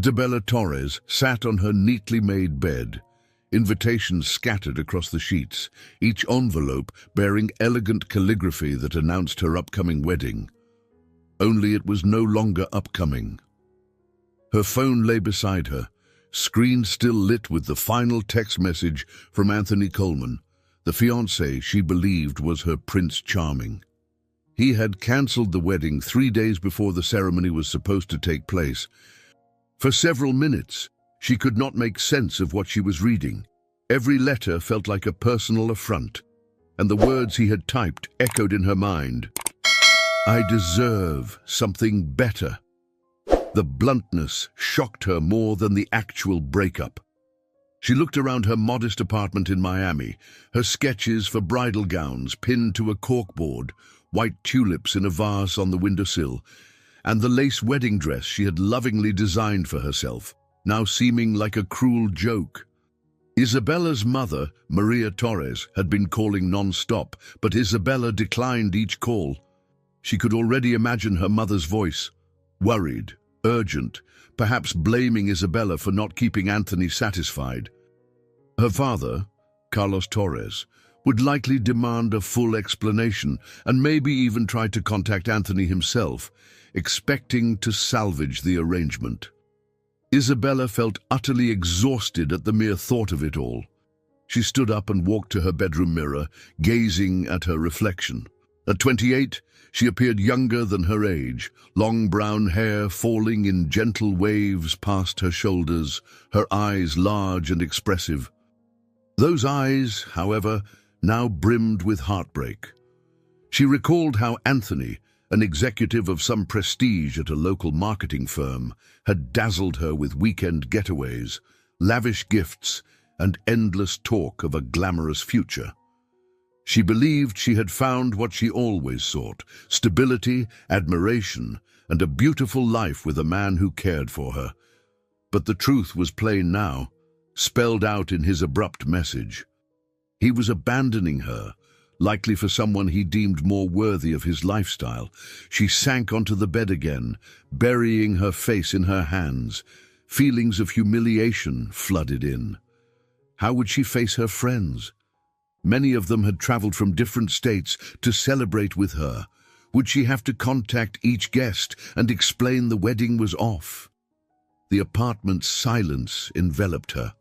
Isabella Torres sat on her neatly made bed, invitations scattered across the sheets, each envelope bearing elegant calligraphy that announced her upcoming wedding. Only it was no longer upcoming. Her phone lay beside her, screen still lit with the final text message from Anthony Coleman, the fiancé she believed was her Prince Charming. He had cancelled the wedding 3 days before the ceremony was supposed to take place. For several minutes, she could not make sense of what she was reading. Every letter felt like a personal affront, and the words he had typed echoed in her mind. "I deserve something better." The bluntness shocked her more than the actual breakup. She looked around her modest apartment in Miami, her sketches for bridal gowns pinned to a corkboard, white tulips in a vase on the windowsill, and the lace wedding dress she had lovingly designed for herself, now seeming like a cruel joke. Isabella's mother, Maria Torres, had been calling non-stop, but Isabella declined each call. She could already imagine her mother's voice, worried, urgent, perhaps blaming Isabella for not keeping Anthony satisfied. Her father, Carlos Torres, would likely demand a full explanation and maybe even try to contact Anthony himself, expecting to salvage the arrangement. Isabella felt utterly exhausted at the mere thought of it all. She stood up and walked to her bedroom mirror, gazing at her reflection. At 28, she appeared younger than her age, long brown hair falling in gentle waves past her shoulders, her eyes large and expressive. Those eyes, however, now brimmed with heartbreak. She recalled how Anthony, an executive of some prestige at a local marketing firm, had dazzled her with weekend getaways, lavish gifts, and endless talk of a glamorous future. She believed she had found what she always sought: stability, admiration, and a beautiful life with a man who cared for her. But the truth was plain now, spelled out in his abrupt message. He was abandoning her, likely for someone he deemed more worthy of his lifestyle. She sank onto the bed again, burying her face in her hands. Feelings of humiliation flooded in. How would she face her friends? Many of them had traveled from different states to celebrate with her. Would she have to contact each guest and explain the wedding was off? The apartment's silence enveloped her.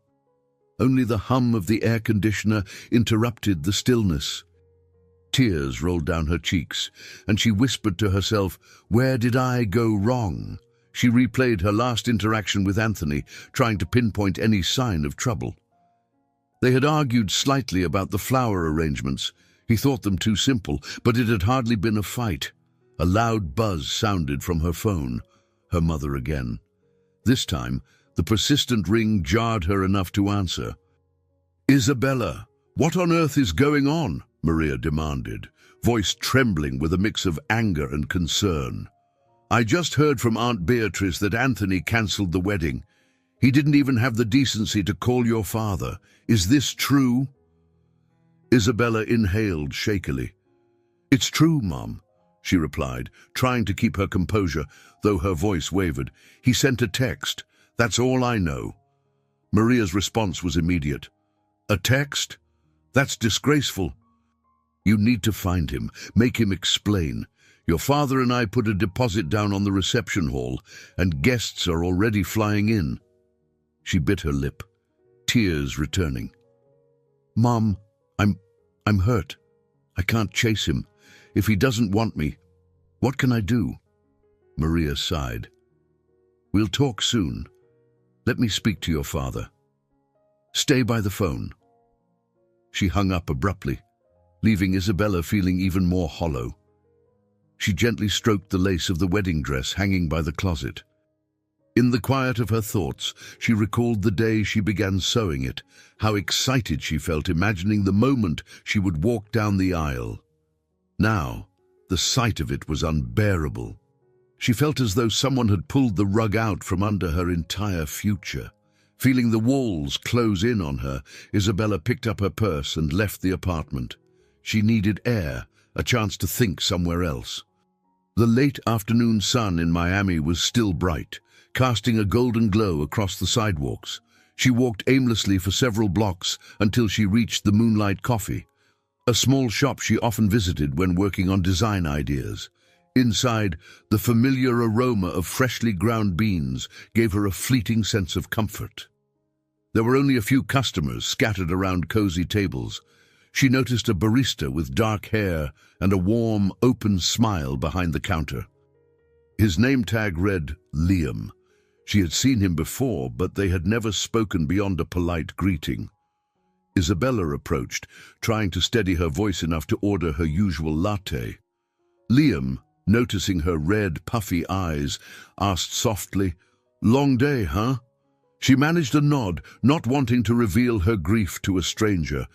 Only the hum of the air conditioner interrupted the stillness. Tears rolled down her cheeks, and she whispered to herself, "Where did I go wrong?" She replayed her last interaction with Anthony, trying to pinpoint any sign of trouble. They had argued slightly about the flower arrangements. He thought them too simple, but it had hardly been a fight. A loud buzz sounded from her phone. Her mother again. This time, the persistent ring jarred her enough to answer. "Isabella, what on earth is going on?" Maria demanded, voice trembling with a mix of anger and concern. "I just heard from Aunt Beatrice that Anthony cancelled the wedding. He didn't even have the decency to call your father. Is this true?" Isabella inhaled shakily. "It's true, Mom," she replied, trying to keep her composure, though her voice wavered. "He sent a text. That's all I know." Maria's response was immediate. "A text? That's disgraceful. You need to find him, make him explain. Your father and I put a deposit down on the reception hall, and guests are already flying in." She bit her lip, tears returning. "Mom, I'm hurt. I can't chase him. If he doesn't want me, what can I do?" Maria sighed. "We'll talk soon. Let me speak to your father. Stay by the phone." She hung up abruptly, leaving Isabella feeling even more hollow. She gently stroked the lace of the wedding dress hanging by the closet. In the quiet of her thoughts, she recalled the day she began sewing it, how excited she felt imagining the moment she would walk down the aisle. Now, the sight of it was unbearable. She felt as though someone had pulled the rug out from under her entire future. Feeling the walls close in on her, Isabella picked up her purse and left the apartment. She needed air, a chance to think somewhere else. The late afternoon sun in Miami was still bright, casting a golden glow across the sidewalks. She walked aimlessly for several blocks until she reached the Moonlight Coffee, a small shop she often visited when working on design ideas. Inside, the familiar aroma of freshly ground beans gave her a fleeting sense of comfort. There were only a few customers scattered around cozy tables. She noticed a barista with dark hair and a warm, open smile behind the counter. His name tag read Liam. She had seen him before, but they had never spoken beyond a polite greeting. Isabella approached, trying to steady her voice enough to order her usual latte. Liam, noticing her red, puffy eyes, asked softly, "Long day, huh?" She managed a nod, not wanting to reveal her grief to a stranger,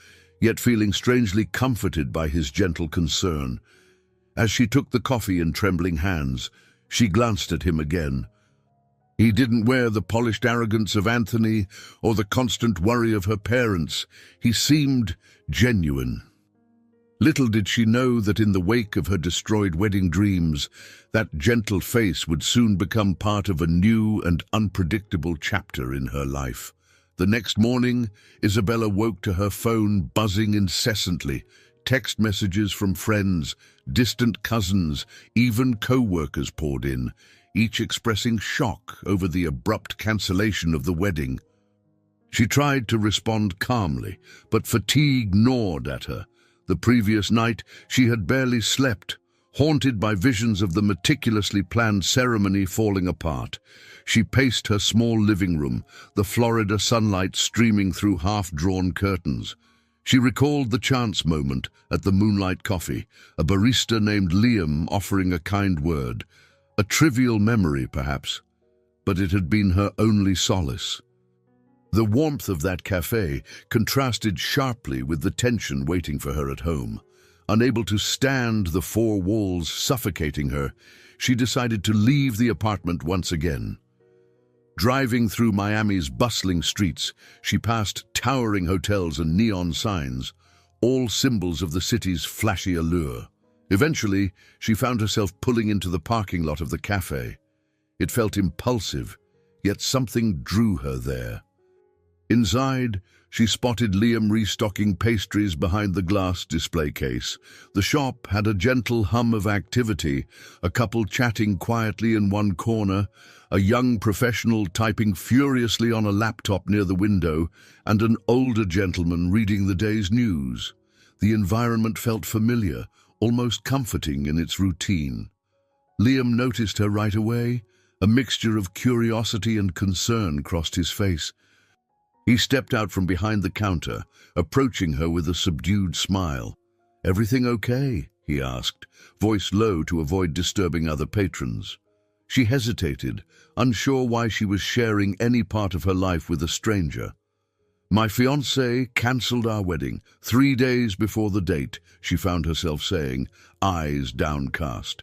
yet feeling strangely comforted by his gentle concern. As she took the coffee in trembling hands, she glanced at him again. He didn't wear the polished arrogance of Anthony or the constant worry of her parents. He seemed genuine. Little did she know that in the wake of her destroyed wedding dreams, that gentle face would soon become part of a new and unpredictable chapter in her life. The next morning, Isabella woke to her phone buzzing incessantly. Text messages from friends, distant cousins, even co-workers poured in, each expressing shock over the abrupt cancellation of the wedding. She tried to respond calmly, but fatigue gnawed at her. The previous night, she had barely slept, haunted by visions of the meticulously planned ceremony falling apart. She paced her small living room, the Florida sunlight streaming through half-drawn curtains. She recalled the chance moment at the Moonlight Coffee, a barista named Liam offering a kind word. A trivial memory, perhaps, but it had been her only solace. The warmth of that cafe contrasted sharply with the tension waiting for her at home. Unable to stand the four walls suffocating her, she decided to leave the apartment once again. Driving through Miami's bustling streets, she passed towering hotels and neon signs, all symbols of the city's flashy allure. Eventually, she found herself pulling into the parking lot of the cafe. It felt impulsive, yet something drew her there. Inside, she spotted Liam restocking pastries behind the glass display case. The shop had a gentle hum of activity, a couple chatting quietly in one corner, a young professional typing furiously on a laptop near the window, and an older gentleman reading the day's news. The environment felt familiar, almost comforting in its routine. Liam noticed her right away. A mixture of curiosity and concern crossed his face. He stepped out from behind the counter, approaching her with a subdued smile. "Everything okay?" he asked, voice low to avoid disturbing other patrons. She hesitated, unsure why she was sharing any part of her life with a stranger. "My fiancé cancelled our wedding 3 days before the date," she found herself saying, eyes downcast.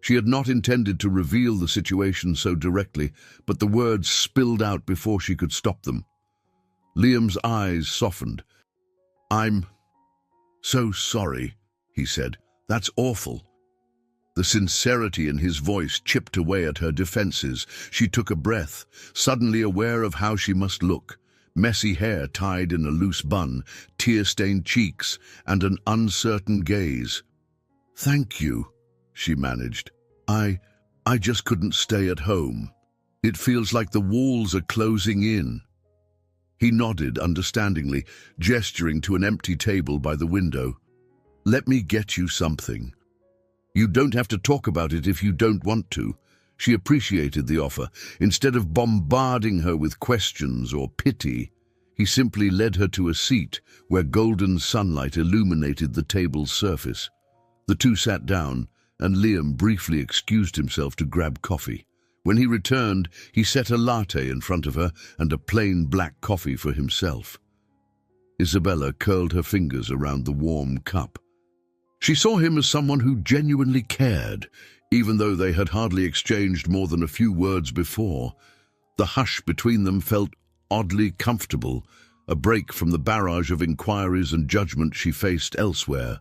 She had not intended to reveal the situation so directly, but the words spilled out before she could stop them. Liam's eyes softened. "I'm so sorry," he said. "That's awful." The sincerity in his voice chipped away at her defenses. She took a breath, suddenly aware of how she must look. Messy hair tied in a loose bun, tear-stained cheeks, and an uncertain gaze. "Thank you," she managed. I just couldn't stay at home. It feels like the walls are closing in." He nodded understandingly, gesturing to an empty table by the window. "Let me get you something. You don't have to talk about it if you don't want to." She appreciated the offer. Instead of bombarding her with questions or pity, he simply led her to a seat where golden sunlight illuminated the table's surface. The two sat down, and Liam briefly excused himself to grab coffee. When he returned, he set a latte in front of her and a plain black coffee for himself. Isabella curled her fingers around the warm cup. She saw him as someone who genuinely cared, even though they had hardly exchanged more than a few words before. The hush between them felt oddly comfortable, a break from the barrage of inquiries and judgment she faced elsewhere.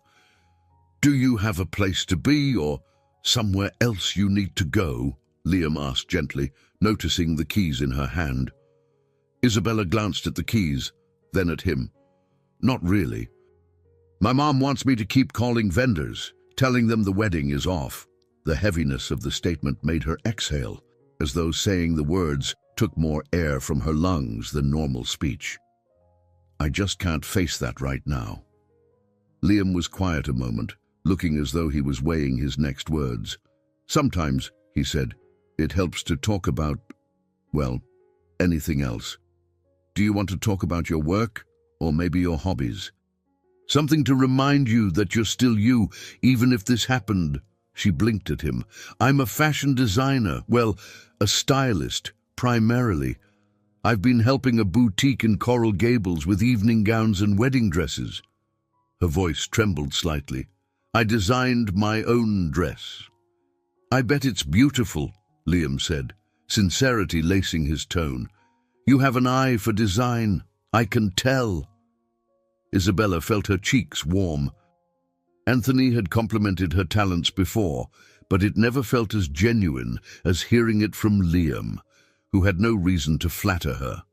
"Do you have a place to be, or somewhere else you need to go?" Liam asked gently, noticing the keys in her hand. Isabella glanced at the keys, then at him. Not really. My mom wants me to keep calling vendors, telling them the wedding is off. The heaviness of the statement made her exhale, as though saying the words took more air from her lungs than normal speech. I just can't face that right now. Liam was quiet a moment, looking as though he was weighing his next words. Sometimes, he said, it helps to talk about, well, anything else. Do you want to talk about your work, or maybe your hobbies? Something to remind you that you're still you, even if this happened. She blinked at him. I'm a fashion designer, well, a stylist, primarily. I've been helping a boutique in Coral Gables with evening gowns and wedding dresses. Her voice trembled slightly. I designed my own dress. I bet it's beautiful, Liam said, sincerity lacing his tone. You have an eye for design. I can tell. Isabella felt her cheeks warm. Anthony had complimented her talents before, but it never felt as genuine as hearing it from Liam, who had no reason to flatter her.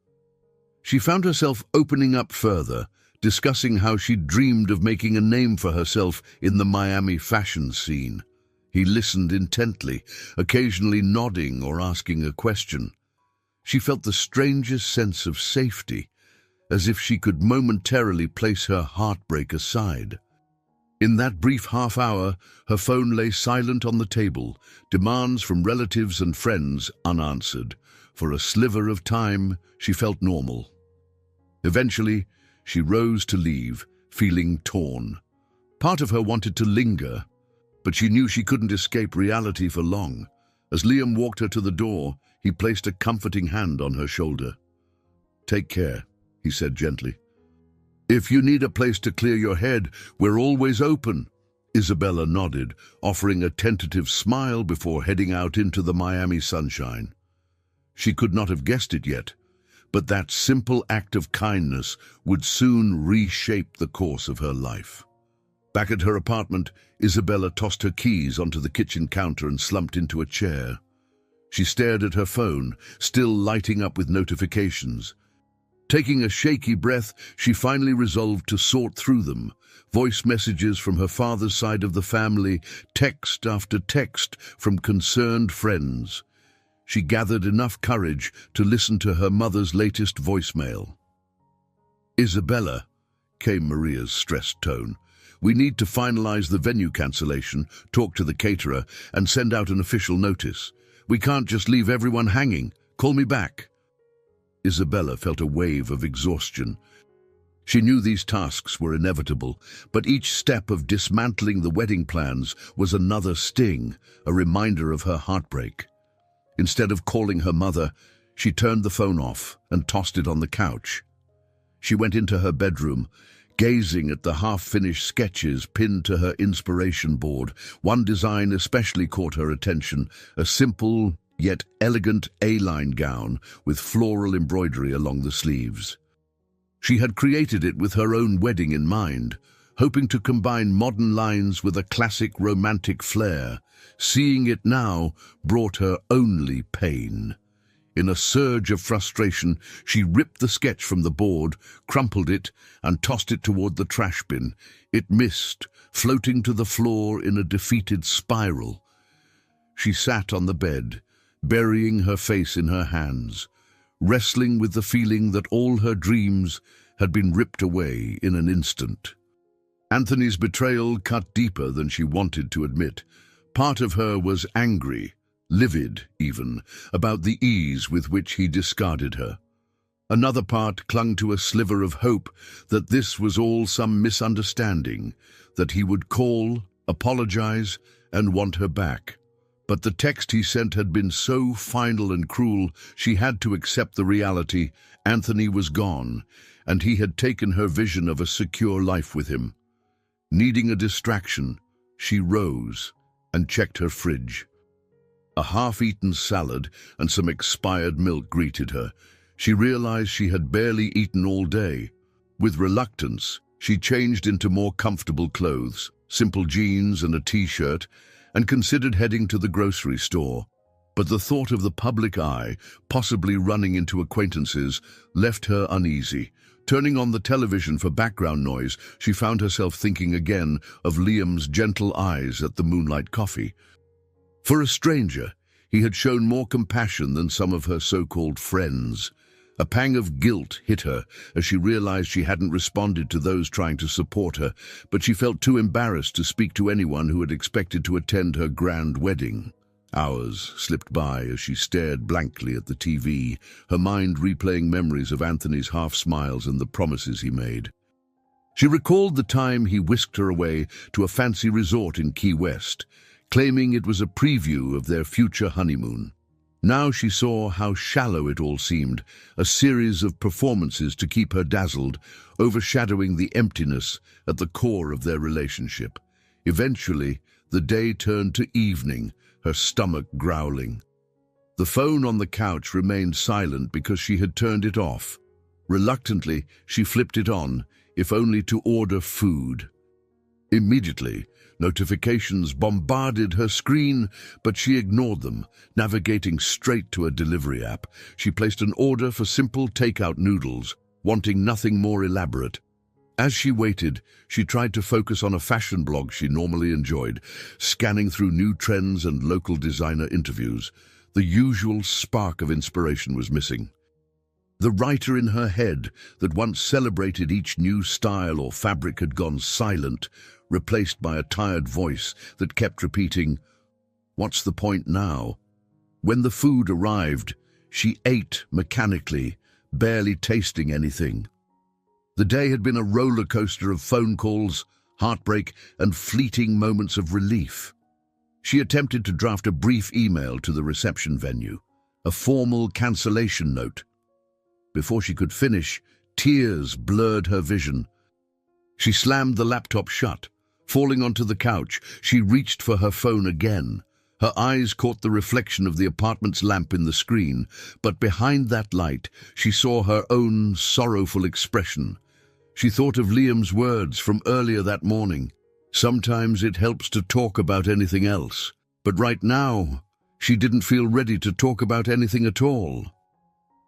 She found herself opening up further, discussing how she'd dreamed of making a name for herself in the Miami fashion scene. He listened intently, occasionally nodding or asking a question. She felt the strangest sense of safety, as if she could momentarily place her heartbreak aside. In that brief half-hour, her phone lay silent on the table, demands from relatives and friends unanswered. For a sliver of time, she felt normal. Eventually, she rose to leave, feeling torn. Part of her wanted to linger, but she knew she couldn't escape reality for long. As Liam walked her to the door, he placed a comforting hand on her shoulder. Take care, he said gently. If you need a place to clear your head, we're always open. Isabella nodded, offering a tentative smile before heading out into the Miami sunshine. She could not have guessed it yet, but that simple act of kindness would soon reshape the course of her life. Back at her apartment, Isabella tossed her keys onto the kitchen counter and slumped into a chair. She stared at her phone, still lighting up with notifications. Taking a shaky breath, she finally resolved to sort through them. Voice messages from her father's side of the family, text after text from concerned friends. She gathered enough courage to listen to her mother's latest voicemail. Isabella, came Maria's stressed tone. We need to finalize the venue cancellation, talk to the caterer, and send out an official notice. We can't just leave everyone hanging. Call me back. Isabella felt a wave of exhaustion. She knew these tasks were inevitable, but each step of dismantling the wedding plans was another sting, a reminder of her heartbreak. Instead of calling her mother, she turned the phone off and tossed it on the couch. She went into her bedroom, gazing at the half-finished sketches pinned to her inspiration board. One design especially caught her attention, a simple yet elegant A-line gown with floral embroidery along the sleeves. She had created it with her own wedding in mind, hoping to combine modern lines with a classic romantic flair. Seeing it now brought her only pain. In a surge of frustration, she ripped the sketch from the board, crumpled it, and tossed it toward the trash bin. It missed, floating to the floor in a defeated spiral. She sat on the bed, burying her face in her hands, wrestling with the feeling that all her dreams had been ripped away in an instant. Anthony's betrayal cut deeper than she wanted to admit. Part of her was angry, livid even, about the ease with which he discarded her. Another part clung to a sliver of hope that this was all some misunderstanding, that he would call, apologize, and want her back. But the text he sent had been so final and cruel, she had to accept the reality. Anthony was gone, and he had taken her vision of a secure life with him. Needing a distraction, she rose and checked her fridge. A half-eaten salad and some expired milk greeted her. She realized she had barely eaten all day. With reluctance, she changed into more comfortable clothes, simple jeans and a t-shirt, and considered heading to the grocery store. But the thought of the public eye, possibly running into acquaintances, left her uneasy. Turning on the television for background noise, she found herself thinking again of Liam's gentle eyes at the moonlight coffee. For a stranger, he had shown more compassion than some of her so-called friends. A pang of guilt hit her as she realized she hadn't responded to those trying to support her, but she felt too embarrassed to speak to anyone who had expected to attend her grand wedding. Hours slipped by as she stared blankly at the TV, her mind replaying memories of Anthony's half-smiles and the promises he made. She recalled the time he whisked her away to a fancy resort in Key West, claiming it was a preview of their future honeymoon. Now she saw how shallow it all seemed, a series of performances to keep her dazzled, overshadowing the emptiness at the core of their relationship. Eventually, the day turned to evening, her stomach growling. The phone on the couch remained silent because she had turned it off. Reluctantly, she flipped it on, if only to order food. Immediately, notifications bombarded her screen, but she ignored them, navigating straight to a delivery app. She placed an order for simple takeout noodles, wanting nothing more elaborate. As she waited, she tried to focus on a fashion blog she normally enjoyed, scanning through new trends and local designer interviews. The usual spark of inspiration was missing. The writer in her head that once celebrated each new style or fabric had gone silent, replaced by a tired voice that kept repeating, "What's the point now?" When the food arrived, she ate mechanically, barely tasting anything. The day had been a roller coaster of phone calls, heartbreak, and fleeting moments of relief. She attempted to draft a brief email to the reception venue, a formal cancellation note. Before she could finish, tears blurred her vision. She slammed the laptop shut. Falling onto the couch, she reached for her phone again. Her eyes caught the reflection of the apartment's lamp in the screen, but behind that light, she saw her own sorrowful expression. She thought of Liam's words from earlier that morning. Sometimes it helps to talk about anything else. But right now, she didn't feel ready to talk about anything at all.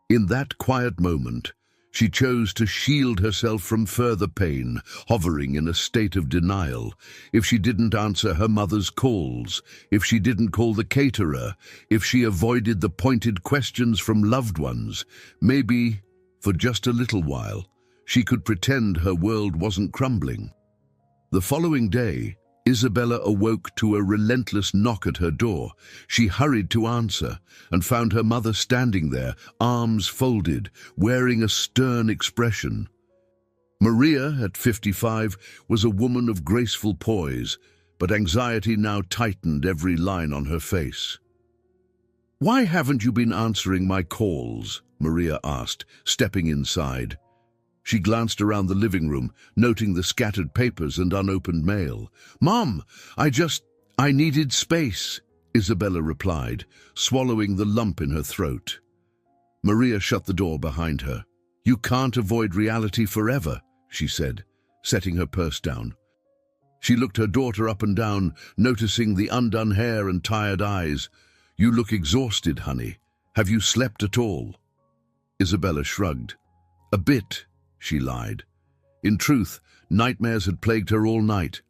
In that quiet moment, she chose to shield herself from further pain, hovering in a state of denial. If she didn't answer her mother's calls, if she didn't call the caterer, if she avoided the pointed questions from loved ones, maybe, for just a little while, she could pretend her world wasn't crumbling. The following day, Isabella awoke to a relentless knock at her door. She hurried to answer and found her mother standing there, arms folded, wearing a stern expression. Maria, at 55, was a woman of graceful poise, but anxiety now tightened every line on her face. "Why haven't you been answering my calls?" Maria asked, stepping inside. She glanced around the living room, noting the scattered papers and unopened mail. "Mom, I needed space," Isabella replied, swallowing the lump in her throat. Maria shut the door behind her. "You can't avoid reality forever," she said, setting her purse down. She looked her daughter up and down, noticing the undone hair and tired eyes. "You look exhausted, honey. Have you slept at all?" Isabella shrugged. "A bit," she lied. In truth, nightmares had plagued her all night.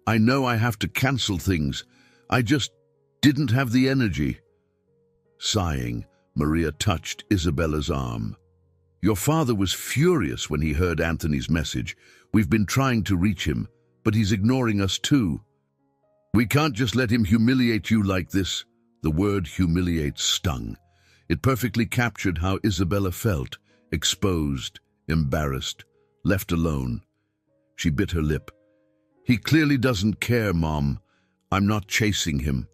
"I know I have to cancel things. I just didn't have the energy." Sighing, Maria touched Isabella's arm. "Your father was furious when he heard Anthony's message. We've been trying to reach him, but he's ignoring us too. We can't just let him humiliate you like this." The word humiliate stung. It perfectly captured how Isabella felt, exposed, embarrassed, left alone. She bit her lip. "He clearly doesn't care, Mom. I'm not chasing him."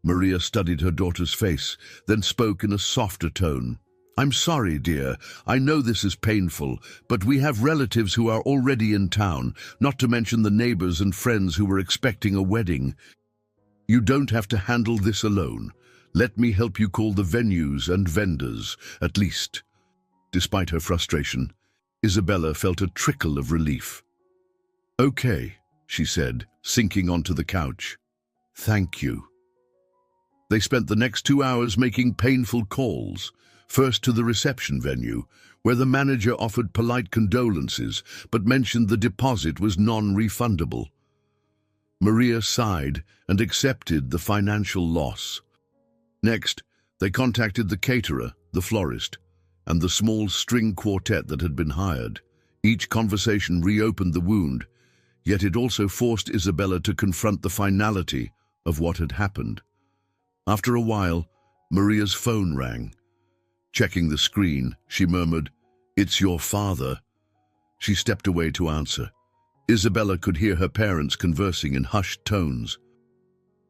Maria studied her daughter's face, then spoke in a softer tone. "I'm sorry, dear. I know this is painful, but we have relatives who are already in town, not to mention the neighbors and friends who were expecting a wedding. You don't have to handle this alone. Let me help you call the venues and vendors, at least." Despite her frustration, Isabella felt a trickle of relief. "Okay," she said, sinking onto the couch. "Thank you." They spent the next 2 hours making painful calls, first to the reception venue, where the manager offered polite condolences but mentioned the deposit was non-refundable. Maria sighed and accepted the financial loss. Next, they contacted the caterer, the florist, and the small string quartet that had been hired. Each conversation reopened the wound, yet it also forced Isabella to confront the finality of what had happened. After a while, Maria's phone rang. Checking the screen, she murmured, "It's your father." She stepped away to answer. Isabella could hear her parents conversing in hushed tones.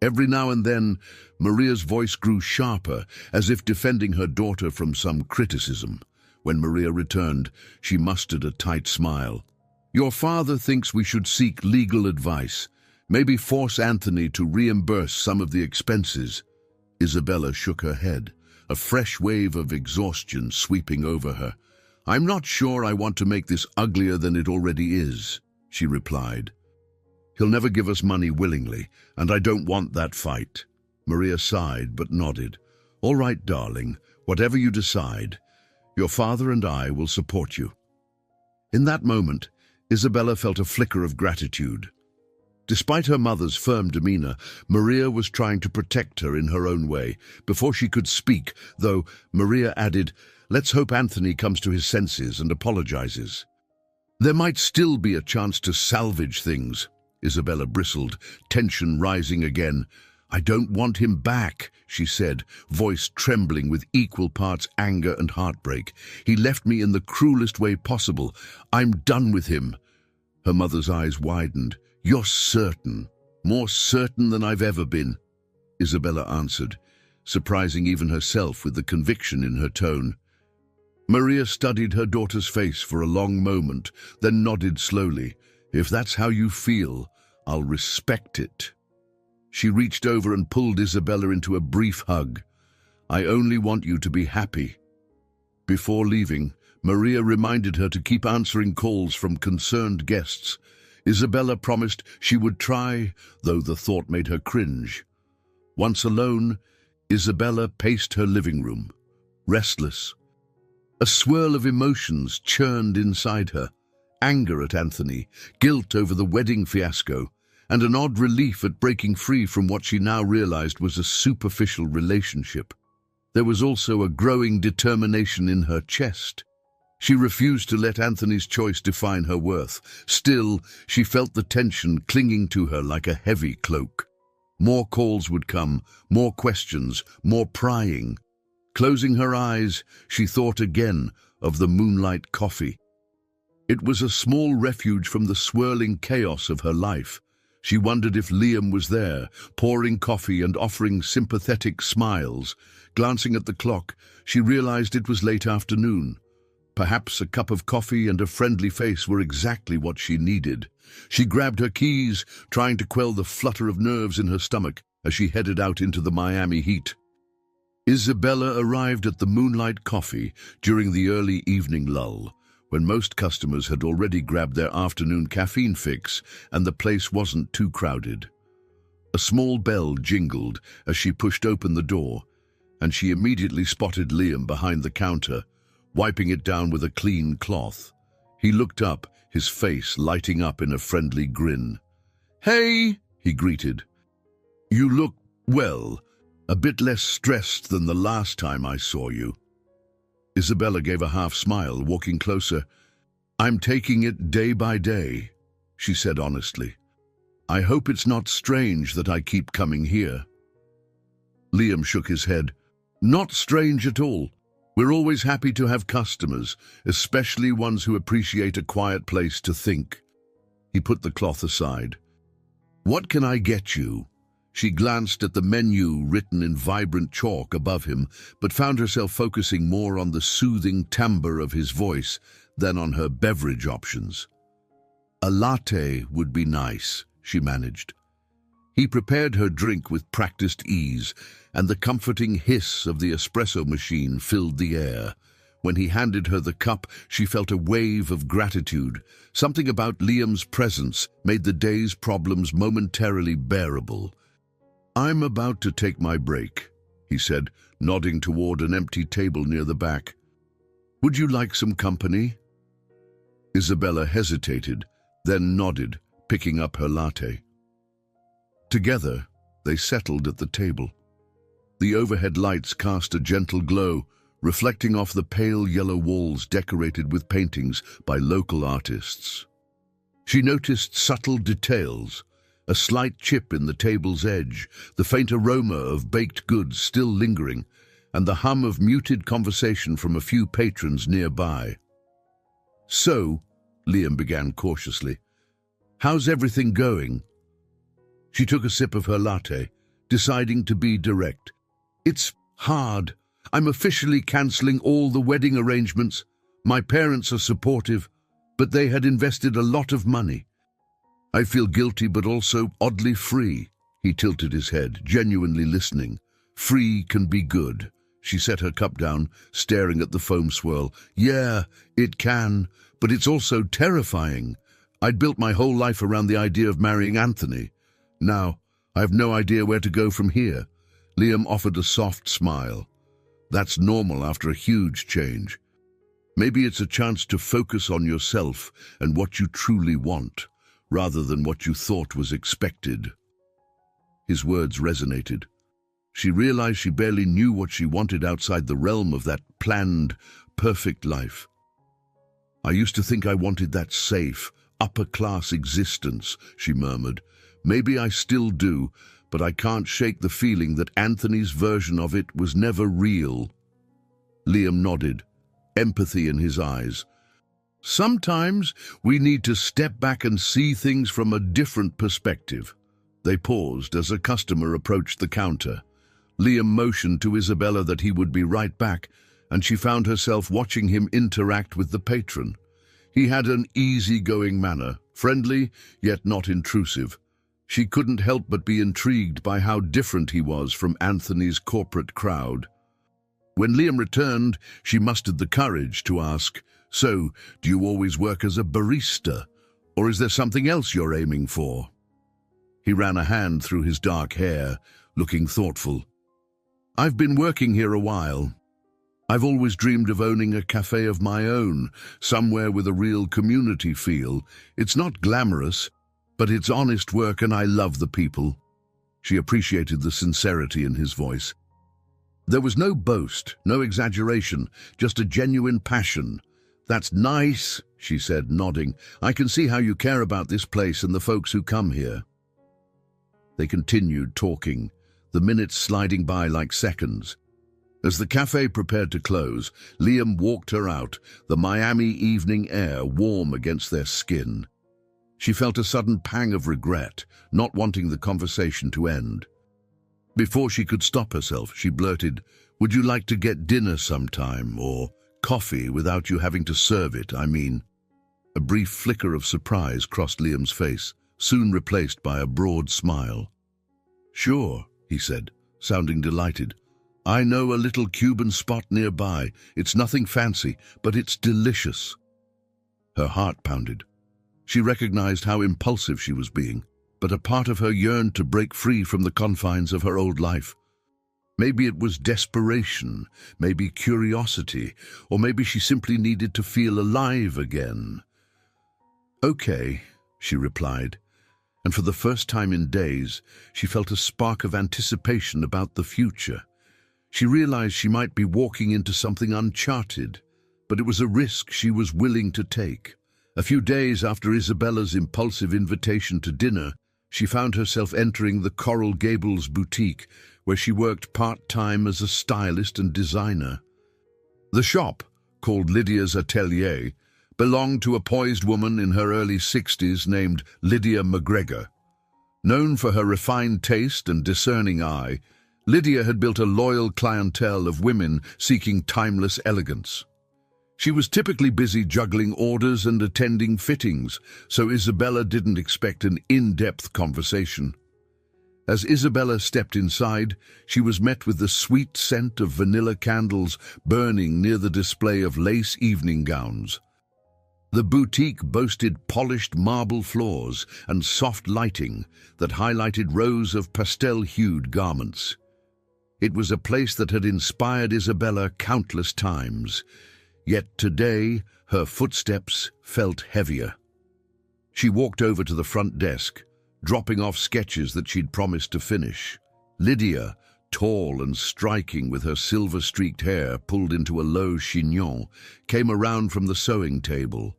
Every now and then, Maria's voice grew sharper, as if defending her daughter from some criticism. When Maria returned, she mustered a tight smile. "Your father thinks we should seek legal advice, maybe force Anthony to reimburse some of the expenses." Isabella shook her head, a fresh wave of exhaustion sweeping over her. "I'm not sure I want to make this uglier than it already is," she replied. "He'll never give us money willingly, and I don't want that fight." Maria sighed but nodded. "All right, darling, whatever you decide. Your father and I will support you." In that moment, Isabella felt a flicker of gratitude. Despite her mother's firm demeanor, Maria was trying to protect her in her own way. Before she could speak, though, Maria added, "Let's hope Anthony comes to his senses and apologizes. There might still be a chance to salvage things." Isabella bristled, tension rising again. "I don't want him back," she said, voice trembling with equal parts anger and heartbreak. "He left me in the cruelest way possible. I'm done with him." Her mother's eyes widened. "You're certain, more certain than I've ever been," Isabella answered, surprising even herself with the conviction in her tone. Maria studied her daughter's face for a long moment, then nodded slowly. "If that's how you feel, I'll respect it." She reached over and pulled Isabella into a brief hug. "I only want you to be happy." Before leaving, Maria reminded her to keep answering calls from concerned guests. Isabella promised she would try, though the thought made her cringe. Once alone, Isabella paced her living room, restless. A swirl of emotions churned inside her. Anger at Anthony, guilt over the wedding fiasco, and an odd relief at breaking free from what she now realized was a superficial relationship. There was also a growing determination in her chest. She refused to let Anthony's choice define her worth. Still, she felt the tension clinging to her like a heavy cloak. More calls would come, more questions, more prying. Closing her eyes, she thought again of the moonlight coffee. It was a small refuge from the swirling chaos of her life. She wondered if Liam was there, pouring coffee and offering sympathetic smiles. Glancing at the clock, she realized it was late afternoon. Perhaps a cup of coffee and a friendly face were exactly what she needed. She grabbed her keys, trying to quell the flutter of nerves in her stomach as she headed out into the Miami heat. Isabella arrived at the Moonlight Coffee during the early evening lull, when most customers had already grabbed their afternoon caffeine fix and the place wasn't too crowded. A small bell jingled as she pushed open the door, and she immediately spotted Liam behind the counter, wiping it down with a clean cloth. He looked up, his face lighting up in a friendly grin. "Hey," he greeted. "You look, well, a bit less stressed than the last time I saw you." Isabella gave a half smile, walking closer. "I'm taking it day by day," she said honestly. "I hope it's not strange that I keep coming here." Liam shook his head. "Not strange at all. We're always happy to have customers, especially ones who appreciate a quiet place to think." He put the cloth aside. "What can I get you?" She glanced at the menu written in vibrant chalk above him, but found herself focusing more on the soothing timbre of his voice than on her beverage options. "A latte would be nice," she managed. He prepared her drink with practiced ease, and the comforting hiss of the espresso machine filled the air. When he handed her the cup, she felt a wave of gratitude. Something about Liam's presence made the day's problems momentarily bearable. "I'm about to take my break," he said, nodding toward an empty table near the back. "Would you like some company?" Isabella hesitated, then nodded, picking up her latte. Together, they settled at the table. The overhead lights cast a gentle glow, reflecting off the pale yellow walls decorated with paintings by local artists. She noticed subtle details, a slight chip in the table's edge, the faint aroma of baked goods still lingering, and the hum of muted conversation from a few patrons nearby. "So," Liam began cautiously, "how's everything going?" She took a sip of her latte, deciding to be direct. "It's hard. I'm officially cancelling all the wedding arrangements. My parents are supportive, but they had invested a lot of money. I feel guilty but also oddly free." He tilted his head, genuinely listening. "Free can be good." She set her cup down, staring at the foam swirl. "Yeah, it can, but it's also terrifying. I'd built my whole life around the idea of marrying Anthony. Now, I have no idea where to go from here." Liam offered a soft smile. "That's normal after a huge change. Maybe it's a chance to focus on yourself and what you truly want, rather than what you thought was expected." His words resonated. She realized she barely knew what she wanted outside the realm of that planned, perfect life. "I used to think I wanted that safe, upper-class existence," she murmured. "Maybe I still do, but I can't shake the feeling that Anthony's version of it was never real." Liam nodded, empathy in his eyes. "Sometimes we need to step back and see things from a different perspective." They paused as a customer approached the counter. Liam motioned to Isabella that he would be right back, and she found herself watching him interact with the patron. He had an easy-going manner, friendly yet not intrusive. She couldn't help but be intrigued by how different he was from Anthony's corporate crowd. When Liam returned, she mustered the courage to ask, "So, do you always work as a barista? Or is there something else you're aiming for?" He ran a hand through his dark hair, looking thoughtful. "I've been working here a while. I've always dreamed of owning a cafe of my own, somewhere with a real community feel. It's not glamorous, but it's honest work and I love the people." She appreciated the sincerity in his voice. There was no boast, no exaggeration, just a genuine passion. "That's nice," she said, nodding. "I can see how you care about this place and the folks who come here." They continued talking, the minutes sliding by like seconds. As the cafe prepared to close, Liam walked her out, the Miami evening air warm against their skin. She felt a sudden pang of regret, not wanting the conversation to end. Before she could stop herself, she blurted, "Would you like to get dinner sometime, or coffee without you having to serve it, I mean?" A brief flicker of surprise crossed Liam's face, soon replaced by a broad smile. "Sure," he said, sounding delighted. "I know a little Cuban spot nearby. It's nothing fancy, but it's delicious." Her heart pounded. She recognized how impulsive she was being, but a part of her yearned to break free from the confines of her old life. Maybe it was desperation, maybe curiosity, or maybe she simply needed to feel alive again. "Okay," she replied, and for the first time in days, she felt a spark of anticipation about the future. She realized she might be walking into something uncharted, but it was a risk she was willing to take. A few days after Isabella's impulsive invitation to dinner, she found herself entering the Coral Gables boutique, where she worked part-time as a stylist and designer. The shop, called Lydia's Atelier, belonged to a poised woman in her early 60s named Lydia McGregor. Known for her refined taste and discerning eye, Lydia had built a loyal clientele of women seeking timeless elegance. She was typically busy juggling orders and attending fittings, so Isabella didn't expect an in-depth conversation. As Isabella stepped inside, she was met with the sweet scent of vanilla candles burning near the display of lace evening gowns. The boutique boasted polished marble floors and soft lighting that highlighted rows of pastel-hued garments. It was a place that had inspired Isabella countless times, yet today her footsteps felt heavier. She walked over to the front desk, dropping off sketches that she'd promised to finish. Lydia, tall and striking with her silver-streaked hair pulled into a low chignon, came around from the sewing table.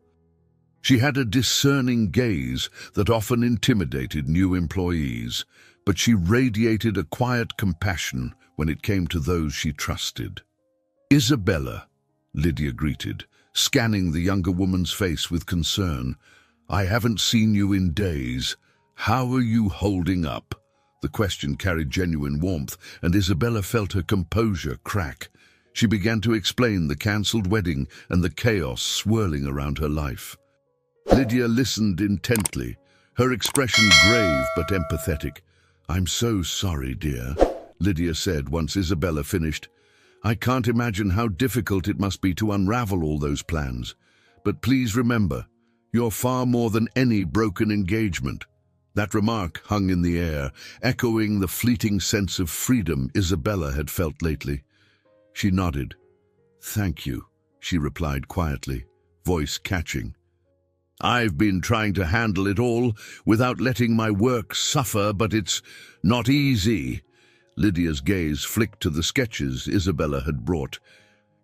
She had a discerning gaze that often intimidated new employees, but she radiated a quiet compassion when it came to those she trusted. "Isabella," Lydia greeted, scanning the younger woman's face with concern. "I haven't seen you in days. How are you holding up?" The question carried genuine warmth, and Isabella felt her composure crack. She began to explain the cancelled wedding and the chaos swirling around her life. Lydia listened intently, her expression grave but empathetic. "I'm so sorry, dear," Lydia said once Isabella finished. "I can't imagine how difficult it must be to unravel all those plans. But please remember, you're far more than any broken engagement." That remark hung in the air, echoing the fleeting sense of freedom Isabella had felt lately. She nodded. "Thank you," she replied quietly, voice catching. "I've been trying to handle it all without letting my work suffer, but it's not easy." Lydia's gaze flicked to the sketches Isabella had brought.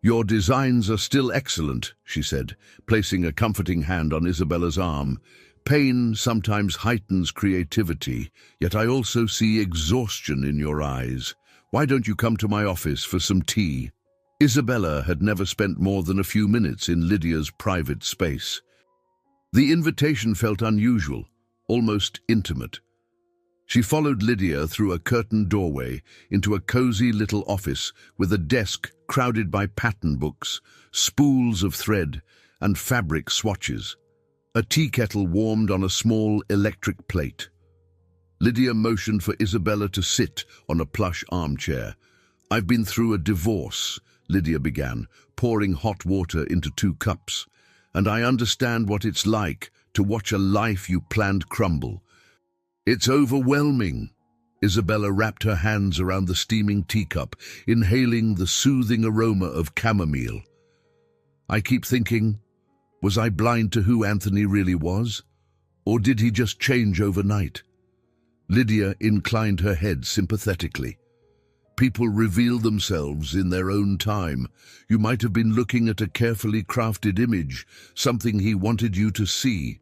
"Your designs are still excellent," she said, placing a comforting hand on Isabella's arm. "Pain sometimes heightens creativity, yet I also see exhaustion in your eyes. Why don't you come to my office for some tea?" Isabella had never spent more than a few minutes in Lydia's private space. The invitation felt unusual, almost intimate. She followed Lydia through a curtained doorway into a cozy little office with a desk crowded by pattern books, spools of thread, and fabric swatches. A tea kettle warmed on a small electric plate. Lydia motioned for Isabella to sit on a plush armchair. "I've been through a divorce," Lydia began, pouring hot water into 2 cups. "And I understand what it's like to watch a life you planned crumble. It's overwhelming." Isabella wrapped her hands around the steaming teacup, inhaling the soothing aroma of chamomile. "I keep thinking, was I blind to who Anthony really was? Or did he just change overnight?" Lydia inclined her head sympathetically. "People reveal themselves in their own time. You might have been looking at a carefully crafted image, something he wanted you to see.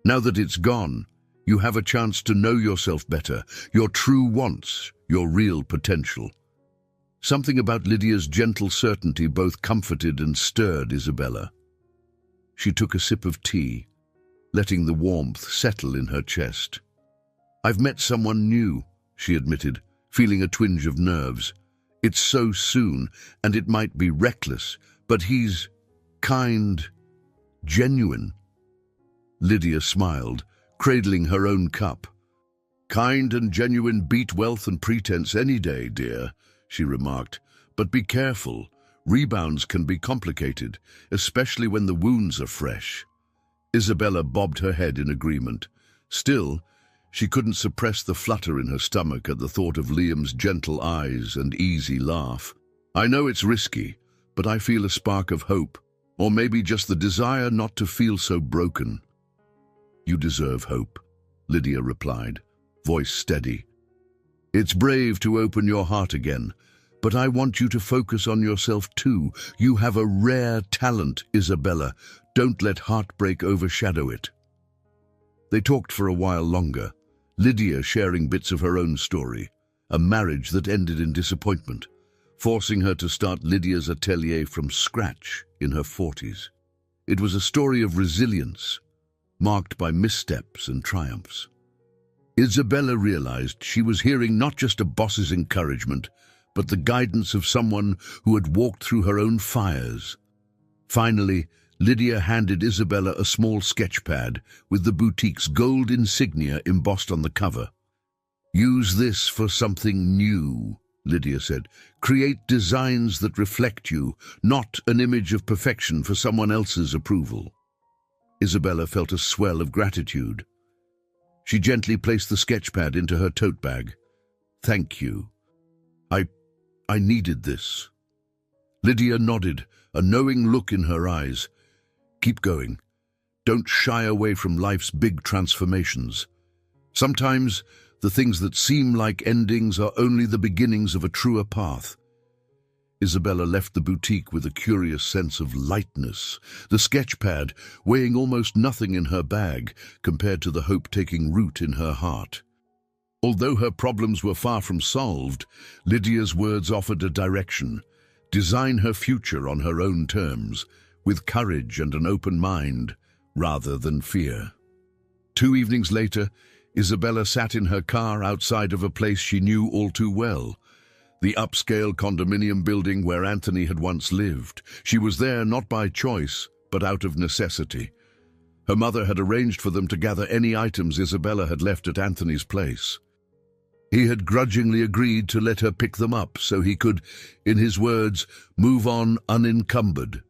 Now that it's gone, you have a chance to know yourself better, your true wants, your real potential." Something about Lydia's gentle certainty both comforted and stirred Isabella. She took a sip of tea, letting the warmth settle in her chest. "I've met someone new," she admitted, feeling a twinge of nerves. "It's so soon, and it might be reckless, but he's kind, genuine." Lydia smiled, cradling her own cup. "Kind and genuine beat wealth and pretense any day, dear," she remarked. "But be careful. Rebounds can be complicated, especially when the wounds are fresh." Isabella bobbed her head in agreement. Still, she couldn't suppress the flutter in her stomach at the thought of Liam's gentle eyes and easy laugh. "I know it's risky, but I feel a spark of hope, or maybe just the desire not to feel so broken." "You deserve hope," Lydia replied, voice steady. "It's brave to open your heart again, but I want you to focus on yourself too. You have a rare talent, Isabella. Don't let heartbreak overshadow it." They talked for a while longer, Lydia sharing bits of her own story, a marriage that ended in disappointment, forcing her to start Lydia's atelier from scratch in her 40s. It was a story of resilience, marked by missteps and triumphs. Isabella realized she was hearing not just a boss's encouragement, but the guidance of someone who had walked through her own fires. Finally, Lydia handed Isabella a small sketch pad with the boutique's gold insignia embossed on the cover. "Use this for something new," Lydia said. "Create designs that reflect you, not an image of perfection for someone else's approval." Isabella felt a swell of gratitude. She gently placed the sketch pad into her tote bag. "Thank you. I I needed this." Lydia nodded, a knowing look in her eyes. "Keep going. Don't shy away from life's big transformations. Sometimes the things that seem like endings are only the beginnings of a truer path." Isabella left the boutique with a curious sense of lightness, the sketchpad weighing almost nothing in her bag compared to the hope taking root in her heart. Although her problems were far from solved, Lydia's words offered a direction: design her future on her own terms, with courage and an open mind, rather than fear. 2 evenings later, Isabella sat in her car outside of a place she knew all too well, the upscale condominium building where Anthony had once lived. She was there not by choice, but out of necessity. Her mother had arranged for them to gather any items Isabella had left at Anthony's place. He had grudgingly agreed to let her pick them up so he could, in his words, move on unencumbered.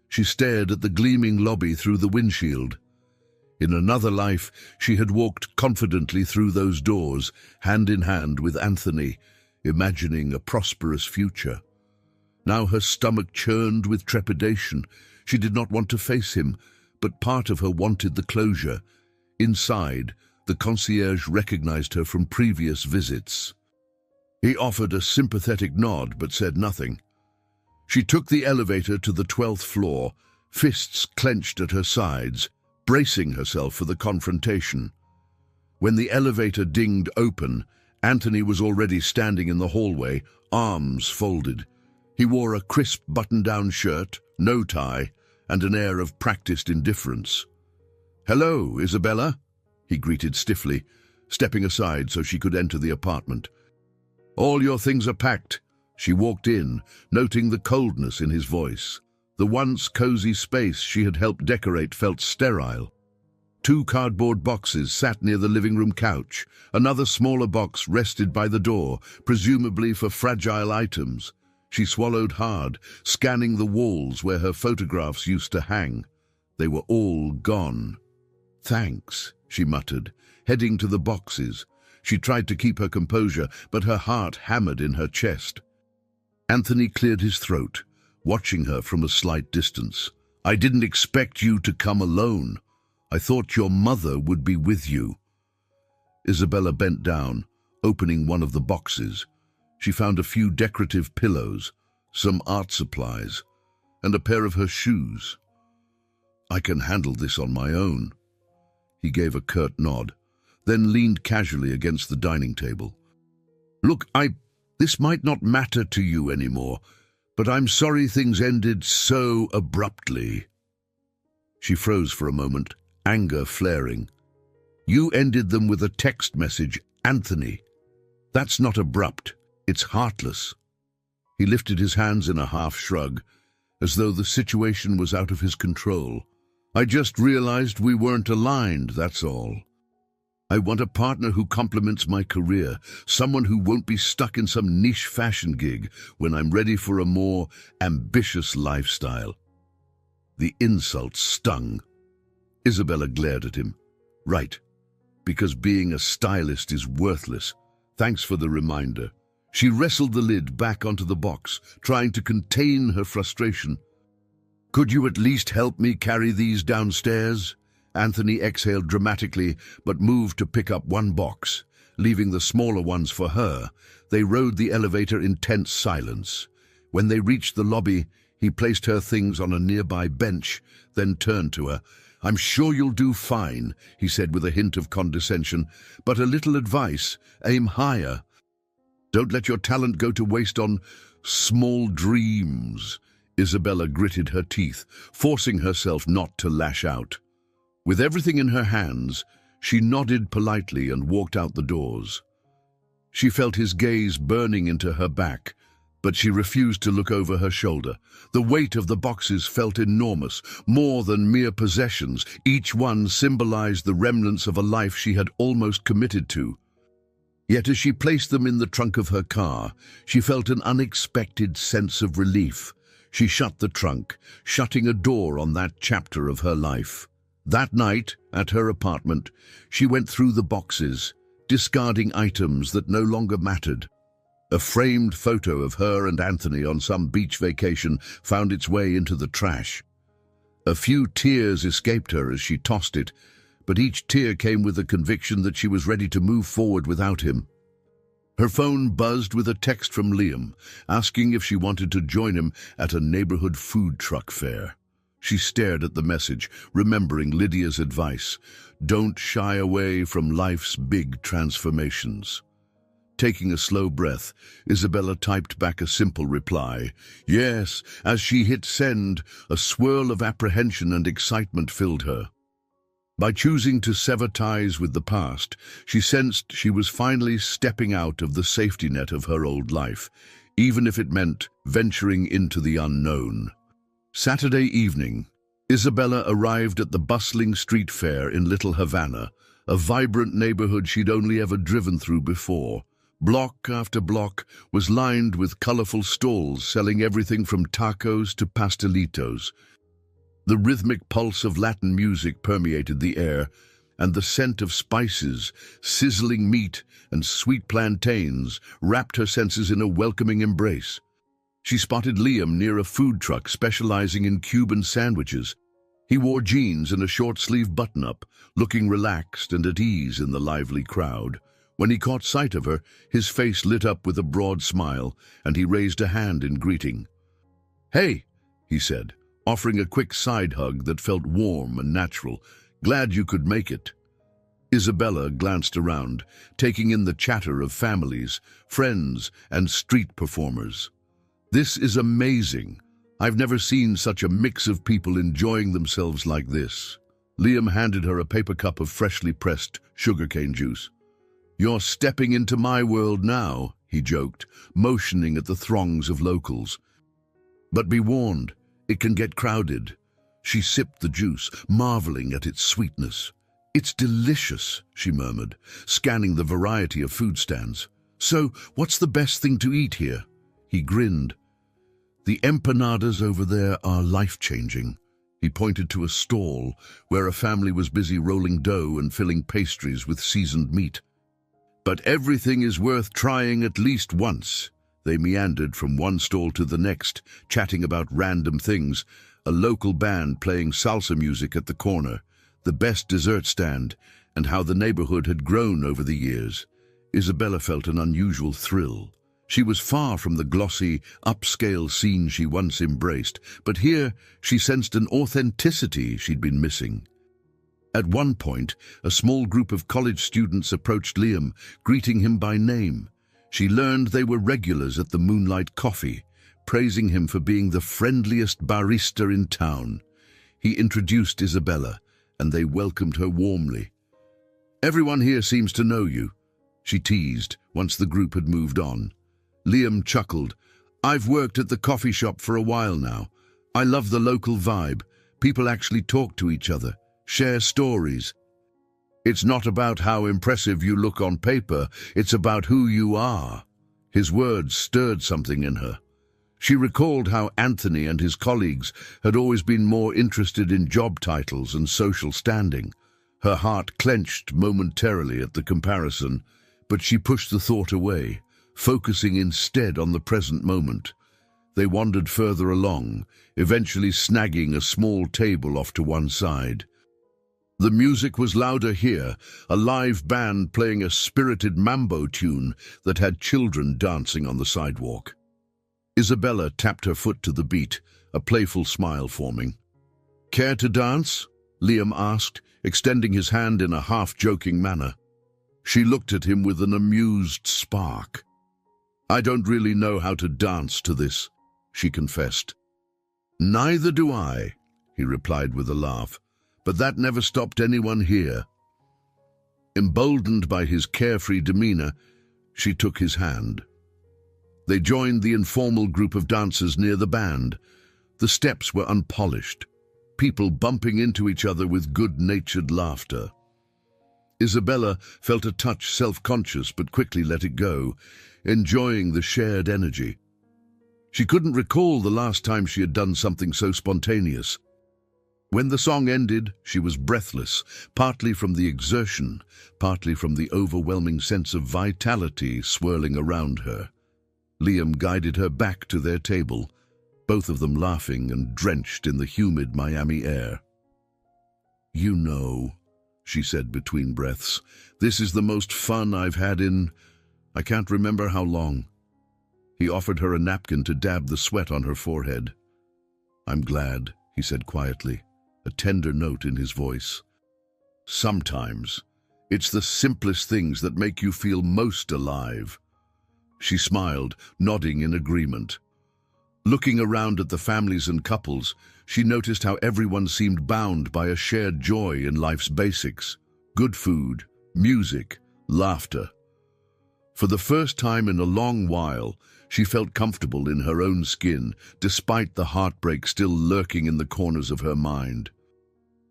She stared at the gleaming lobby through the windshield. In another life, she had walked confidently through those doors, hand in hand with Anthony, imagining a prosperous future. Now her stomach churned with trepidation. She did not want to face him, but part of her wanted the closure. Inside, the concierge recognized her from previous visits. He offered a sympathetic nod but said nothing. She took the elevator to the 12th floor, fists clenched at her sides, bracing herself for the confrontation. When the elevator dinged open, Anthony was already standing in the hallway, arms folded. He wore a crisp button-down shirt, no tie, and an air of practiced indifference. "Hello, Isabella," he greeted stiffly, stepping aside so she could enter the apartment. "All your things are packed." She walked in, noting the coldness in his voice. The once cozy space she had helped decorate felt sterile. 2 cardboard boxes sat near the living room couch. Another smaller box rested by the door, presumably for fragile items. She swallowed hard, scanning the walls where her photographs used to hang. They were all gone. "Thanks," she muttered, heading to the boxes. She tried to keep her composure, but her heart hammered in her chest. Anthony cleared his throat, watching her from a slight distance. "I didn't expect you to come alone. I thought your mother would be with you." Isabella bent down, opening one of the boxes. She found a few decorative pillows, some art supplies, and a pair of her shoes. "I can handle this on my own." He gave a curt nod, then leaned casually against the dining table. "Look, this might not matter to you anymore, but I'm sorry things ended so abruptly." She froze for a moment, anger flaring. "You ended them with a text message, Anthony. That's not abrupt, it's heartless." He lifted his hands in a half shrug, as though the situation was out of his control. "I just realized we weren't aligned, that's all. I want a partner who complements my career, someone who won't be stuck in some niche fashion gig when I'm ready for a more ambitious lifestyle." The insult stung. Isabella glared at him. "Right, because being a stylist is worthless. Thanks for the reminder." She wrestled the lid back onto the box, trying to contain her frustration. "Could you at least help me carry these downstairs?" Anthony exhaled dramatically, but moved to pick up one box. Leaving the smaller ones for her, they rode the elevator in tense silence. When they reached the lobby, he placed her things on a nearby bench, then turned to her. "I'm sure you'll do fine," he said with a hint of condescension, "but a little advice: aim higher. Don't let your talent go to waste on small dreams." Isabella gritted her teeth, forcing herself not to lash out. With everything in her hands, she nodded politely and walked out the doors. She felt his gaze burning into her back, but she refused to look over her shoulder. The weight of the boxes felt enormous, more than mere possessions. Each one symbolized the remnants of a life she had almost committed to. Yet as she placed them in the trunk of her car, she felt an unexpected sense of relief. She shut the trunk, shutting a door on that chapter of her life. That night, at her apartment, she went through the boxes, discarding items that no longer mattered. A framed photo of her and Anthony on some beach vacation found its way into the trash. A few tears escaped her as she tossed it, but each tear came with the conviction that she was ready to move forward without him. Her phone buzzed with a text from Liam, asking if she wanted to join him at a neighborhood food truck fair. She stared at the message, remembering Lydia's advice: don't shy away from life's big transformations. Taking a slow breath, Isabella typed back a simple reply. Yes, as she hit send, a swirl of apprehension and excitement filled her. By choosing to sever ties with the past, she sensed she was finally stepping out of the safety net of her old life, even if it meant venturing into the unknown. Saturday evening, Isabella arrived at the bustling street fair in Little Havana, a vibrant neighborhood she'd only ever driven through before. Block after block was lined with colorful stalls selling everything from tacos to pastelitos. The rhythmic pulse of Latin music permeated the air, and the scent of spices, sizzling meat, and sweet plantains wrapped her senses in a welcoming embrace. She spotted Liam near a food truck specializing in Cuban sandwiches. He wore jeans and a short-sleeve button-up, looking relaxed and at ease in the lively crowd. When he caught sight of her, his face lit up with a broad smile, and he raised a hand in greeting. "Hey," he said, offering a quick side hug that felt warm and natural. "Glad you could make it." Isabella glanced around, taking in the chatter of families, friends, and street performers. "This is amazing. I've never seen such a mix of people enjoying themselves like this." Liam handed her a paper cup of freshly pressed sugarcane juice. "You're stepping into my world now," he joked, motioning at the throngs of locals. "But be warned, it can get crowded." She sipped the juice, marveling at its sweetness. "It's delicious," she murmured, scanning the variety of food stands. "So, what's the best thing to eat here?" He grinned. "The empanadas over there are life-changing." He pointed to a stall where a family was busy rolling dough and filling pastries with seasoned meat. "But everything is worth trying at least once." They meandered from one stall to the next, chatting about random things, a local band playing salsa music at the corner, the best dessert stand, and how the neighborhood had grown over the years. Isabella felt an unusual thrill. She was far from the glossy, upscale scene she once embraced, but here she sensed an authenticity she'd been missing. At one point, a small group of college students approached Liam, greeting him by name. She learned they were regulars at the Moonlight Coffee, praising him for being the friendliest barista in town. He introduced Isabella, and they welcomed her warmly. "Everyone here seems to know you," she teased once the group had moved on. Liam chuckled. "I've worked at the coffee shop for a while now. I love the local vibe. People actually talk to each other, share stories. It's not about how impressive you look on paper, it's about who you are." His words stirred something in her. She recalled how Anthony and his colleagues had always been more interested in job titles and social standing. Her heart clenched momentarily at the comparison, but she pushed the thought away, focusing instead on the present moment. They wandered further along, eventually snagging a small table off to one side. The music was louder here, a live band playing a spirited mambo tune that had children dancing on the sidewalk. Isabella tapped her foot to the beat, a playful smile forming. "Care to dance?" Liam asked, extending his hand in a half-joking manner. She looked at him with an amused spark. "I don't really know how to dance to this," she confessed. "Neither do I," he replied with a laugh. "But that never stopped anyone here." Emboldened by his carefree demeanor, she took his hand. They joined the informal group of dancers near the band. The steps were unpolished, people bumping into each other with good-natured laughter. Isabella felt a touch self-conscious but quickly let it go, enjoying the shared energy. She couldn't recall the last time she had done something so spontaneous. When the song ended, she was breathless, partly from the exertion, partly from the overwhelming sense of vitality swirling around her. Liam guided her back to their table, both of them laughing and drenched in the humid Miami air. "You know," she said between breaths, "this is the most fun I've had I can't remember how long." He offered her a napkin to dab the sweat on her forehead. "I'm glad," he said quietly, a tender note in his voice. "Sometimes, it's the simplest things that make you feel most alive." She smiled, nodding in agreement. Looking around at the families and couples, she noticed how everyone seemed bound by a shared joy in life's basics: good food, music, laughter. For the first time in a long while, she felt comfortable in her own skin, despite the heartbreak still lurking in the corners of her mind.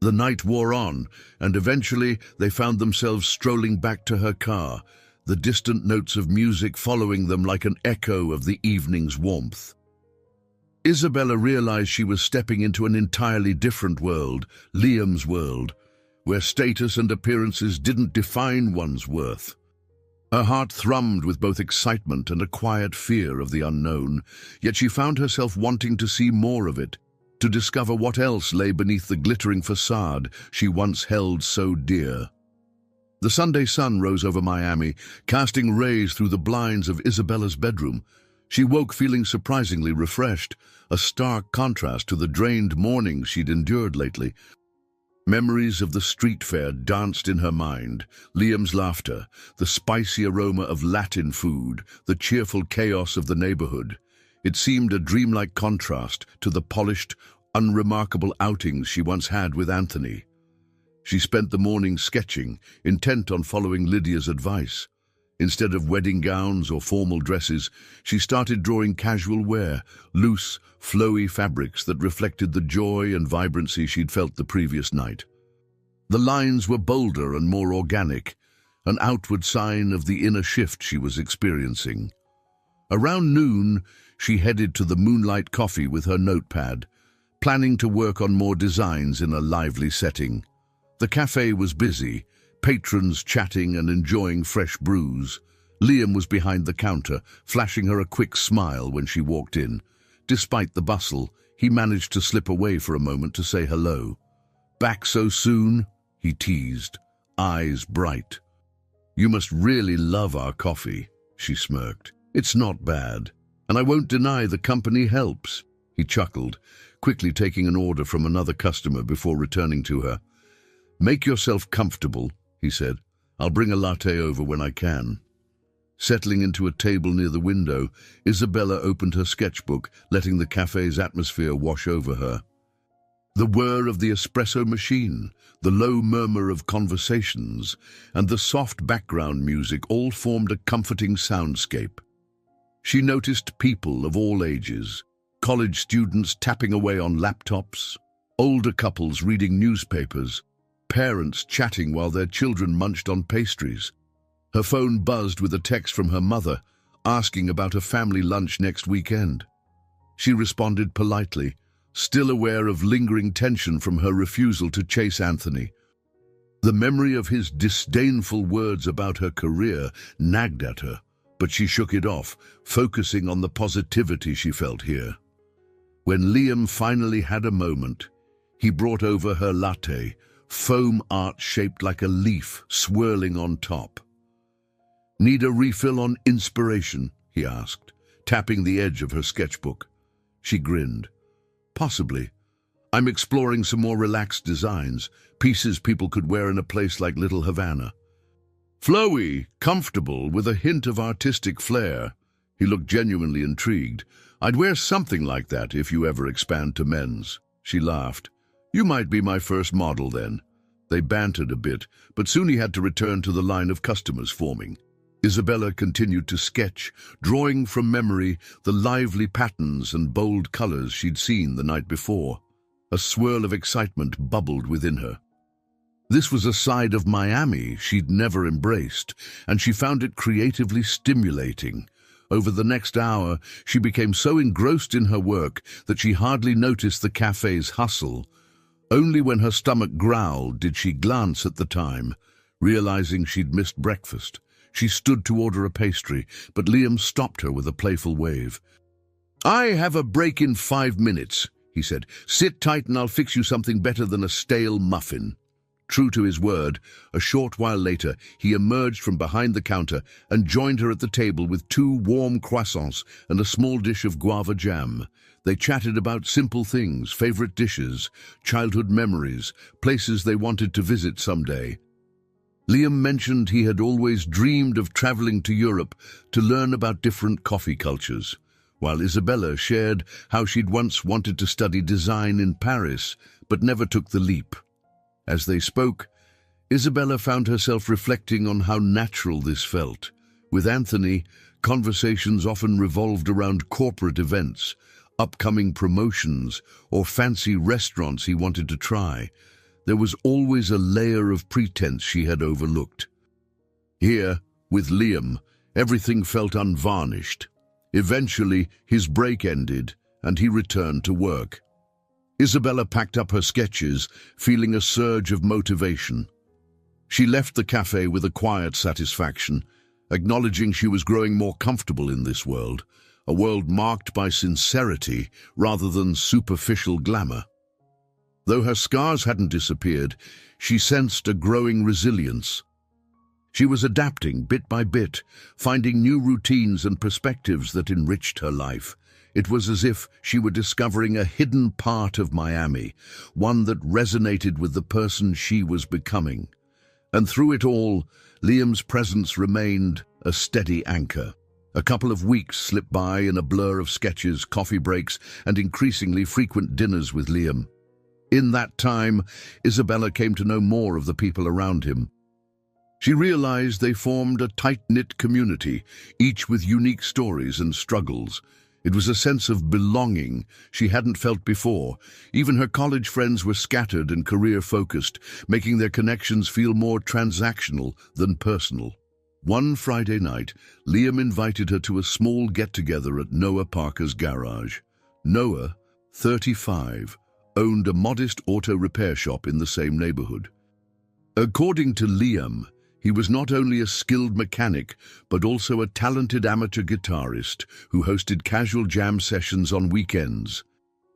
The night wore on, and eventually they found themselves strolling back to her car, the distant notes of music following them like an echo of the evening's warmth. Isabella realized she was stepping into an entirely different world, Liam's world, where status and appearances didn't define one's worth. Her heart thrummed with both excitement and a quiet fear of the unknown, yet she found herself wanting to see more of it, to discover what else lay beneath the glittering facade she once held so dear. The Sunday sun rose over Miami, casting rays through the blinds of Isabella's bedroom. She woke feeling surprisingly refreshed, a stark contrast to the drained mornings she'd endured lately. Memories of the street fair danced in her mind: Liam's laughter, the spicy aroma of Latin food, the cheerful chaos of the neighborhood. It seemed a dreamlike contrast to the polished, unremarkable outings she once had with Anthony. She spent the morning sketching, intent on following Lydia's advice. Instead of wedding gowns or formal dresses, she started drawing casual wear, loose, flowy fabrics that reflected the joy and vibrancy she'd felt the previous night. The lines were bolder and more organic, an outward sign of the inner shift she was experiencing. Around noon, she headed to the Moonlight Coffee with her notepad, planning to work on more designs in a lively setting. The cafe was busy, patrons chatting and enjoying fresh brews. Liam was behind the counter, flashing her a quick smile when she walked in. Despite the bustle, he managed to slip away for a moment to say hello. "Back so soon?" he teased, eyes bright. "You must really love our coffee," she smirked. "It's not bad, and I won't deny the company helps." He chuckled, quickly taking an order from another customer before returning to her. "Make yourself comfortable," he said. "I'll bring a latte over when I can." Settling into a table near the window, Isabella opened her sketchbook, letting the cafe's atmosphere wash over her. The whir of the espresso machine, the low murmur of conversations, and the soft background music all formed a comforting soundscape. She noticed people of all ages, college students tapping away on laptops, older couples reading newspapers, parents chatting while their children munched on pastries. Her phone buzzed with a text from her mother, asking about a family lunch next weekend. She responded politely, still aware of lingering tension from her refusal to chase Anthony. The memory of his disdainful words about her career nagged at her, but she shook it off, focusing on the positivity she felt here. When Liam finally had a moment, he brought over her latte, foam art shaped like a leaf swirling on top. "Need a refill on inspiration?" he asked, tapping the edge of her sketchbook. She grinned. "Possibly. I'm exploring some more relaxed designs, pieces people could wear in a place like Little Havana." "Flowy, comfortable, with a hint of artistic flair." He looked genuinely intrigued. "I'd wear something like that if you ever expand to men's." She laughed. "You might be my first model then." They bantered a bit, but soon he had to return to the line of customers forming. Isabella continued to sketch, drawing from memory the lively patterns and bold colors she'd seen the night before. A swirl of excitement bubbled within her. This was a side of Miami she'd never embraced, and she found it creatively stimulating. Over the next hour, she became so engrossed in her work that she hardly noticed the cafe's hustle. Only when her stomach growled did she glance at the time, realizing she'd missed breakfast. She stood to order a pastry, but Liam stopped her with a playful wave. "I have a break in 5 minutes," he said. "Sit tight and I'll fix you something better than a stale muffin." True to his word, a short while later, he emerged from behind the counter and joined her at the table with 2 warm croissants and a small dish of guava jam. They chatted about simple things, favorite dishes, childhood memories, places they wanted to visit someday. Liam mentioned he had always dreamed of traveling to Europe to learn about different coffee cultures, while Isabella shared how she'd once wanted to study design in Paris, but never took the leap. As they spoke, Isabella found herself reflecting on how natural this felt. With Anthony, conversations often revolved around corporate events, upcoming promotions, or fancy restaurants he wanted to try. There was always a layer of pretense she had overlooked. Here, with Liam, everything felt unvarnished. Eventually, his break ended, and he returned to work. Isabella packed up her sketches, feeling a surge of motivation. She left the cafe with a quiet satisfaction, acknowledging she was growing more comfortable in this world, a world marked by sincerity rather than superficial glamour. Though her scars hadn't disappeared, she sensed a growing resilience. She was adapting bit by bit, finding new routines and perspectives that enriched her life. It was as if she were discovering a hidden part of Miami, one that resonated with the person she was becoming. And through it all, Liam's presence remained a steady anchor. A couple of weeks slipped by in a blur of sketches, coffee breaks, and increasingly frequent dinners with Liam. In that time, Isabella came to know more of the people around him. She realized they formed a tight-knit community, each with unique stories and struggles. It was a sense of belonging she hadn't felt before. Even her college friends were scattered and career-focused, making their connections feel more transactional than personal. One Friday night, Liam invited her to a small get-together at Noah Parker's garage. Noah, 35, owned a modest auto repair shop in the same neighborhood. According to Liam, he was not only a skilled mechanic, but also a talented amateur guitarist who hosted casual jam sessions on weekends.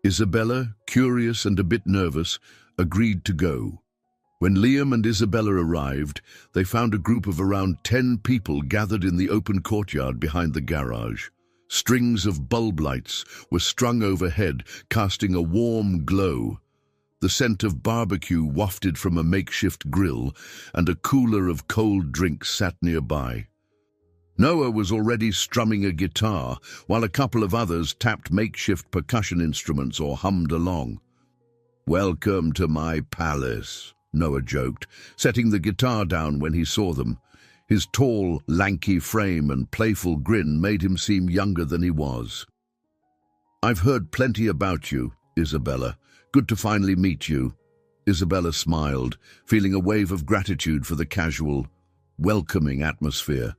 Isabella, curious and a bit nervous, agreed to go. When Liam and Isabella arrived, they found a group of around 10 people gathered in the open courtyard behind the garage. Strings of bulb lights were strung overhead, casting a warm glow. The scent of barbecue wafted from a makeshift grill, and a cooler of cold drinks sat nearby. Noah was already strumming a guitar, while a couple of others tapped makeshift percussion instruments or hummed along. "Welcome to my palace," Noah joked, setting the guitar down when he saw them. His tall, lanky frame and playful grin made him seem younger than he was. "I've heard plenty about you, Isabella. Good to finally meet you." Isabella smiled, feeling a wave of gratitude for the casual, welcoming atmosphere.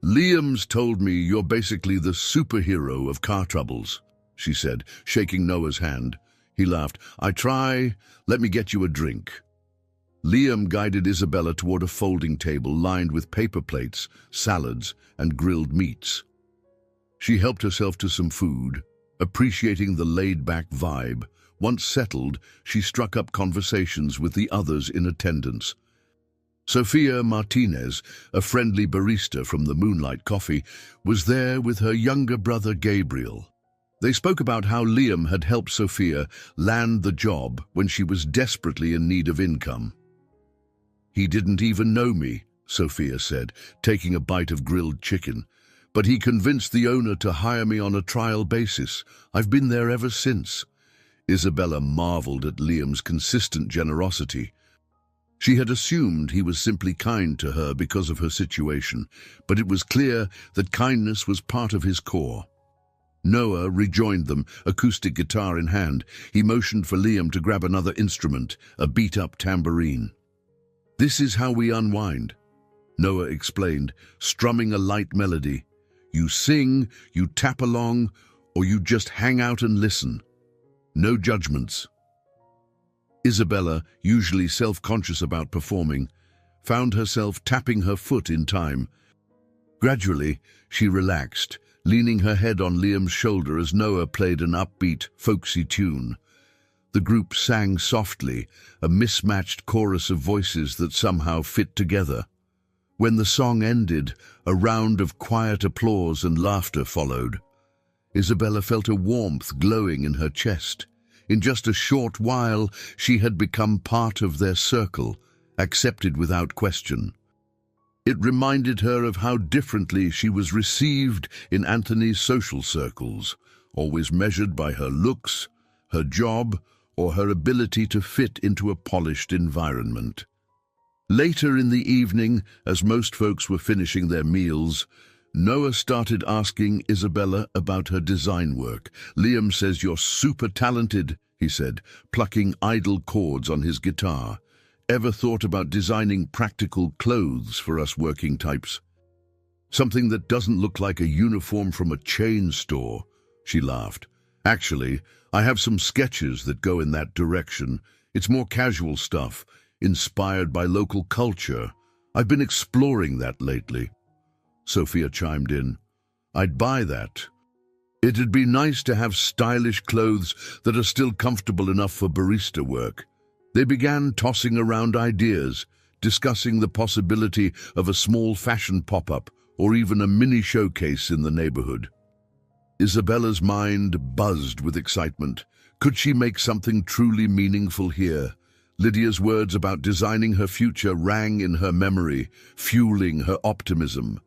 "Liam's told me you're basically the superhero of car troubles," she said, shaking Noah's hand. He laughed. "I try. Let me get you a drink." Liam guided Isabella toward a folding table lined with paper plates, salads, and grilled meats. She helped herself to some food, appreciating the laid-back vibe. Once settled, she struck up conversations with the others in attendance. Sofia Martinez, a friendly barista from the Moonlight Coffee, was there with her younger brother Gabriel. They spoke about how Liam had helped Sofia land the job when she was desperately in need of income. "He didn't even know me," Sofia said, taking a bite of grilled chicken. "But he convinced the owner to hire me on a trial basis. I've been there ever since." Isabella marveled at Liam's consistent generosity. She had assumed he was simply kind to her because of her situation, but it was clear that kindness was part of his core. Noah rejoined them, acoustic guitar in hand. He motioned for Liam to grab another instrument, a beat-up tambourine. "This is how we unwind," Noah explained, strumming a light melody. "You sing, you tap along, or you just hang out and listen. No judgments." Isabella, usually self-conscious about performing, found herself tapping her foot in time. Gradually, she relaxed, leaning her head on Liam's shoulder as Noah played an upbeat, folksy tune. The group sang softly, a mismatched chorus of voices that somehow fit together. When the song ended, a round of quiet applause and laughter followed. Isabella felt a warmth glowing in her chest. In just a short while, she had become part of their circle, accepted without question. It reminded her of how differently she was received in Anthony's social circles, always measured by her looks, her job, or her ability to fit into a polished environment. Later in the evening, as most folks were finishing their meals, Noah started asking Isabella about her design work. "Liam says you're super talented," he said, plucking idle chords on his guitar. "Ever thought about designing practical clothes for us working types? Something that doesn't look like a uniform from a chain store?" She laughed. "Actually, I have some sketches that go in that direction. It's more casual stuff, inspired by local culture. I've been exploring that lately." Sophia chimed in. "I'd buy that. It'd be nice to have stylish clothes that are still comfortable enough for barista work." They began tossing around ideas, discussing the possibility of a small fashion pop-up or even a mini showcase in the neighborhood. Isabella's mind buzzed with excitement. Could she make something truly meaningful here? Lydia's words about designing her future rang in her memory, fueling her optimism.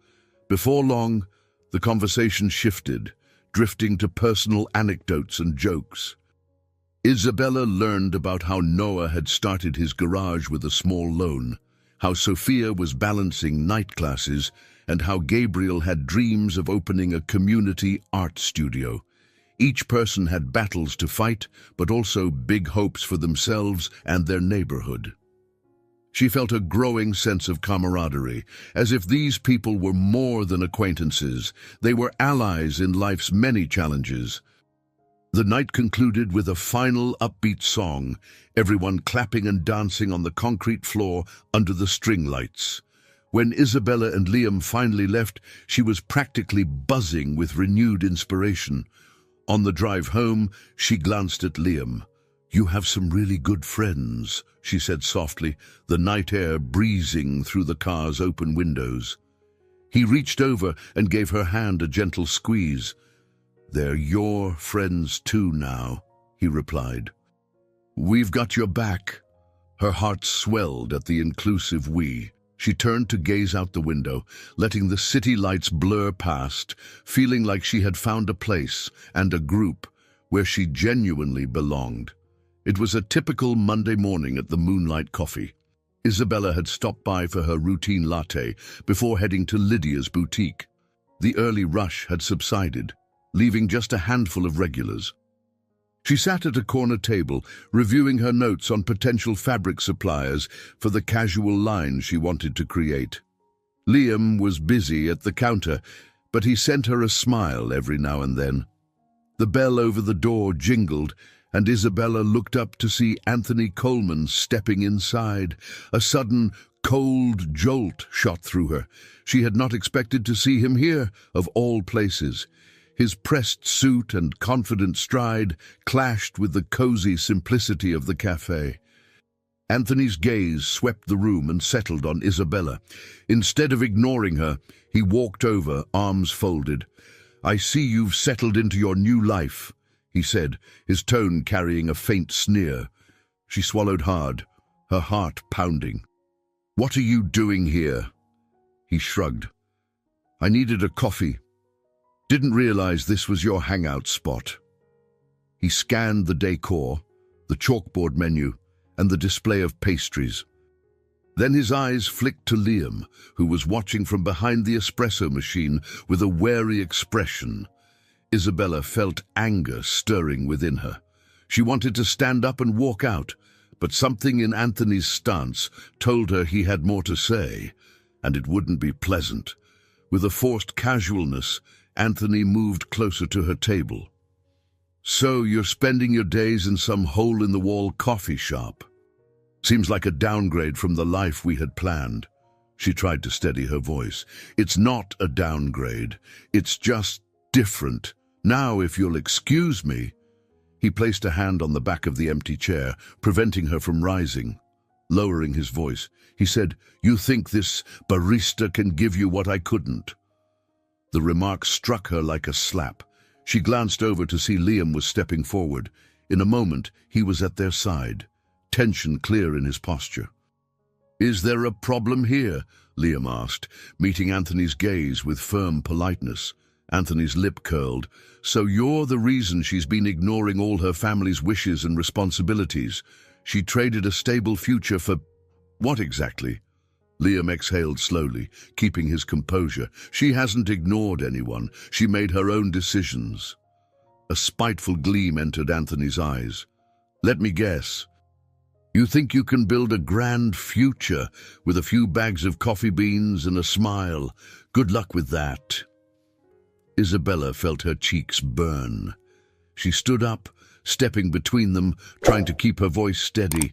Before long, the conversation shifted, drifting to personal anecdotes and jokes. Isabella learned about how Noah had started his garage with a small loan, how Sophia was balancing night classes, and how Gabriel had dreams of opening a community art studio. Each person had battles to fight, but also big hopes for themselves and their neighborhood. She felt a growing sense of camaraderie, as if these people were more than acquaintances. They were allies in life's many challenges. The night concluded with a final upbeat song, everyone clapping and dancing on the concrete floor under the string lights. When Isabella and Liam finally left, she was practically buzzing with renewed inspiration. On the drive home, she glanced at Liam. "You have some really good friends," she said softly, the night air breezing through the car's open windows. He reached over and gave her hand a gentle squeeze. "They're your friends too now," he replied. "We've got your back." Her heart swelled at the inclusive we. She turned to gaze out the window, letting the city lights blur past, feeling like she had found a place and a group where she genuinely belonged. It was a typical Monday morning at the Moonlight Coffee. Isabella had stopped by for her routine latte before heading to Lydia's boutique. The early rush had subsided, leaving just a handful of regulars. She sat at a corner table, reviewing her notes on potential fabric suppliers for the casual line she wanted to create. Liam was busy at the counter, but he sent her a smile every now and then. The bell over the door jingled, and Isabella looked up to see Anthony Coleman stepping inside. A sudden, cold jolt shot through her. She had not expected to see him here, of all places. His pressed suit and confident stride clashed with the cozy simplicity of the cafe. Anthony's gaze swept the room and settled on Isabella. Instead of ignoring her, he walked over, arms folded. "I see you've settled into your new life," he said, his tone carrying a faint sneer. She swallowed hard, her heart pounding. "What are you doing here?" He shrugged. "I needed a coffee. Didn't realize this was your hangout spot." He scanned the decor, the chalkboard menu, and the display of pastries. Then his eyes flicked to Liam, who was watching from behind the espresso machine with a wary expression. Isabella felt anger stirring within her. She wanted to stand up and walk out, but something in Anthony's stance told her he had more to say, and it wouldn't be pleasant. With a forced casualness, Anthony moved closer to her table. "So you're spending your days in some hole-in-the-wall coffee shop?" Seems like a downgrade from the life we had planned. She tried to steady her voice. It's not a downgrade. It's just different. Now, if you'll excuse me. He placed a hand on the back of the empty chair, preventing her from rising. Lowering his voice, he said, "You think this barista can give you what I couldn't?" The remark struck her like a slap. She glanced over to see Liam was stepping forward. In a moment, he was at their side, tension clear in his posture. "Is there a problem here?" Liam asked, meeting Anthony's gaze with firm politeness. Anthony's lip curled. "So you're the reason she's been ignoring all her family's wishes and responsibilities. She traded a stable future for... what exactly?" Liam exhaled slowly, keeping his composure. "She hasn't ignored anyone. She made her own decisions." A spiteful gleam entered Anthony's eyes. "Let me guess. You think you can build a grand future with a few bags of coffee beans and a smile? Good luck with that." Isabella felt her cheeks burn. She stood up, stepping between them, trying to keep her voice steady.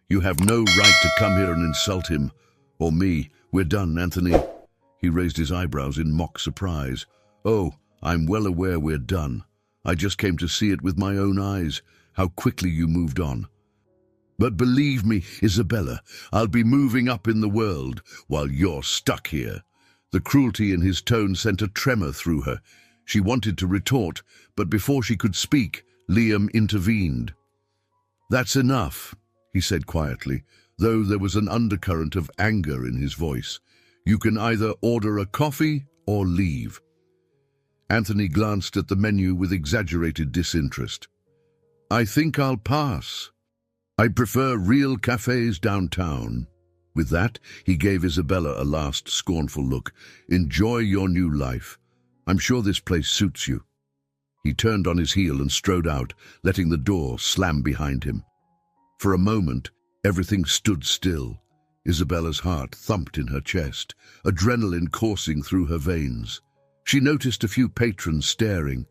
"You have no right to come here and insult him. Or me. We're done, Anthony." He raised his eyebrows in mock surprise. "Oh, I'm well aware we're done. I just came to see it with my own eyes, how quickly you moved on. But believe me, Isabella, I'll be moving up in the world while you're stuck here." The cruelty in his tone sent a tremor through her. She wanted to retort, but before she could speak, Liam intervened. "That's enough," he said quietly, though there was an undercurrent of anger in his voice. "You can either order a coffee or leave." Anthony glanced at the menu with exaggerated disinterest. "I think I'll pass. I prefer real cafes downtown." With that, he gave Isabella a last scornful look. "Enjoy your new life. I'm sure this place suits you." He turned on his heel and strode out, letting the door slam behind him. For a moment, everything stood still. Isabella's heart thumped in her chest, adrenaline coursing through her veins. She noticed a few patrons staring,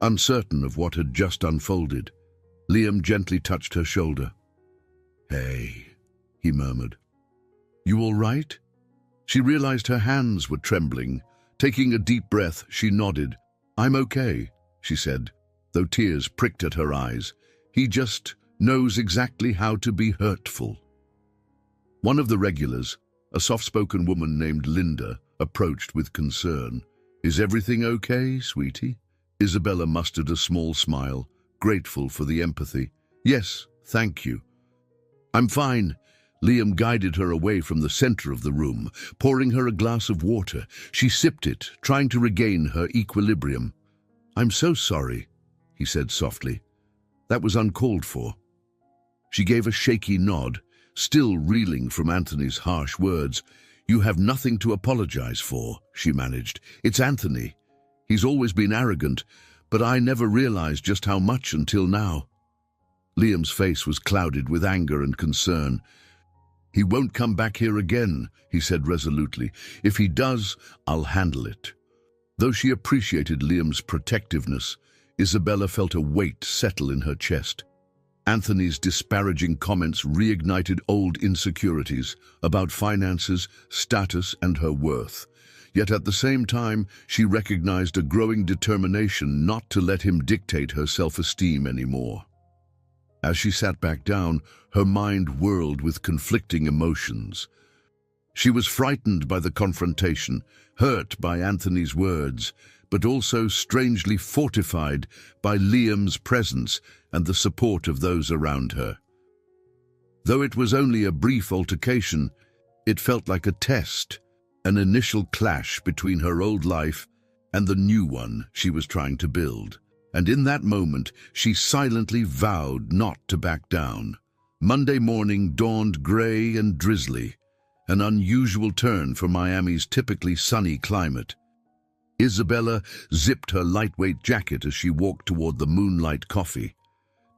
uncertain of what had just unfolded. Liam gently touched her shoulder. "Hey," he murmured. "You all right?" She realized her hands were trembling. Taking a deep breath, she nodded. "I'm okay," she said, though tears pricked at her eyes. "He just knows exactly how to be hurtful." One of the regulars, a soft-spoken woman named Linda, approached with concern. "Is everything okay, sweetie?" Isabella mustered a small smile, grateful for the empathy. "Yes, thank you." "I'm fine." Liam guided her away from the center of the room, pouring her a glass of water. She sipped it, trying to regain her equilibrium. "I'm so sorry," he said softly. "That was uncalled for." She gave a shaky nod, still reeling from Anthony's harsh words. "You have nothing to apologize for," she managed. "It's Anthony. He's always been arrogant, but I never realized just how much until now." Liam's face was clouded with anger and concern. "He won't come back here again," he said resolutely. "If he does, I'll handle it." Though she appreciated Liam's protectiveness, Isabella felt a weight settle in her chest. Anthony's disparaging comments reignited old insecurities about finances, status, and her worth. Yet at the same time, she recognized a growing determination not to let him dictate her self-esteem anymore. As she sat back down, her mind whirled with conflicting emotions. She was frightened by the confrontation, hurt by Anthony's words, but also strangely fortified by Liam's presence and the support of those around her. Though it was only a brief altercation, it felt like a test, an initial clash between her old life and the new one she was trying to build. And in that moment, she silently vowed not to back down. Monday morning dawned gray and drizzly, an unusual turn for Miami's typically sunny climate. Isabella zipped her lightweight jacket as she walked toward the moonlight coffee,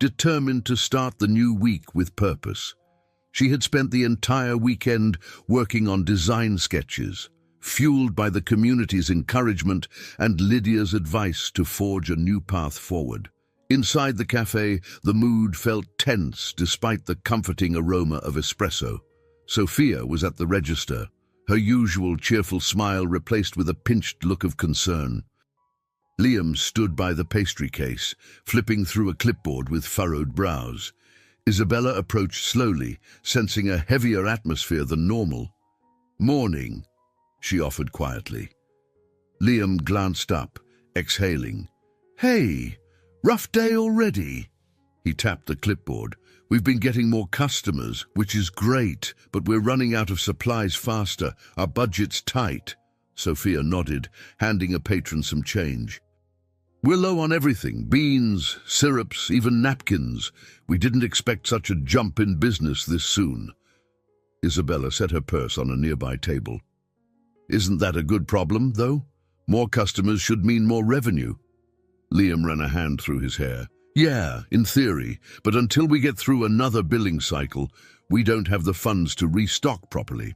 determined to start the new week with purpose. She had spent the entire weekend working on design sketches, fueled by the community's encouragement and Lydia's advice to forge a new path forward. Inside the cafe, the mood felt tense despite the comforting aroma of espresso. Sophia was at the register, her usual cheerful smile replaced with a pinched look of concern. Liam stood by the pastry case, flipping through a clipboard with furrowed brows. Isabella approached slowly, sensing a heavier atmosphere than normal. "Morning," she offered quietly. Liam glanced up, exhaling. "Hey, rough day already?" He tapped the clipboard. "We've been getting more customers, which is great, but we're running out of supplies faster. Our budget's tight." Sophia nodded, handing a patron some change. "We're low on everything, beans, syrups, even napkins. We didn't expect such a jump in business this soon." Isabella set her purse on a nearby table. "Isn't that a good problem, though? More customers should mean more revenue." Liam ran a hand through his hair. "Yeah, in theory, but until we get through another billing cycle, we don't have the funds to restock properly.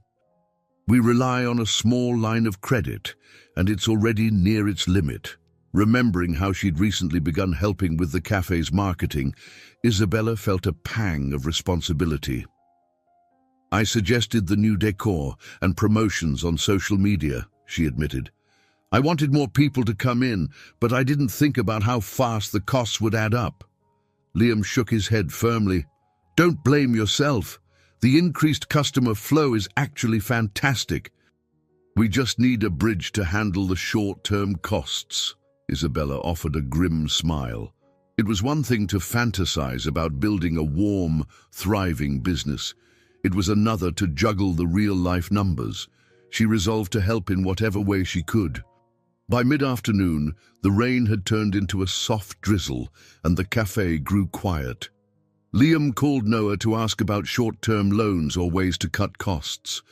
We rely on a small line of credit, and it's already near its limit." Remembering how she'd recently begun helping with the cafe's marketing, Isabella felt a pang of responsibility. "I suggested the new decor and promotions on social media," she admitted. "I wanted more people to come in, but I didn't think about how fast the costs would add up." Liam shook his head firmly. "Don't blame yourself. The increased customer flow is actually fantastic. We just need a bridge to handle the short-term costs." Isabella offered a grim smile. It was one thing to fantasize about building a warm, thriving business. It was another to juggle the real-life numbers. She resolved to help in whatever way she could. By mid-afternoon, the rain had turned into a soft drizzle, and the cafe grew quiet. Liam called Noah to ask about short-term loans or ways to cut costs.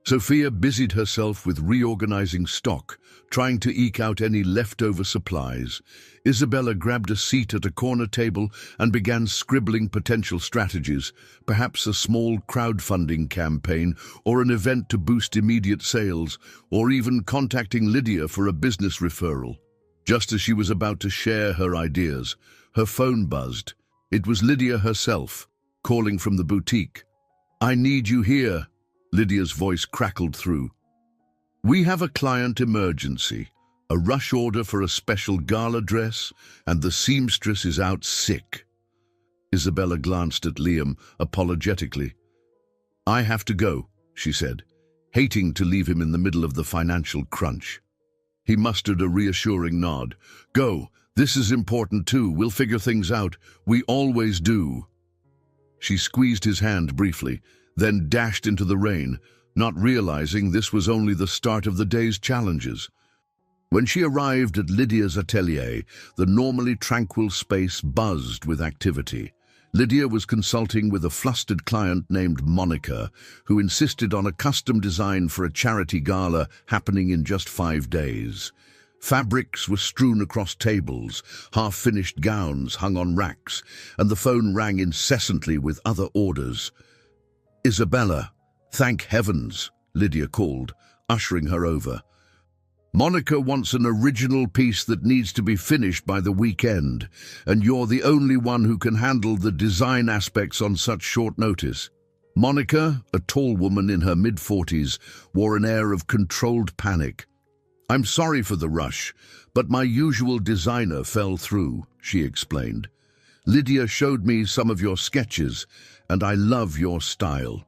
Sophia busied herself with reorganizing stock, trying to eke out any leftover supplies. Isabella grabbed a seat at a corner table and began scribbling potential strategies, perhaps a small crowdfunding campaign or an event to boost immediate sales, or even contacting Lydia for a business referral. Just as she was about to share her ideas, her phone buzzed. It was Lydia herself, calling from the boutique. "I need you here," Lydia's voice crackled through. "We have a client emergency, a rush order for a special gala dress, and the seamstress is out sick." Isabella glanced at Liam apologetically. "I have to go," she said, hating to leave him in the middle of the financial crunch. He mustered a reassuring nod. "Go, this is important too. We'll figure things out. We always do." She squeezed his hand briefly, then dashed into the rain, not realizing this was only the start of the day's challenges. When she arrived at Lydia's atelier, the normally tranquil space buzzed with activity. Lydia was consulting with a flustered client named Monica, who insisted on a custom design for a charity gala happening in just 5 days. Fabrics were strewn across tables, half-finished gowns hung on racks, and the phone rang incessantly with other orders. "Isabella, thank heavens," Lydia called, ushering her over. "Monica wants an original piece that needs to be finished by the weekend, and you're the only one who can handle the design aspects on such short notice." Monica, a tall woman in her mid-40s, wore an air of controlled panic. "I'm sorry for the rush, but my usual designer fell through," she explained. "Lydia showed me some of your sketches, and I love your style.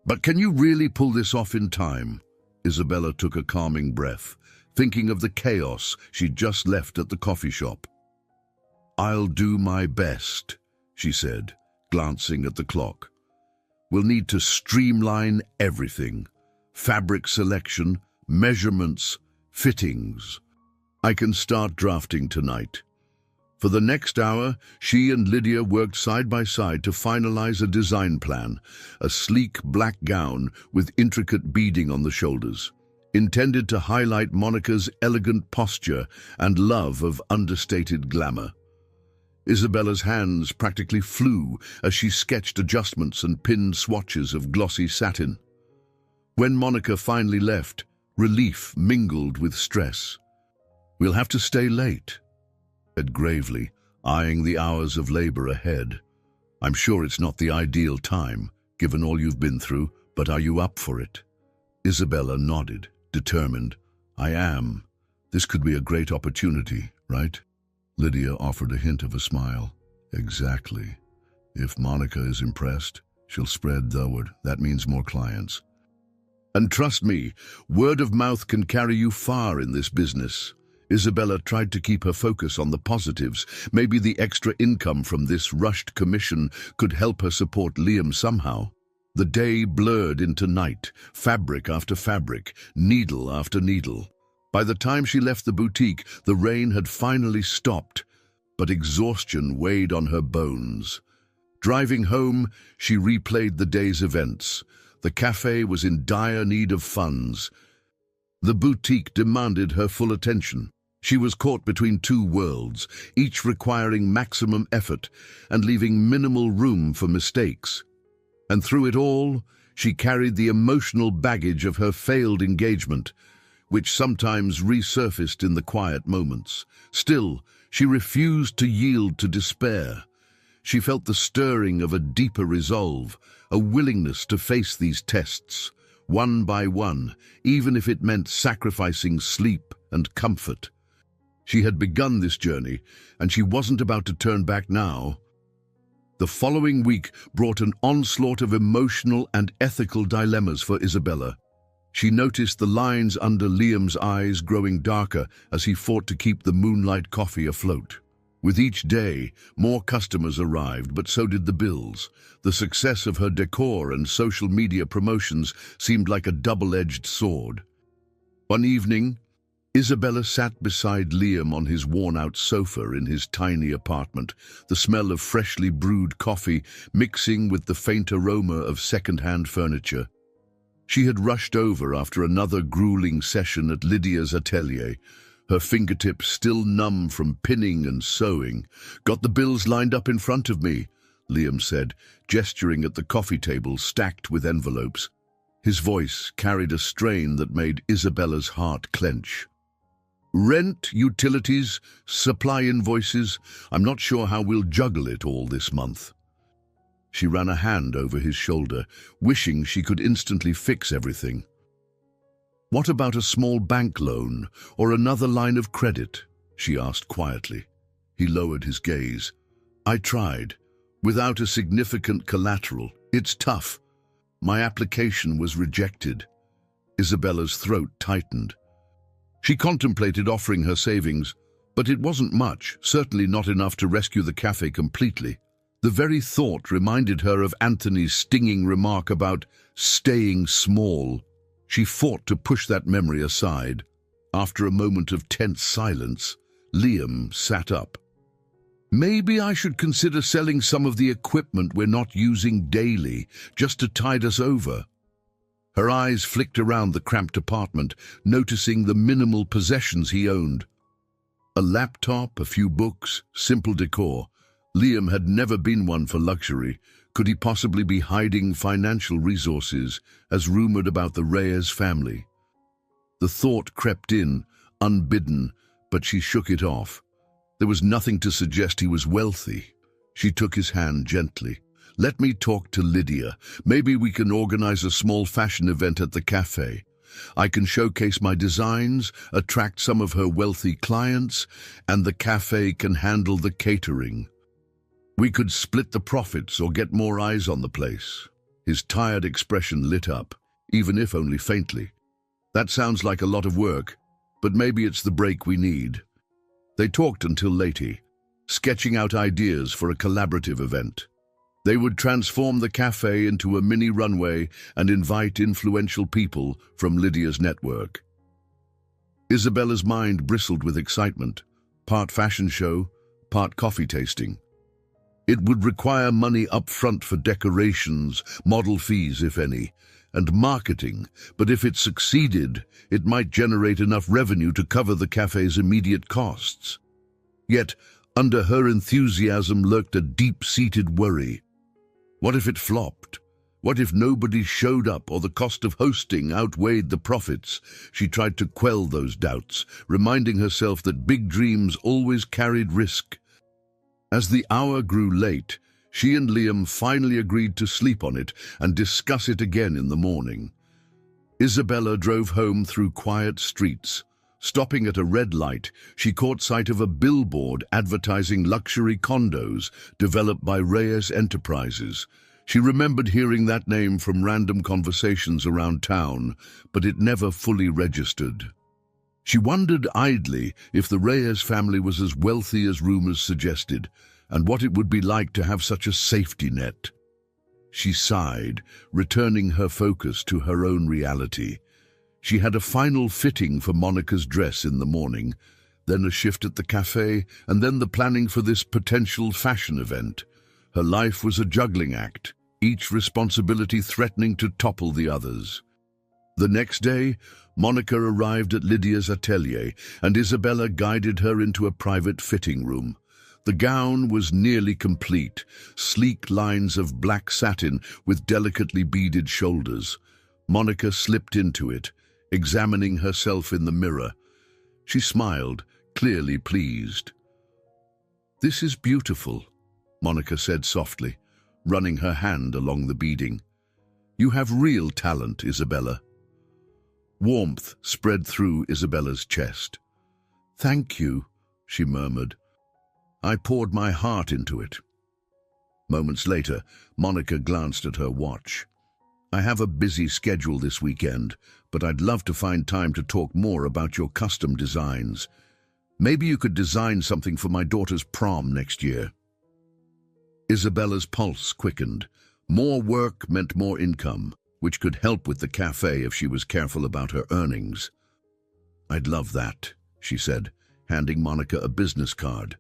But can you really pull this off in time?" Isabella took a calming breath, thinking of the chaos she'd just left at the coffee shop. "I'll do my best," she said, glancing at the clock. "We'll need to streamline everything. Fabric selection, measurements, fittings. I can start drafting tonight." For the next hour, she and Lydia worked side by side to finalize a design plan, a sleek black gown with intricate beading on the shoulders, intended to highlight Monica's elegant posture and love of understated glamour. Isabella's hands practically flew as she sketched adjustments and pinned swatches of glossy satin. When Monica finally left, relief mingled with stress. "We'll have to stay late," said gravely, eyeing the hours of labor ahead. "I'm sure it's not the ideal time, given all you've been through, but are you up for it?" Isabella nodded, determined. "I am. This could be a great opportunity, right?" Lydia offered a hint of a smile. "Exactly. If Monica is impressed, she'll spread the word. That means more clients. And trust me, word of mouth can carry you far in this business." Isabella tried to keep her focus on the positives. Maybe the extra income from this rushed commission could help her support Liam somehow. The day blurred into night, fabric after fabric, needle after needle. By the time she left the boutique, the rain had finally stopped, but exhaustion weighed on her bones. Driving home, she replayed the day's events. The cafe was in dire need of funds. The boutique demanded her full attention. She was caught between two worlds, each requiring maximum effort and leaving minimal room for mistakes. And through it all, she carried the emotional baggage of her failed engagement, which sometimes resurfaced in the quiet moments. Still, she refused to yield to despair. She felt the stirring of a deeper resolve, a willingness to face these tests, one by one, even if it meant sacrificing sleep and comfort. She had begun this journey, and she wasn't about to turn back now. The following week brought an onslaught of emotional and ethical dilemmas for Isabella. She noticed the lines under Liam's eyes growing darker as he fought to keep the moonlight coffee afloat. With each day, more customers arrived, but so did the bills. The success of her decor and social media promotions seemed like a double-edged sword. One evening, Isabella sat beside Liam on his worn-out sofa in his tiny apartment, the smell of freshly brewed coffee mixing with the faint aroma of second-hand furniture. She had rushed over after another grueling session at Lydia's atelier, her fingertips still numb from pinning and sewing. "Got the bills lined up in front of me," Liam said, gesturing at the coffee table stacked with envelopes. His voice carried a strain that made Isabella's heart clench. "Rent, utilities, supply invoices. I'm not sure how we'll juggle it all this month." She ran a hand over his shoulder, wishing she could instantly fix everything. "What about a small bank loan or another line of credit?" she asked quietly. He lowered his gaze. "I tried, without a significant collateral. It's tough. My application was rejected." Isabella's throat tightened. She contemplated offering her savings, but it wasn't much, certainly not enough to rescue the cafe completely. The very thought reminded her of Anthony's stinging remark about staying small. She fought to push that memory aside. After a moment of tense silence, Liam sat up. "Maybe I should consider selling some of the equipment we're not using daily, just to tide us over." Her eyes flicked around the cramped apartment, noticing the minimal possessions he owned. A laptop, a few books, simple decor. Liam had never been one for luxury. Could he possibly be hiding financial resources, as rumored about the Reyes family? The thought crept in, unbidden, but she shook it off. There was nothing to suggest he was wealthy. She took his hand gently. "Let me talk to Lydia. Maybe we can organize a small fashion event at the cafe. I can showcase my designs, attract some of her wealthy clients, and the cafe can handle the catering. We could split the profits or get more eyes on the place." His tired expression lit up, even if only faintly. "That sounds like a lot of work, but maybe it's the break we need." They talked until late, sketching out ideas for a collaborative event. They would transform the cafe into a mini runway and invite influential people from Lydia's network. Isabella's mind bristled with excitement, part fashion show, part coffee tasting. It would require money up front for decorations, model fees if any, and marketing, but if it succeeded, it might generate enough revenue to cover the cafe's immediate costs. Yet, under her enthusiasm lurked a deep-seated worry. What if it flopped? What if nobody showed up or the cost of hosting outweighed the profits? She tried to quell those doubts, reminding herself that big dreams always carried risk. As the hour grew late, she and Liam finally agreed to sleep on it and discuss it again in the morning. Isabella drove home through quiet streets. Stopping at a red light, she caught sight of a billboard advertising luxury condos developed by Reyes Enterprises. She remembered hearing that name from random conversations around town, but it never fully registered. She wondered idly if the Reyes family was as wealthy as rumors suggested, and what it would be like to have such a safety net. She sighed, returning her focus to her own reality. She had a final fitting for Monica's dress in the morning, then a shift at the cafe, and then the planning for this potential fashion event. Her life was a juggling act, each responsibility threatening to topple the others. The next day, Monica arrived at Lydia's atelier, and Isabella guided her into a private fitting room. The gown was nearly complete, sleek lines of black satin with delicately beaded shoulders. Monica slipped into it, examining herself in the mirror. She smiled, clearly pleased. "This is beautiful," Monica said softly, running her hand along the beading. "You have real talent, Isabella." Warmth spread through Isabella's chest. "Thank you," she murmured. "I poured my heart into it." Moments later, Monica glanced at her watch. "I have a busy schedule this weekend, but I'd love to find time to talk more about your custom designs. Maybe you could design something for my daughter's prom next year." Isabella's pulse quickened. More work meant more income, which could help with the cafe if she was careful about her earnings. "I'd love that," she said, handing Monica a business card.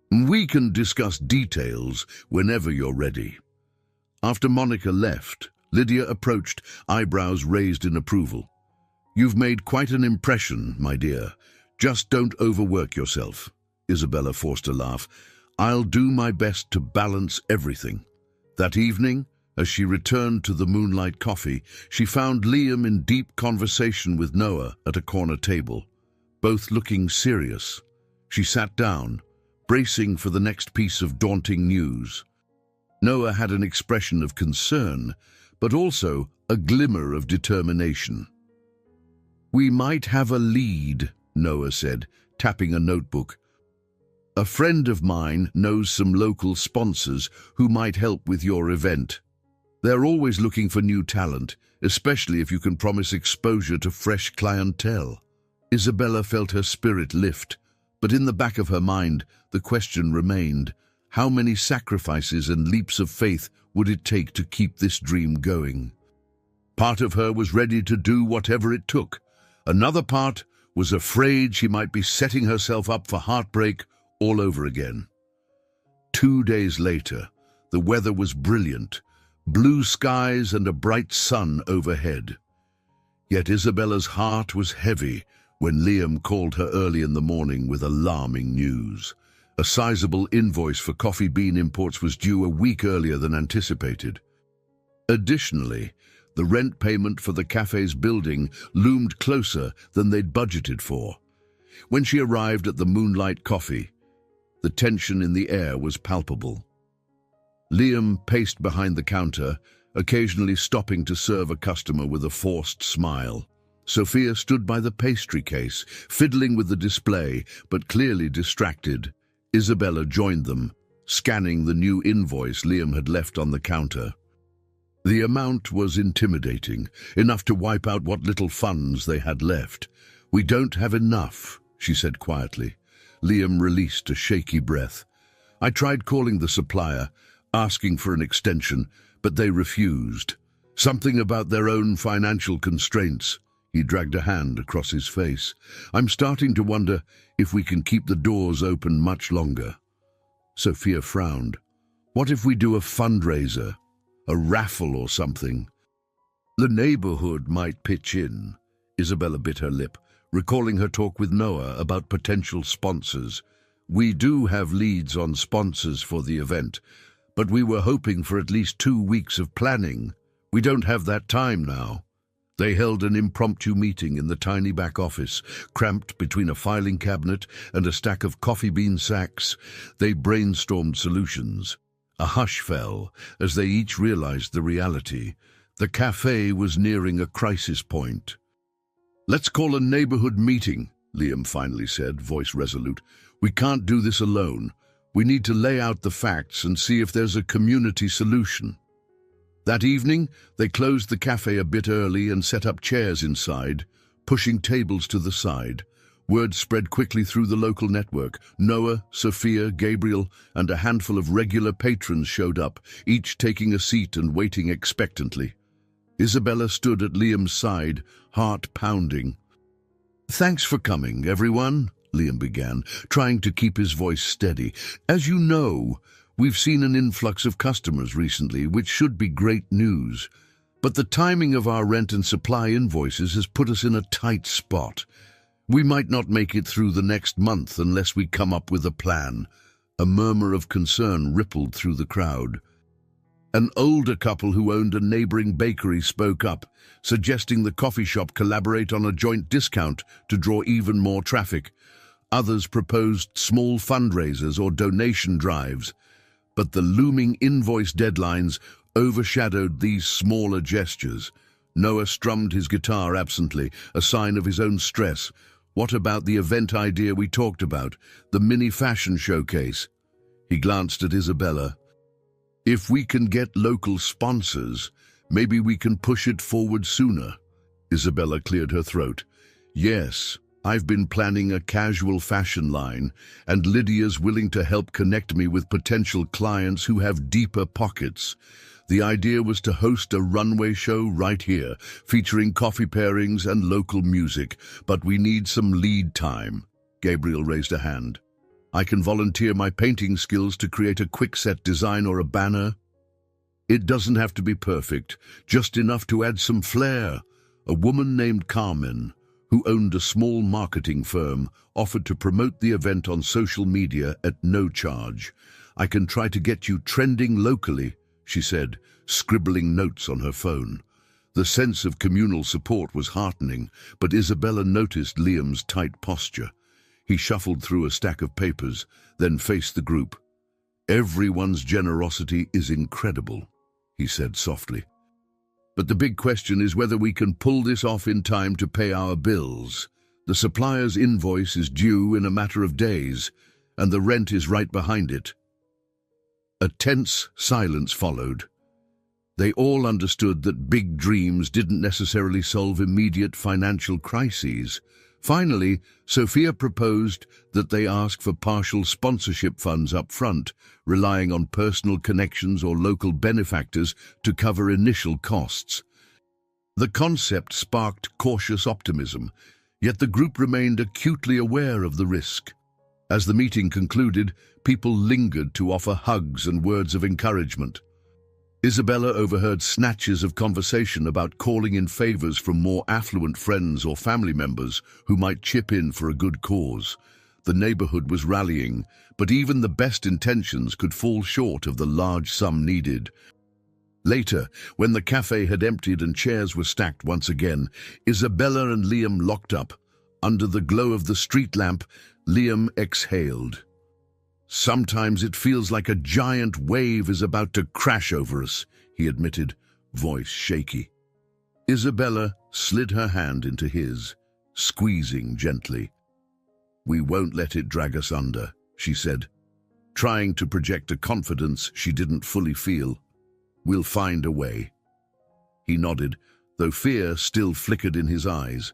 "We can discuss details whenever you're ready." After Monica left, Lydia approached, eyebrows raised in approval. "You've made quite an impression, my dear. Just don't overwork yourself." Isabella forced a laugh. "I'll do my best to balance everything." That evening, as she returned to the moonlight coffee, she found Liam in deep conversation with Noah at a corner table, both looking serious. She sat down, bracing for the next piece of daunting news. Noah had an expression of concern, but also a glimmer of determination. "We might have a lead," Noah said, tapping a notebook. "A friend of mine knows some local sponsors who might help with your event. They're always looking for new talent, especially if you can promise exposure to fresh clientele." Isabella felt her spirit lift, but in the back of her mind, the question remained, how many sacrifices and leaps of faith would it take to keep this dream going? Part of her was ready to do whatever it took. Another part was afraid she might be setting herself up for heartbreak all over again. 2 days later, the weather was brilliant, blue skies and a bright sun overhead. Yet Isabella's heart was heavy when Liam called her early in the morning with alarming news. A sizable invoice for coffee bean imports was due a week earlier than anticipated. Additionally, the rent payment for the cafe's building loomed closer than they'd budgeted for. When she arrived at the Moonlight Coffee, the tension in the air was palpable. Liam paced behind the counter, occasionally stopping to serve a customer with a forced smile. Sophia stood by the pastry case, fiddling with the display, but clearly distracted. Isabella joined them, scanning the new invoice Liam had left on the counter. The amount was intimidating, enough to wipe out what little funds they had left. "We don't have enough," she said quietly. Liam released a shaky breath. "I tried calling the supplier, asking for an extension, but they refused. Something about their own financial constraints." He dragged a hand across his face. "I'm starting to wonder if we can keep the doors open much longer." Sophia frowned. "What if we do a fundraiser? A raffle or something?" "The neighborhood might pitch in." Isabella bit her lip, recalling her talk with Noah about potential sponsors. "We do have leads on sponsors for the event, but we were hoping for at least 2 weeks of planning. We don't have that time now." They held an impromptu meeting in the tiny back office, cramped between a filing cabinet and a stack of coffee bean sacks. They brainstormed solutions. A hush fell as they each realized the reality. The cafe was nearing a crisis point. "Let's call a neighborhood meeting," Liam finally said, voice resolute. "We can't do this alone. We need to lay out the facts and see if there's a community solution." That evening, they closed the cafe a bit early and set up chairs inside, pushing tables to the side. Word spread quickly through the local network. Noah, Sophia, Gabriel, and a handful of regular patrons showed up, each taking a seat and waiting expectantly. Isabella stood at Liam's side, heart pounding. "Thanks for coming, everyone," Liam began, trying to keep his voice steady. "As you know, we've seen an influx of customers recently, which should be great news. But the timing of our rent and supply invoices has put us in a tight spot. We might not make it through the next month unless we come up with a plan." A murmur of concern rippled through the crowd. An older couple who owned a neighboring bakery spoke up, suggesting the coffee shop collaborate on a joint discount to draw even more traffic. Others proposed small fundraisers or donation drives. But the looming invoice deadlines overshadowed these smaller gestures. Noah strummed his guitar absently, a sign of his own stress. "What about the event idea we talked about, the mini fashion showcase?" He glanced at Isabella. "If we can get local sponsors, maybe we can push it forward sooner." Isabella cleared her throat. "Yes, I've been planning a casual fashion line, and Lydia's willing to help connect me with potential clients who have deeper pockets. The idea was to host a runway show right here, featuring coffee pairings and local music, but we need some lead time." Gabriel raised a hand. "I can volunteer my painting skills to create a quick-set design or a banner. It doesn't have to be perfect, just enough to add some flair." A woman named Carmen, who owned a small marketing firm, offered to promote the event on social media at no charge. "I can try to get you trending locally," she said, scribbling notes on her phone. The sense of communal support was heartening, but Isabella noticed Liam's tight posture. He shuffled through a stack of papers, then faced the group. "Everyone's generosity is incredible," he said softly. "But the big question is whether we can pull this off in time to pay our bills. The supplier's invoice is due in a matter of days, and the rent is right behind it." A tense silence followed. They all understood that big dreams didn't necessarily solve immediate financial crises. Finally, Sophia proposed that they ask for partial sponsorship funds up front, relying on personal connections or local benefactors to cover initial costs. The concept sparked cautious optimism, yet the group remained acutely aware of the risk. As the meeting concluded, people lingered to offer hugs and words of encouragement. Isabella overheard snatches of conversation about calling in favors from more affluent friends or family members who might chip in for a good cause. The neighborhood was rallying, but even the best intentions could fall short of the large sum needed. Later, when the cafe had emptied and chairs were stacked once again, Isabella and Liam locked up. Under the glow of the street lamp, Liam exhaled. "Sometimes it feels like a giant wave is about to crash over us," he admitted, voice shaky. Isabella slid her hand into his, squeezing gently. "We won't let it drag us under," she said, trying to project a confidence she didn't fully feel. "We'll find a way." He nodded, though fear still flickered in his eyes.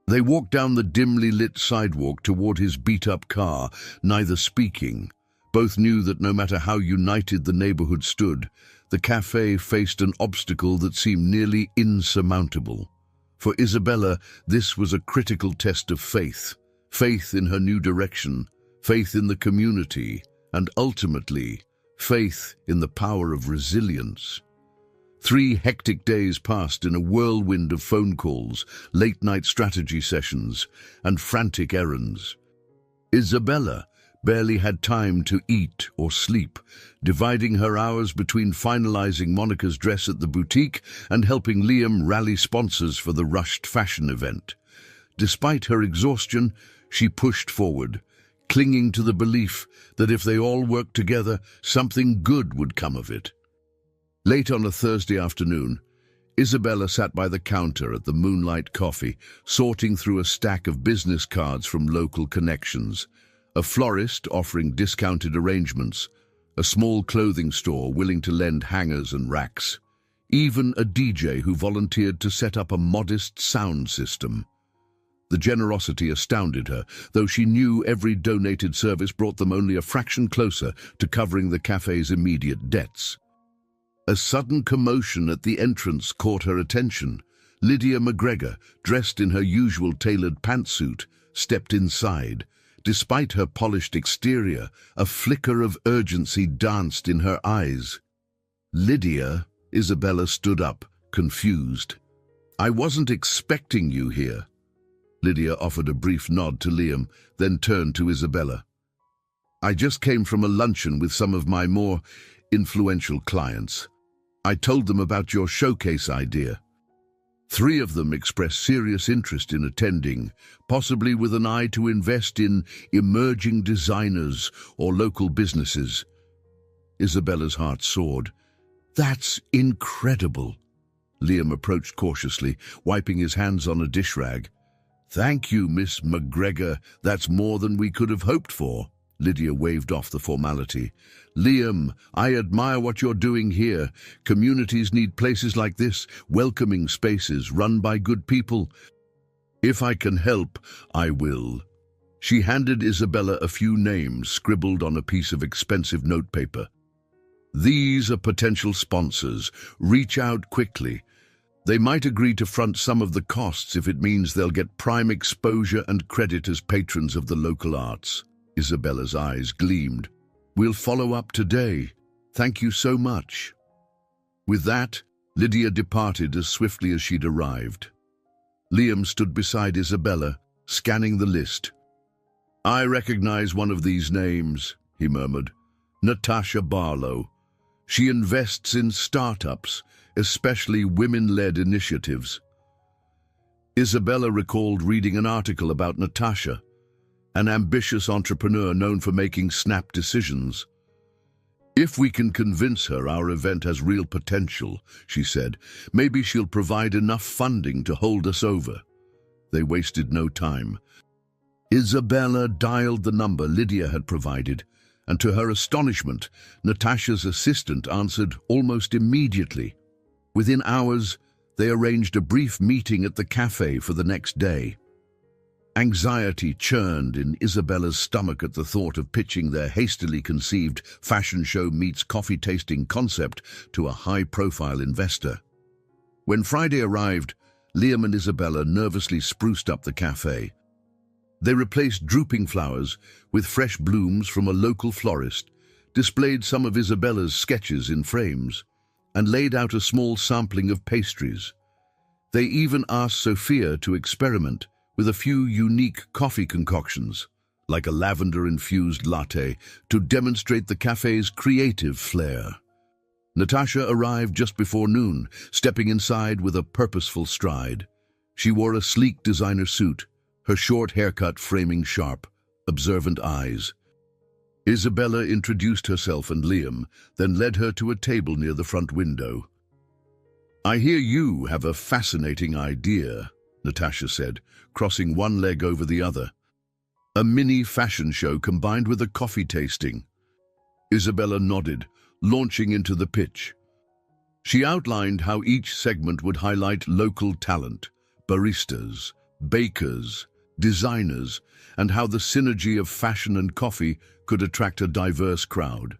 They walked down the dimly lit sidewalk toward his beat-up car, neither speaking. Both knew that no matter how united the neighborhood stood, the cafe faced an obstacle that seemed nearly insurmountable. For Isabella, this was a critical test of faith. Faith in her new direction, faith in the community, and ultimately, faith in the power of resilience. 3 hectic days passed in a whirlwind of phone calls, late-night strategy sessions, and frantic errands. Isabella, barely had time to eat or sleep, dividing her hours between finalizing Monica's dress at the boutique and helping Liam rally sponsors for the rushed fashion event. Despite her exhaustion, she pushed forward, clinging to the belief that if they all worked together, something good would come of it. Late on a Thursday afternoon, Isabella sat by the counter at the Moonlight Coffee, sorting through a stack of business cards from local connections. A florist offering discounted arrangements, a small clothing store willing to lend hangers and racks, even a DJ who volunteered to set up a modest sound system. The generosity astounded her, though she knew every donated service brought them only a fraction closer to covering the cafe's immediate debts. A sudden commotion at the entrance caught her attention. Lydia McGregor, dressed in her usual tailored pantsuit, stepped inside. Despite her polished exterior, a flicker of urgency danced in her eyes. "Lydia," Isabella stood up, confused. "I wasn't expecting you here." Lydia offered a brief nod to Liam, then turned to Isabella. "I just came from a luncheon with some of my more influential clients. I told them about your showcase idea. 3 of them expressed serious interest in attending, possibly with an eye to invest in emerging designers or local businesses." Isabella's heart soared. "That's incredible." Liam approached cautiously, wiping his hands on a dish rag. "Thank you, Miss McGregor. That's more than we could have hoped for." Lydia waved off the formality. "Liam, I admire what you're doing here. Communities need places like this, welcoming spaces run by good people. If I can help, I will." She handed Isabella a few names scribbled on a piece of expensive notepaper. "These are potential sponsors. Reach out quickly. They might agree to front some of the costs if it means they'll get prime exposure and credit as patrons of the local arts." Isabella's eyes gleamed. "We'll follow up today. Thank you so much." With that, Lydia departed as swiftly as she'd arrived. Liam stood beside Isabella, scanning the list. "I recognize one of these names," he murmured. "Natasha Barlow. She invests in startups, especially women-led initiatives." Isabella recalled reading an article about Natasha, an ambitious entrepreneur known for making snap decisions. "If we can convince her our event has real potential," she said, "maybe she'll provide enough funding to hold us over." They wasted no time. Isabella dialed the number Lydia had provided, and to her astonishment, Natasha's assistant answered almost immediately. Within hours, they arranged a brief meeting at the cafe for the next day. Anxiety churned in Isabella's stomach at the thought of pitching their hastily conceived fashion show meets coffee tasting concept to a high-profile investor. When Friday arrived, Liam and Isabella nervously spruced up the cafe. They replaced drooping flowers with fresh blooms from a local florist, displayed some of Isabella's sketches in frames, and laid out a small sampling of pastries. They even asked Sophia to experiment with a few unique coffee concoctions, like a lavender-infused latte, to demonstrate the cafe's creative flair. Natasha arrived just before noon, stepping inside with a purposeful stride. She wore a sleek designer suit, her short haircut framing sharp, observant eyes. Isabella introduced herself and Liam, then led her to a table near the front window. "I hear you have a fascinating idea," Natasha said, crossing one leg over the other. "A mini fashion show combined with a coffee tasting." Isabella nodded, launching into the pitch. She outlined how each segment would highlight local talent, baristas, bakers, designers, and how the synergy of fashion and coffee could attract a diverse crowd.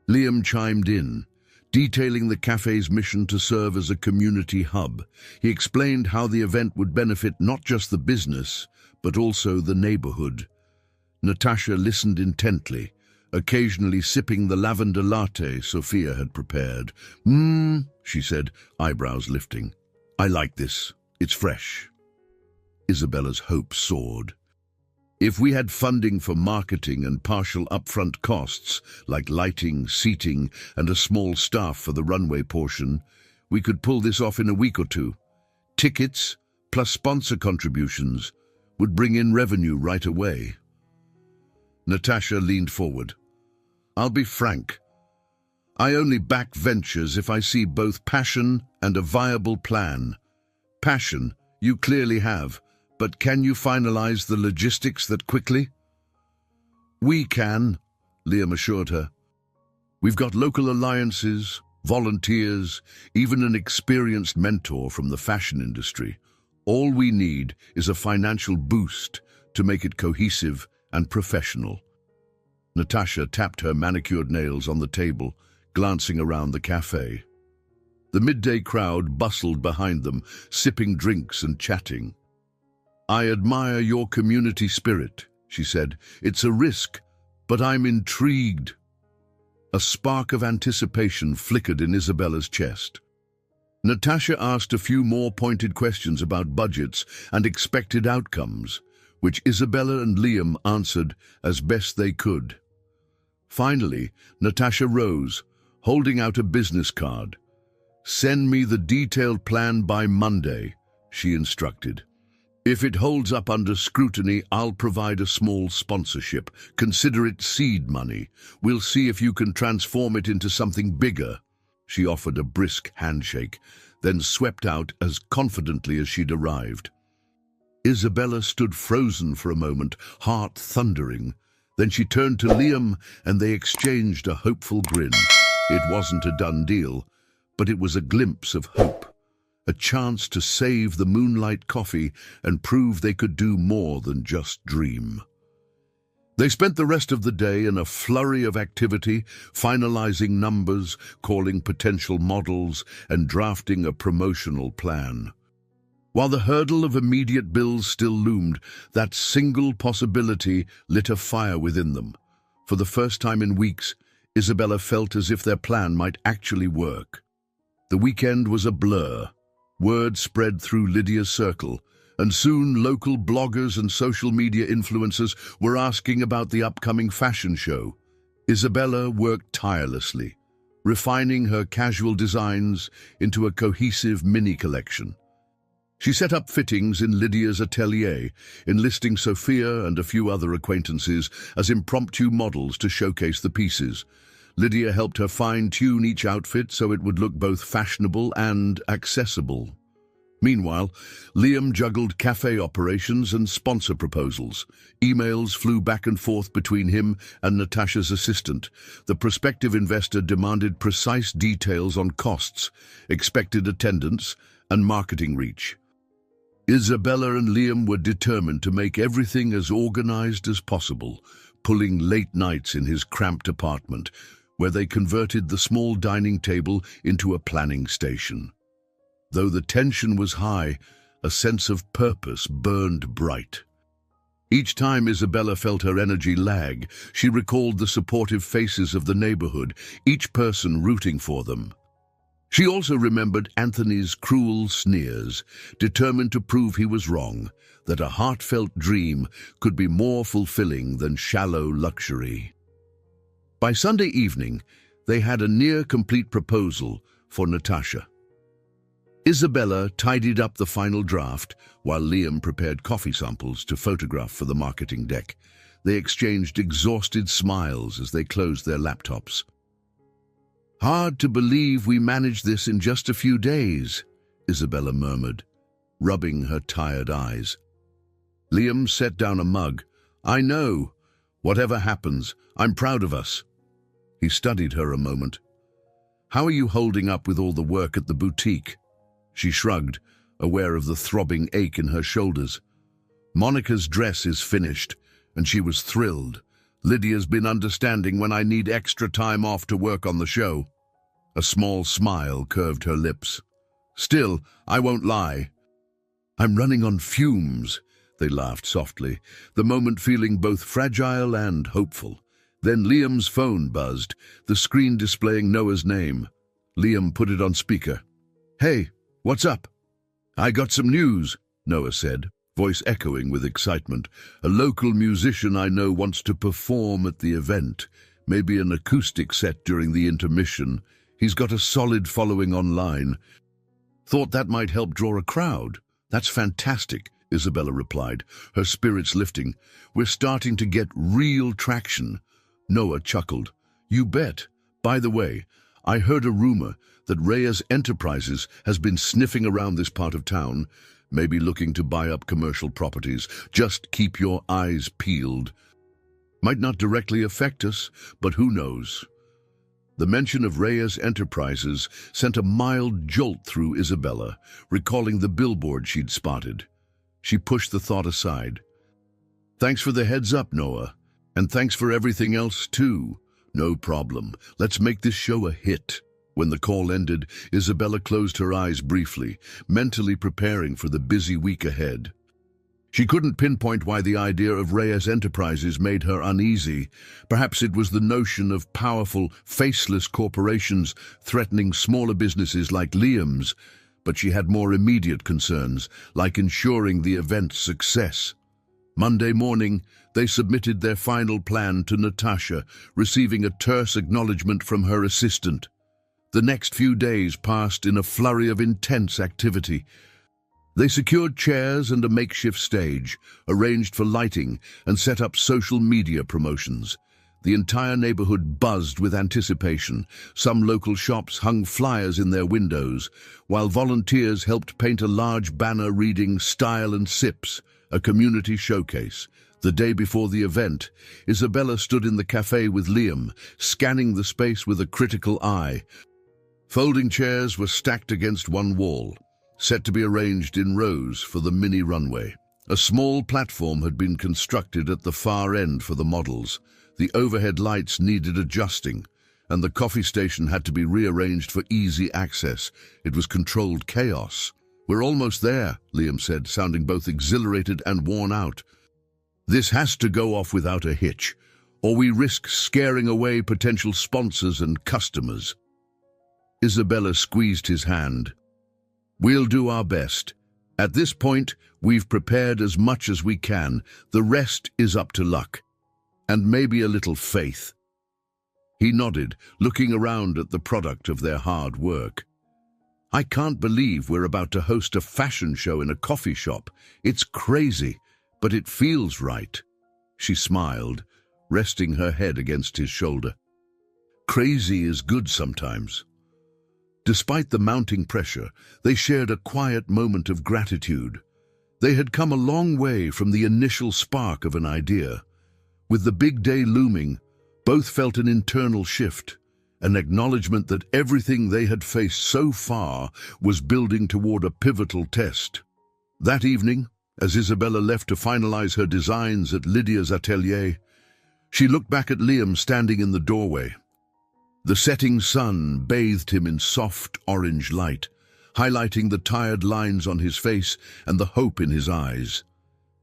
Liam chimed in, detailing the cafe's mission to serve as a community hub. He explained how the event would benefit not just the business, but also the neighborhood. Natasha listened intently, occasionally sipping the lavender latte Sophia had prepared. She said, eyebrows lifting. "I like this. It's fresh." Isabella's hope soared. If we had funding for marketing and partial upfront costs, like lighting, seating, and a small staff for the runway portion, we could pull this off in a week or two. Tickets, plus sponsor contributions, would bring in revenue right away. Natasha leaned forward. I'll be frank. I only back ventures if I see both passion and a viable plan. Passion, you clearly have, but can you finalize the logistics that quickly? We can, Liam assured her. We've got local alliances, volunteers, even an experienced mentor from the fashion industry. All we need is a financial boost to make it cohesive and professional. Natasha tapped her manicured nails on the table, glancing around the cafe. The midday crowd bustled behind them, sipping drinks and chatting. I admire your community spirit, she said. It's a risk, but I'm intrigued. A spark of anticipation flickered in Isabella's chest. Natasha asked a few more pointed questions about budgets and expected outcomes, which Isabella and Liam answered as best they could. Finally, Natasha rose, holding out a business card. Send me the detailed plan by Monday, she instructed. If it holds up under scrutiny, I'll provide a small sponsorship. Consider it seed money. We'll see if you can transform it into something bigger. She offered a brisk handshake, then swept out as confidently as she'd arrived. Isabella stood frozen for a moment, heart thundering. Then she turned to Liam and they exchanged a hopeful grin. It wasn't a done deal, but it was a glimpse of hope. A chance to save the Moonlight Coffee and prove they could do more than just dream. They spent the rest of the day in a flurry of activity, finalizing numbers, calling potential models, and drafting a promotional plan. While the hurdle of immediate bills still loomed, that single possibility lit a fire within them. For the first time in weeks, Isabella felt as if their plan might actually work. The weekend was a blur. Word spread through Lydia's circle, and soon local bloggers and social media influencers were asking about the upcoming fashion show. Isabella worked tirelessly, refining her casual designs into a cohesive mini-collection. She set up fittings in Lydia's atelier, enlisting Sophia and a few other acquaintances as impromptu models to showcase the pieces. Lydia helped her fine-tune each outfit so it would look both fashionable and accessible. Meanwhile, Liam juggled cafe operations and sponsor proposals. Emails flew back and forth between him and Natasha's assistant. The prospective investor demanded precise details on costs, expected attendance, and marketing reach. Isabella and Liam were determined to make everything as organized as possible, pulling late nights in his cramped apartment, where they converted the small dining table into a planning station. Though the tension was high, a sense of purpose burned bright. Each time Isabella felt her energy lag, she recalled the supportive faces of the neighborhood, each person rooting for them. She also remembered Anthony's cruel sneers, determined to prove he was wrong, that a heartfelt dream could be more fulfilling than shallow luxury. By Sunday evening, they had a near-complete proposal for Natasha. Isabella tidied up the final draft, while Liam prepared coffee samples to photograph for the marketing deck. They exchanged exhausted smiles as they closed their laptops. Hard to believe we managed this in just a few days, Isabella murmured, rubbing her tired eyes. Liam set down a mug. I know. Whatever happens, I'm proud of us. He studied her a moment. How are you holding up with all the work at the boutique? She shrugged, aware of the throbbing ache in her shoulders. Monica's dress is finished, and she was thrilled. Lydia's been understanding when I need extra time off to work on the show. A small smile curved her lips. Still, I won't lie. I'm running on fumes, they laughed softly, the moment feeling both fragile and hopeful. Then Liam's phone buzzed, the screen displaying Noah's name. Liam put it on speaker. Hey, what's up? I got some news, Noah said. voice echoing with excitement. "A local musician I know wants to perform at the event. Maybe an acoustic set during the intermission. He's got a solid following online. Thought that might help draw a crowd." "That's fantastic," Isabella replied, her spirits lifting. "We're starting to get real traction." Noah chuckled. "You bet. By the way, I heard a rumor that Reyes Enterprises has been sniffing around this part of town, maybe looking to buy up commercial properties. Just keep your eyes peeled. Might not directly affect us, but who knows?" The mention of Reyes Enterprises sent a mild jolt through Isabella, recalling the billboard she'd spotted. She pushed the thought aside. "Thanks for the heads up, Noah. And thanks for everything else, too." "No problem. Let's make this show a hit." When the call ended, Isabella closed her eyes briefly, mentally preparing for the busy week ahead. She couldn't pinpoint why the idea of Reyes Enterprises made her uneasy. Perhaps it was the notion of powerful, faceless corporations threatening smaller businesses like Liam's, but she had more immediate concerns, like ensuring the event's success. Monday morning, they submitted their final plan to Natasha, receiving a terse acknowledgement from her assistant. The next few days passed in a flurry of intense activity. They secured chairs and a makeshift stage, arranged for lighting, and set up social media promotions. The entire neighborhood buzzed with anticipation. Some local shops hung flyers in their windows, while volunteers helped paint a large banner reading "Style and Sips," a community showcase. The day before the event, Isabella stood in the cafe with Liam, scanning the space with a critical eye. Folding chairs were stacked against one wall, set to be arranged in rows for the mini runway. A small platform had been constructed at the far end for the models. The overhead lights needed adjusting, and the coffee station had to be rearranged for easy access. It was controlled chaos. "We're almost there," Liam said, sounding both exhilarated and worn out. "This has to go off without a hitch, or we risk scaring away potential sponsors and customers." Isabella squeezed his hand. "We'll do our best. At this point, we've prepared as much as we can. The rest is up to luck. And maybe a little faith." He nodded, looking around at the product of their hard work. "I can't believe we're about to host a fashion show in a coffee shop. It's crazy, but it feels right." She smiled, resting her head against his shoulder. Crazy is good sometimes. Despite the mounting pressure, they shared a quiet moment of gratitude. They had come a long way from the initial spark of an idea. With the big day looming, both felt an internal shift, an acknowledgement that everything they had faced so far was building toward a pivotal test. That evening, as Isabella left to finalize her designs at Lydia's atelier, she looked back at Liam standing in the doorway. The setting sun bathed him in soft orange light, highlighting the tired lines on his face and the hope in his eyes.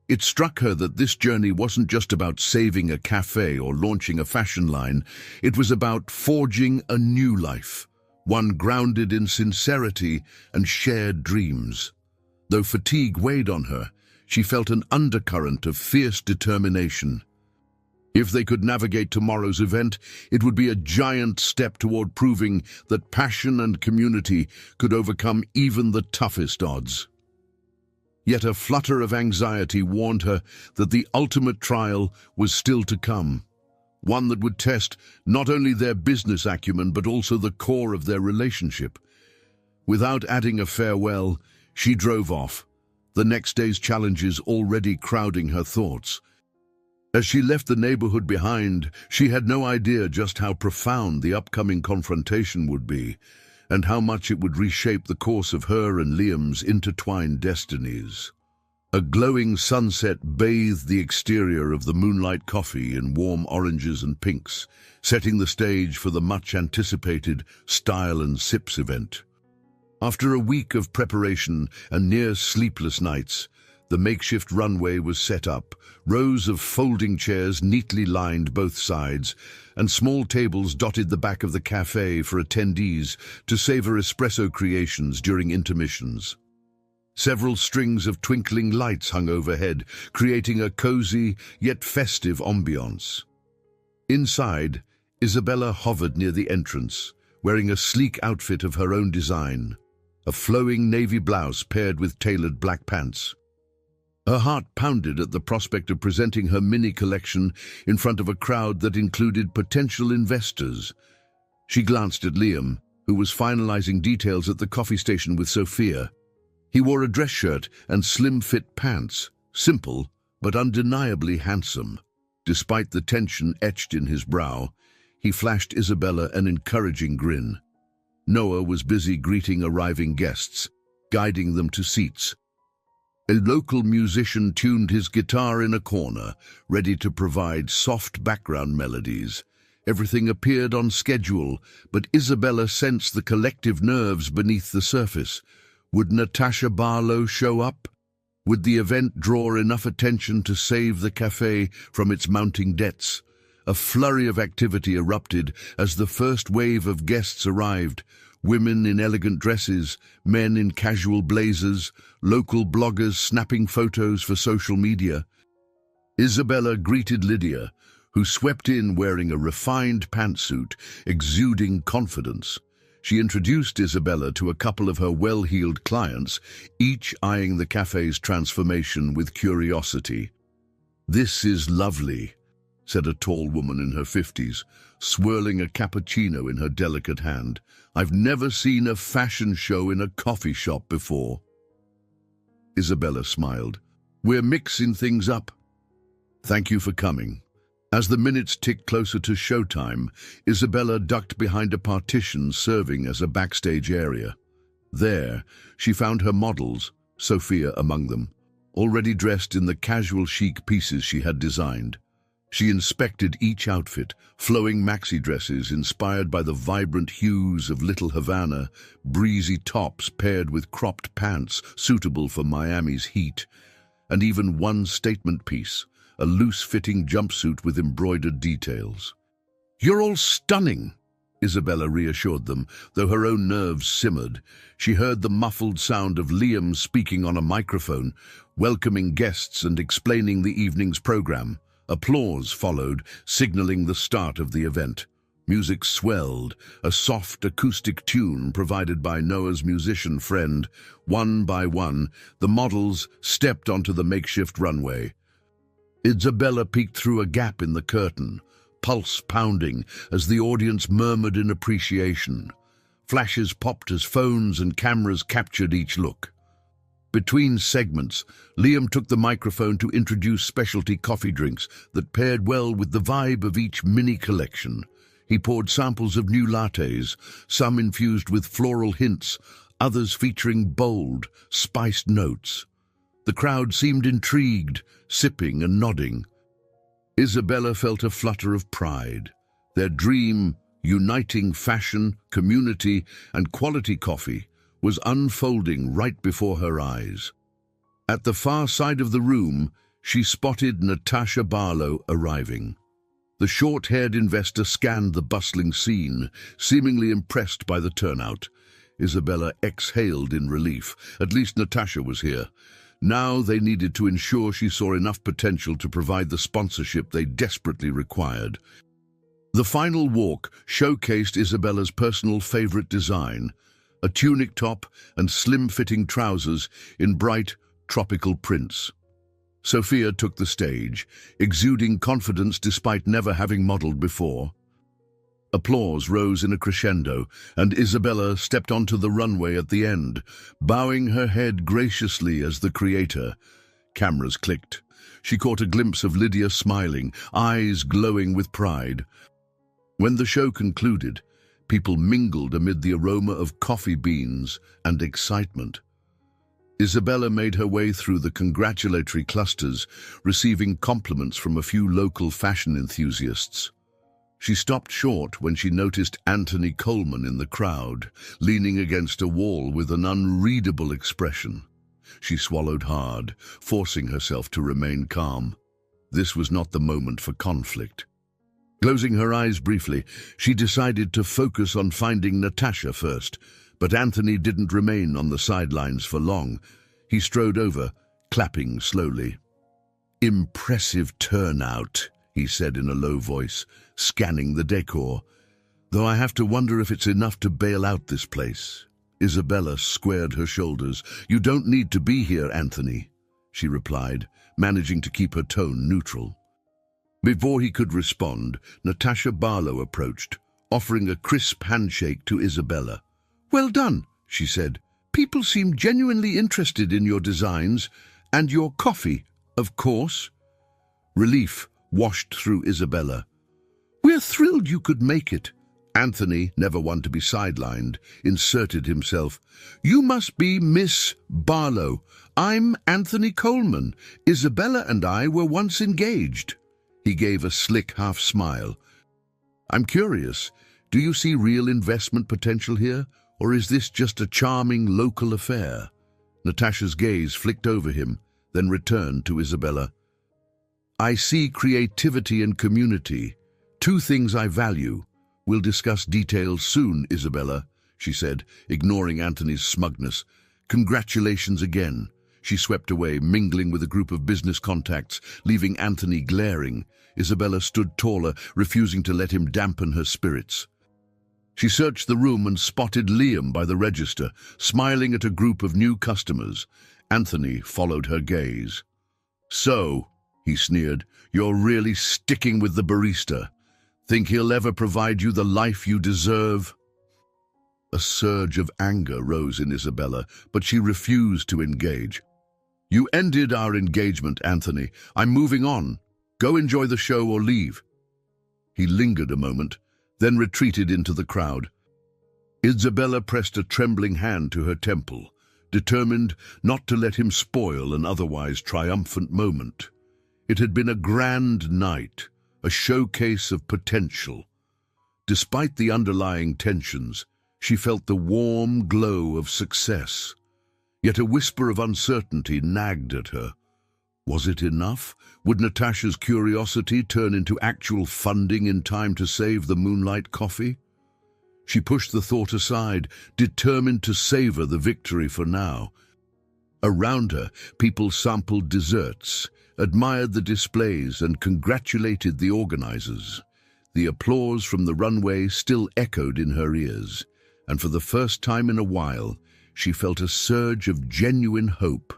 It struck her that this journey wasn't just about saving a cafe or launching a fashion line. It was about forging a new life, one grounded in sincerity and shared dreams. Though fatigue weighed on her, she felt an undercurrent of fierce determination. If they could navigate tomorrow's event, it would be a giant step toward proving that passion and community could overcome even the toughest odds. Yet a flutter of anxiety warned her that the ultimate trial was still to come, one that would test not only their business acumen but also the core of their relationship. Without adding a farewell, she drove off, the next day's challenges already crowding her thoughts. As she left the neighborhood behind, she had no idea just how profound the upcoming confrontation would be, and how much it would reshape the course of her and Liam's intertwined destinies. A glowing sunset bathed the exterior of the Moonlight Coffee in warm oranges and pinks, setting the stage for the much-anticipated Style and Sips event. After a week of preparation and near sleepless nights, the makeshift runway was set up, rows of folding chairs neatly lined both sides, and small tables dotted the back of the cafe for attendees to savor espresso creations during intermissions. Several strings of twinkling lights hung overhead, creating a cozy yet festive ambiance. Inside, Isabella hovered near the entrance, wearing a sleek outfit of her own design, a flowing navy blouse paired with tailored black pants. Her heart pounded at the prospect of presenting her mini collection in front of a crowd that included potential investors. She glanced at Liam, who was finalizing details at the coffee station with Sophia. He wore a dress shirt and slim-fit pants, simple but undeniably handsome. Despite the tension etched in his brow, he flashed Isabella an encouraging grin. Noah was busy greeting arriving guests, guiding them to seats. A local musician tuned his guitar in a corner, ready to provide soft background melodies. Everything appeared on schedule, but Isabella sensed the collective nerves beneath the surface. Would Natasha Barlow show up? Would the event draw enough attention to save the cafe from its mounting debts? A flurry of activity erupted as the first wave of guests arrived. Women in elegant dresses, men in casual blazers, local bloggers snapping photos for social media. Isabella greeted Lydia, who swept in wearing a refined pantsuit, exuding confidence. She introduced Isabella to a couple of her well-heeled clients, each eyeing the cafe's transformation with curiosity. "This is lovely," said a tall woman in her 50s, swirling a cappuccino in her delicate hand. "I've never seen a fashion show in a coffee shop before." Isabella smiled. "We're mixing things up." "Thank you for coming." As the minutes ticked closer to showtime, Isabella ducked behind a partition serving as a backstage area. There, she found her models, Sophia among them, already dressed in the casual chic pieces she had designed. She inspected each outfit, flowing maxi dresses inspired by the vibrant hues of Little Havana, breezy tops paired with cropped pants suitable for Miami's heat, and even one statement piece, a loose-fitting jumpsuit with embroidered details. "You're all stunning," Isabella reassured them, though her own nerves simmered. She heard the muffled sound of Liam speaking on a microphone, welcoming guests and explaining the evening's program. Applause followed, signaling the start of the event. Music swelled, a soft acoustic tune provided by Noah's musician friend. One by one, the models stepped onto the makeshift runway. Isabella peeked through a gap in the curtain, pulse pounding as the audience murmured in appreciation. Flashes popped as phones and cameras captured each look. Between segments, Liam took the microphone to introduce specialty coffee drinks that paired well with the vibe of each mini collection. He poured samples of new lattes, some infused with floral hints, others featuring bold, spiced notes. The crowd seemed intrigued, sipping and nodding. Isabella felt a flutter of pride. Their dream, uniting fashion, community, and quality coffee, was unfolding right before her eyes. At the far side of the room, she spotted Natasha Barlow arriving. The short-haired investor scanned the bustling scene, seemingly impressed by the turnout. Isabella exhaled in relief. At least Natasha was here. Now they needed to ensure she saw enough potential to provide the sponsorship they desperately required. The final walk showcased Isabella's personal favorite design, a tunic top and slim-fitting trousers in bright, tropical prints. Sophia took the stage, exuding confidence despite never having modeled before. Applause rose in a crescendo, and Isabella stepped onto the runway at the end, bowing her head graciously as the creator. Cameras clicked. She caught a glimpse of Lydia smiling, eyes glowing with pride. When the show concluded, people mingled amid the aroma of coffee beans and excitement. Isabella made her way through the congratulatory clusters, receiving compliments from a few local fashion enthusiasts. She stopped short when she noticed Anthony Coleman in the crowd, leaning against a wall with an unreadable expression. She swallowed hard, forcing herself to remain calm. This was not the moment for conflict. Closing her eyes briefly, she decided to focus on finding Natasha first, but Anthony didn't remain on the sidelines for long. He strode over, clapping slowly. "Impressive turnout," he said in a low voice, scanning the decor. "Though I have to wonder if it's enough to bail out this place." Isabella squared her shoulders. "You don't need to be here, Anthony," she replied, managing to keep her tone neutral. Before he could respond, Natasha Barlow approached, offering a crisp handshake to Isabella. "Well done," she said. "People seem genuinely interested in your designs, and your coffee, of course." Relief washed through Isabella. "We're thrilled you could make it." Anthony, never one to be sidelined, inserted himself. "You must be Miss Barlow. I'm Anthony Coleman. Isabella and I were once engaged." He gave a slick half-smile. "I'm curious, do you see real investment potential here, or is this just a charming local affair?" Natasha's gaze flicked over him, then returned to Isabella. "I see creativity and community, two things I value. We'll discuss details soon, Isabella," she said, ignoring Anthony's smugness. "Congratulations again." She swept away, mingling with a group of business contacts, leaving Anthony glaring. Isabella stood taller, refusing to let him dampen her spirits. She searched the room and spotted Liam by the register, smiling at a group of new customers. Anthony followed her gaze. "So," he sneered, "you're really sticking with the barista. Think he'll ever provide you the life you deserve?" A surge of anger rose in Isabella, but she refused to engage. "You ended our engagement, Anthony. I'm moving on. Go enjoy the show or leave." He lingered a moment, then retreated into the crowd. Isabella pressed a trembling hand to her temple, determined not to let him spoil an otherwise triumphant moment. It had been a grand night, a showcase of potential. Despite the underlying tensions, she felt the warm glow of success. Yet a whisper of uncertainty nagged at her. Was it enough? Would Natasha's curiosity turn into actual funding in time to save the Moonlight coffee? She pushed the thought aside, determined to savor the victory for now. Around her, people sampled desserts, admired the displays, and congratulated the organizers. The applause from the runway still echoed in her ears, and for the first time in a while, she felt a surge of genuine hope.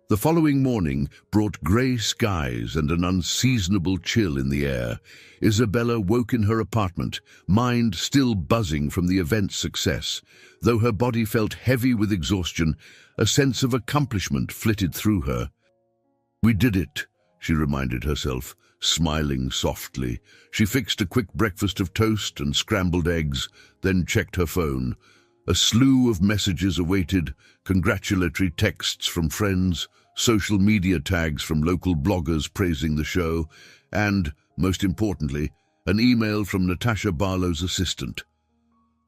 The following morning brought grey skies and an unseasonable chill in the air. Isabella woke in her apartment, mind still buzzing from the event's success. Though her body felt heavy with exhaustion, a sense of accomplishment flitted through her. "We did it," she reminded herself, smiling softly. She fixed a quick breakfast of toast and scrambled eggs, then checked her phone. A slew of messages awaited, congratulatory texts from friends, social media tags from local bloggers praising the show, and, most importantly, an email from Natasha Barlow's assistant.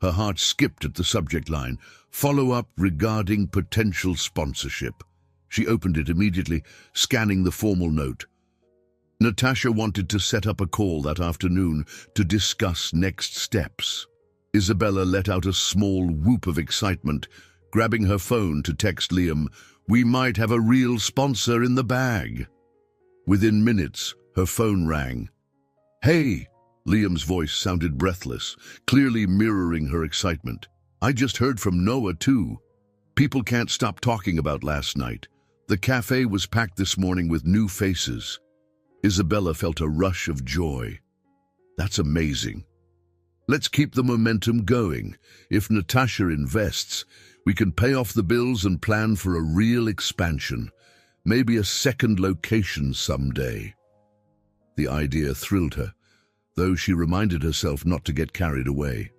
Her heart skipped at the subject line, "Follow-up regarding potential sponsorship." She opened it immediately, scanning the formal note. Natasha wanted to set up a call that afternoon to discuss next steps. Isabella let out a small whoop of excitement, grabbing her phone to text Liam, "We might have a real sponsor in the bag." Within minutes, her phone rang. "Hey!" Liam's voice sounded breathless, clearly mirroring her excitement. "I just heard from Noah, too. People can't stop talking about last night. The cafe was packed this morning with new faces." Isabella felt a rush of joy. "That's amazing. Let's keep the momentum going. If Natasha invests, we can pay off the bills and plan for a real expansion. Maybe a second location someday." The idea thrilled her, though she reminded herself not to get carried away.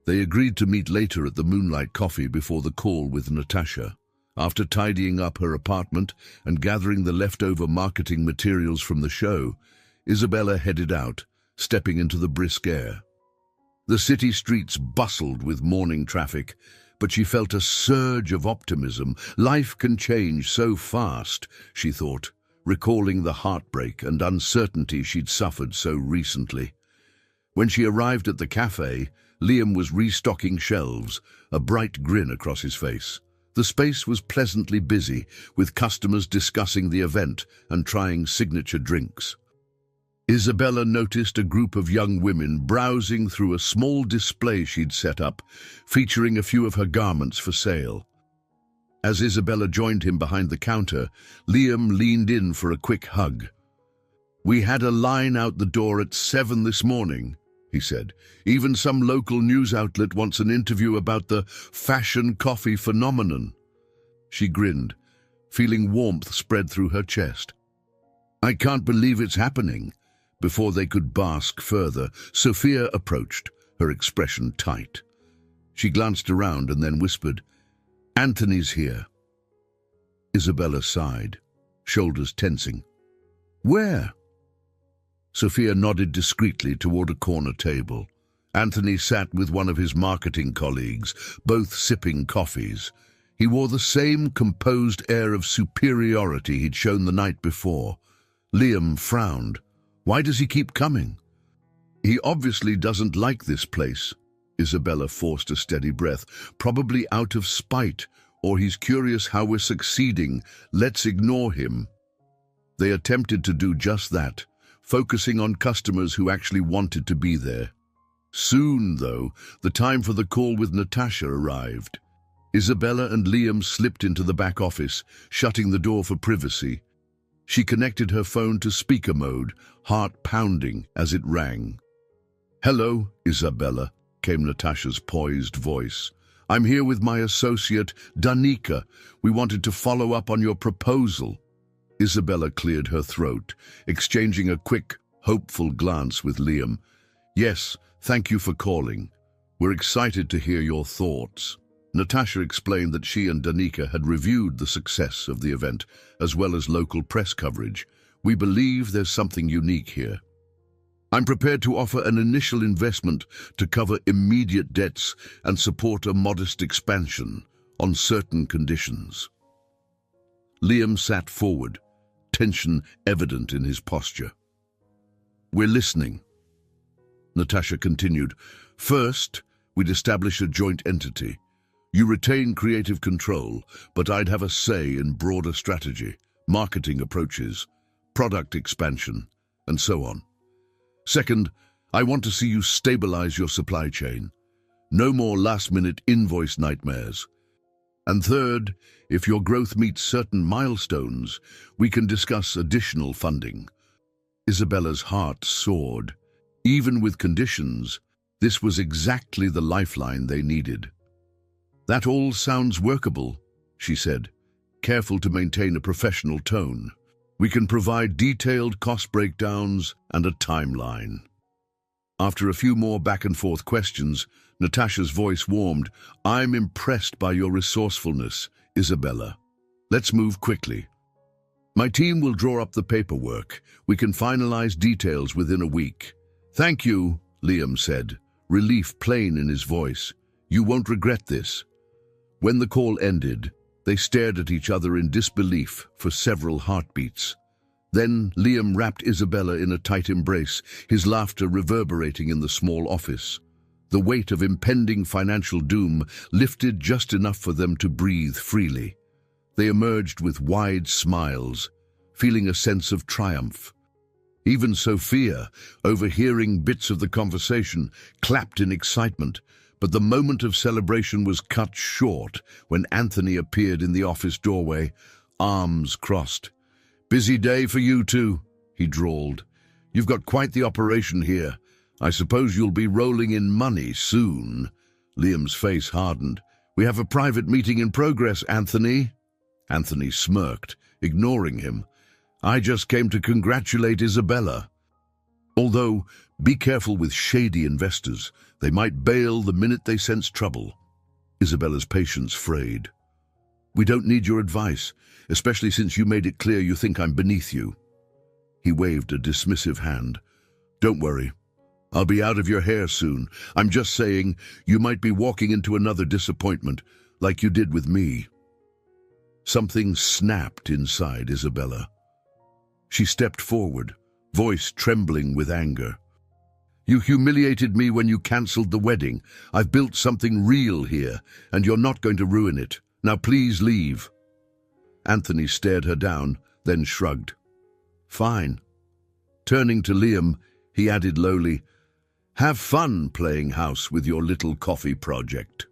They agreed to meet later at the Moonlight Coffee before the call with Natasha. After tidying up her apartment and gathering the leftover marketing materials from the show, Isabella headed out, stepping into the brisk air. The city streets bustled with morning traffic, but she felt a surge of optimism. Life can change so fast, she thought, recalling the heartbreak and uncertainty she'd suffered so recently. When she arrived at the cafe, Liam was restocking shelves, a bright grin across his face. The space was pleasantly busy, with customers discussing the event and trying signature drinks. Isabella noticed a group of young women browsing through a small display she'd set up, featuring a few of her garments for sale. As Isabella joined him behind the counter, Liam leaned in for a quick hug. "We had a line out the door at 7 this morning," he said. "Even some local news outlet wants an interview about the fashion coffee phenomenon." She grinned, feeling warmth spread through her chest. "I can't believe it's happening." Before they could bask further, Sophia approached, her expression tight. She glanced around and then whispered, "Anthony's here." Isabella sighed, shoulders tensing. "Where?" Sophia nodded discreetly toward a corner table. Anthony sat with one of his marketing colleagues, both sipping coffees. He wore the same composed air of superiority he'd shown the night before. Liam frowned. "Why does he keep coming?" "He obviously doesn't like this place." Isabella forced a steady breath. "Probably out of spite, or he's curious how we're succeeding. Let's ignore him." They attempted to do just that, focusing on customers who actually wanted to be there. Soon, though, the time for the call with Natasha arrived. Isabella and Liam slipped into the back office, shutting the door for privacy. She connected her phone to speaker mode, heart pounding as it rang. "Hello, Isabella," came Natasha's poised voice. "I'm here with my associate, Danica. We wanted to follow up on your proposal." Isabella cleared her throat, exchanging a quick, hopeful glance with Liam. "Yes, thank you for calling. We're excited to hear your thoughts." Natasha explained that she and Danica had reviewed the success of the event, as well as local press coverage. "We believe there's something unique here. I'm prepared to offer an initial investment to cover immediate debts and support a modest expansion on certain conditions." Liam sat forward, tension evident in his posture. "We're listening." Natasha continued. "First, we'd establish a joint entity. You retain creative control, but I'd have a say in broader strategy, marketing approaches, product expansion, and so on. Second, I want to see you stabilize your supply chain. No more last-minute invoice nightmares. And third, if your growth meets certain milestones, we can discuss additional funding." Isabella's heart soared. Even with conditions, this was exactly the lifeline they needed. "That all sounds workable," she said, careful to maintain a professional tone. "We can provide detailed cost breakdowns and a timeline." After a few more back-and-forth questions, Natasha's voice warmed. "I'm impressed by your resourcefulness, Isabella. Let's move quickly. My team will draw up the paperwork. We can finalize details within a week." "Thank you," Liam said, relief plain in his voice. "You won't regret this." When the call ended, they stared at each other in disbelief for several heartbeats. Then Liam wrapped Isabella in a tight embrace, his laughter reverberating in the small office. The weight of impending financial doom lifted just enough for them to breathe freely. They emerged with wide smiles, feeling a sense of triumph. Even Sophia, overhearing bits of the conversation, clapped in excitement. But the moment of celebration was cut short when Anthony appeared in the office doorway, arms crossed. "Busy day for you two," he drawled. "You've got quite the operation here. I suppose you'll be rolling in money soon." Liam's face hardened. "We have a private meeting in progress, Anthony." Anthony smirked, ignoring him. "I just came to congratulate Isabella. Although, be careful with shady investors. They might bail the minute they sense trouble." Isabella's patience frayed. "We don't need your advice, especially since you made it clear you think I'm beneath you." He waved a dismissive hand. "Don't worry. I'll be out of your hair soon. I'm just saying you might be walking into another disappointment, like you did with me." Something snapped inside Isabella. She stepped forward, voice trembling with anger. "You humiliated me when you cancelled the wedding. I've built something real here, and you're not going to ruin it. Now please leave." Anthony stared her down, then shrugged. "Fine." Turning to Liam, he added lowly, "Have fun playing house with your little coffee project."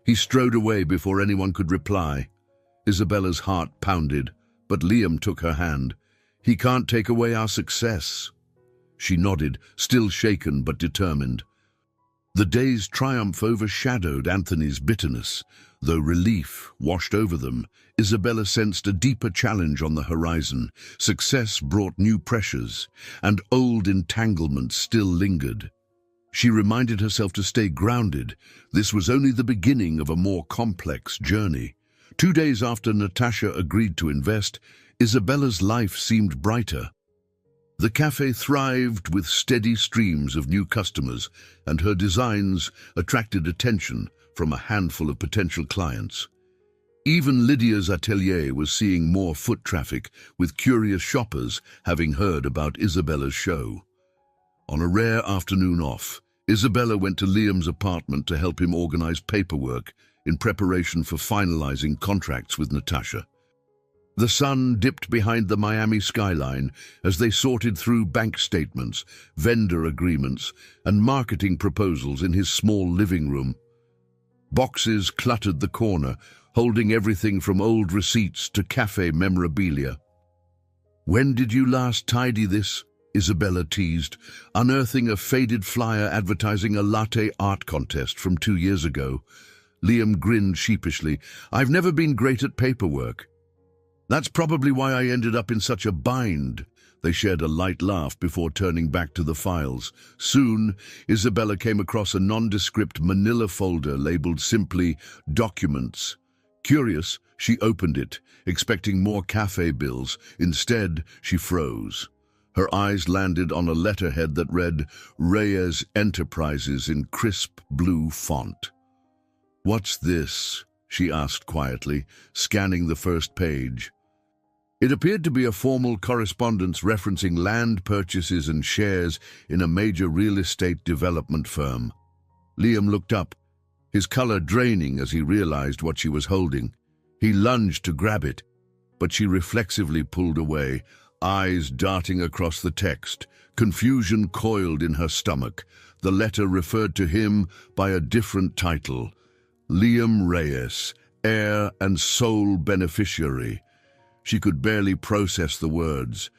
He strode away before anyone could reply. Isabella's heart pounded, but Liam took her hand. "He can't take away our success." She nodded, still shaken but determined. The day's triumph overshadowed Anthony's bitterness. Though relief washed over them, Isabella sensed a deeper challenge on the horizon. Success brought new pressures, and old entanglements still lingered. She reminded herself to stay grounded. This was only the beginning of a more complex journey. 2 days after Natasha agreed to invest, Isabella's life seemed brighter. The cafe thrived with steady streams of new customers, and her designs attracted attention from a handful of potential clients. Even Lydia's atelier was seeing more foot traffic, with curious shoppers having heard about Isabella's show. On a rare afternoon off, Isabella went to Liam's apartment to help him organize paperwork in preparation for finalizing contracts with Natasha. The sun dipped behind the Miami skyline as they sorted through bank statements, vendor agreements, and marketing proposals in his small living room. Boxes cluttered the corner, holding everything from old receipts to cafe memorabilia. "When did you last tidy this?" Isabella teased, unearthing a faded flyer advertising a latte art contest from 2 years ago. Liam grinned sheepishly. "I've never been great at paperwork." "That's probably why I ended up in such a bind." They shared a light laugh before turning back to the files. Soon, Isabella came across a nondescript manila folder labeled simply Documents. Curious, she opened it, expecting more cafe bills. Instead, she froze. Her eyes landed on a letterhead that read Reyes Enterprises in crisp blue font. "What's this?" she asked quietly, scanning the first page. It appeared to be a formal correspondence referencing land purchases and shares in a major real estate development firm. Liam looked up, his color draining as he realized what she was holding. He lunged to grab it, but she reflexively pulled away, eyes darting across the text. Confusion coiled in her stomach. The letter referred to him by a different title. Liam Reyes, heir and sole beneficiary. She could barely process the words.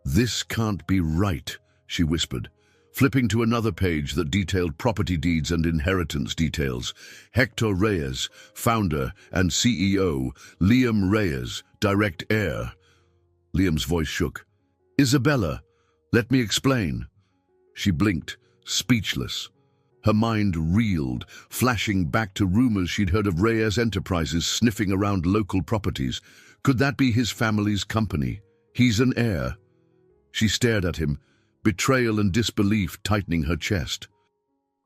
"This can't be right," she whispered, flipping to another page that detailed property deeds and inheritance details. Hector Reyes, founder and CEO. Liam Reyes, direct heir. Liam's voice shook. "Isabella, let me explain." She blinked, speechless. Her mind reeled, flashing back to rumors she'd heard of Reyes Enterprises sniffing around local properties. Could that be his family's company? He's an heir. She stared at him, betrayal and disbelief tightening her chest.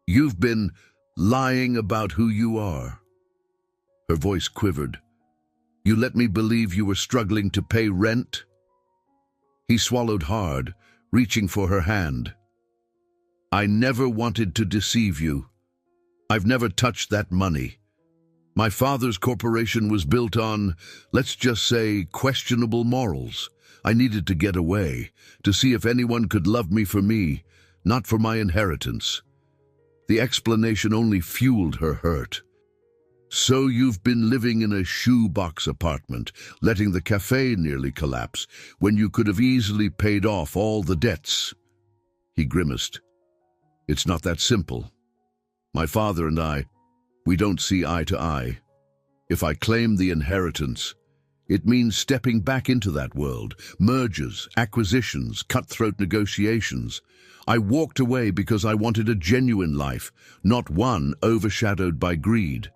"You've been lying about who you are." Her voice quivered. "You let me believe you were struggling to pay rent?" He swallowed hard, reaching for her hand. "I never wanted to deceive you. I've never touched that money. My father's corporation was built on, let's just say, questionable morals. I needed to get away, to see if anyone could love me for me, not for my inheritance." The explanation only fueled her hurt. "So you've been living in a shoebox apartment, letting the cafe nearly collapse, when you could have easily paid off all the debts." He grimaced. "It's not that simple. My father and I, we don't see eye to eye. If I claim the inheritance, it means stepping back into that world. Mergers, acquisitions, cutthroat negotiations. I walked away because I wanted a genuine life, not one overshadowed by greed.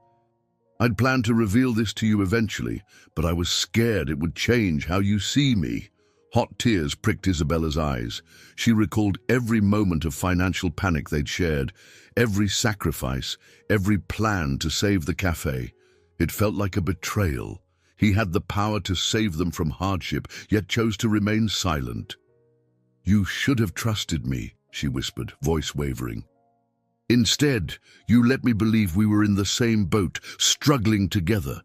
I'd planned to reveal this to you eventually, but I was scared it would change how you see me." Hot tears pricked Isabella's eyes. She recalled every moment of financial panic they'd shared, every sacrifice, every plan to save the cafe. It felt like a betrayal. He had the power to save them from hardship, yet chose to remain silent. "You should have trusted me," she whispered, voice wavering. "Instead, you let me believe we were in the same boat, struggling together.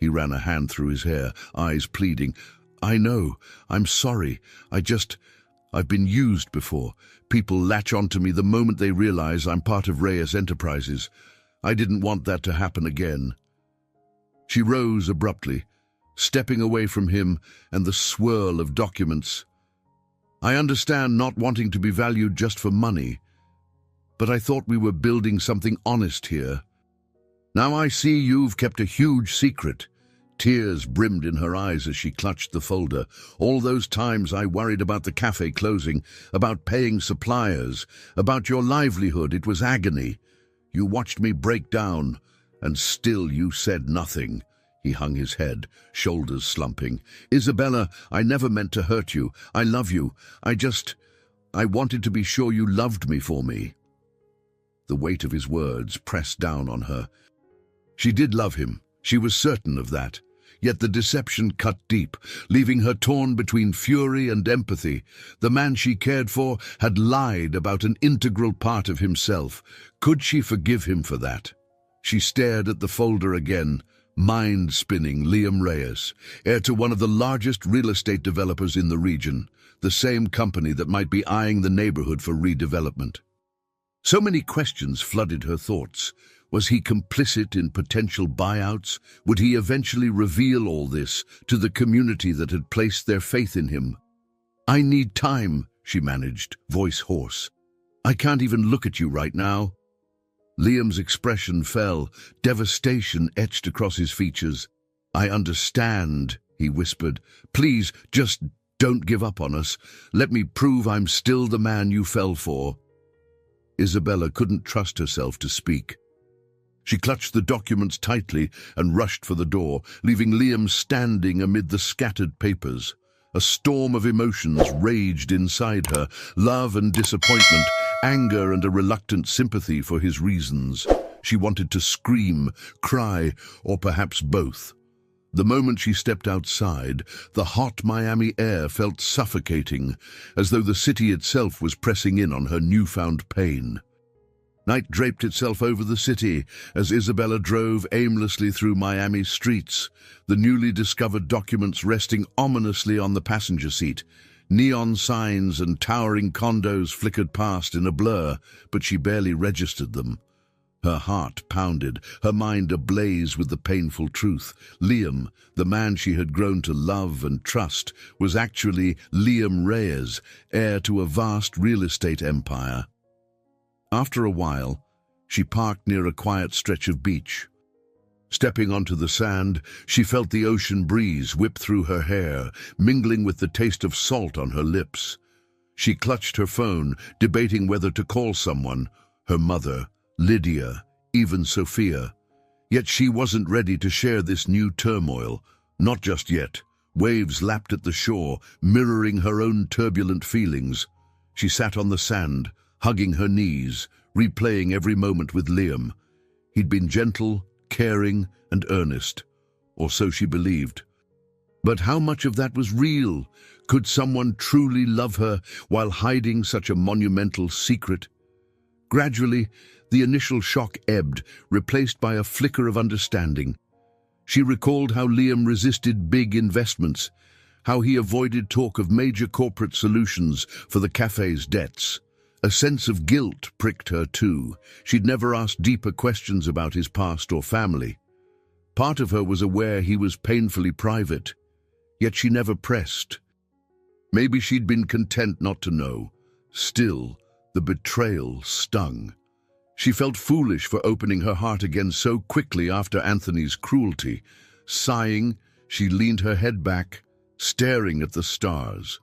He ran a hand through his hair, eyes pleading. I know. I'm sorry. I've been used before. People latch onto me the moment they realize I'm part of Reyes Enterprises. I didn't want that to happen again. She rose abruptly, stepping away from him and the swirl of documents. I understand not wanting to be valued just for money, but I thought we were building something honest here. Now I see you've kept a huge secret. Tears brimmed in her eyes as she clutched the folder. All those times I worried about the cafe closing, about paying suppliers, about your livelihood. It was agony. You watched me break down, and still you said nothing. He hung his head, shoulders slumping. Isabella, I never meant to hurt you. I love you. I wanted to be sure you loved me for me. The weight of his words pressed down on her. She did love him. She was certain of that. Yet the deception cut deep, leaving her torn between fury and empathy. The man she cared for had lied about an integral part of himself. Could she forgive him for that? She stared at the folder again, mind-spinning. Liam Reyes, heir to one of the largest real estate developers in the region, the same company that might be eyeing the neighborhood for redevelopment. So many questions flooded her thoughts. Was he complicit in potential buyouts? Would he eventually reveal all this to the community that had placed their faith in him? I need time, she managed, voice hoarse. I can't even look at you right now. Liam's expression fell, devastation etched across his features. I understand, he whispered. Please, just don't give up on us. Let me prove I'm still the man you fell for. Isabella couldn't trust herself to speak. She clutched the documents tightly and rushed for the door, leaving Liam standing amid the scattered papers. A storm of emotions raged inside her, love and disappointment, anger and a reluctant sympathy for his reasons. She wanted to scream, cry, or perhaps both. The moment she stepped outside, the hot Miami air felt suffocating, as though the city itself was pressing in on her newfound pain. Night draped itself over the city as Isabella drove aimlessly through Miami's streets, the newly discovered documents resting ominously on the passenger seat. Neon signs and towering condos flickered past in a blur, but she barely registered them. Her heart pounded, her mind ablaze with the painful truth. Liam, the man she had grown to love and trust, was actually Liam Reyes, heir to a vast real estate empire. After a while, she parked near a quiet stretch of beach. Stepping onto the sand, she felt the ocean breeze whip through her hair, mingling with the taste of salt on her lips. She clutched her phone, debating whether to call someone, her mother, Lydia, even Sophia. Yet she wasn't ready to share this new turmoil, not just yet. Waves lapped at the shore, mirroring her own turbulent feelings. She sat on the sand, hugging her knees, replaying every moment with Liam. He'd been gentle, caring, and earnest, or so she believed. But how much of that was real? Could someone truly love her while hiding such a monumental secret? Gradually, the initial shock ebbed, replaced by a flicker of understanding. She recalled how Liam resisted big investments, how he avoided talk of major corporate solutions for the cafe's debts. A sense of guilt pricked her too. She'd never asked deeper questions about his past or family. Part of her was aware he was painfully private, yet she never pressed. Maybe she'd been content not to know. Still, the betrayal stung. She felt foolish for opening her heart again so quickly after Anthony's cruelty. Sighing, she leaned her head back, staring at the stars.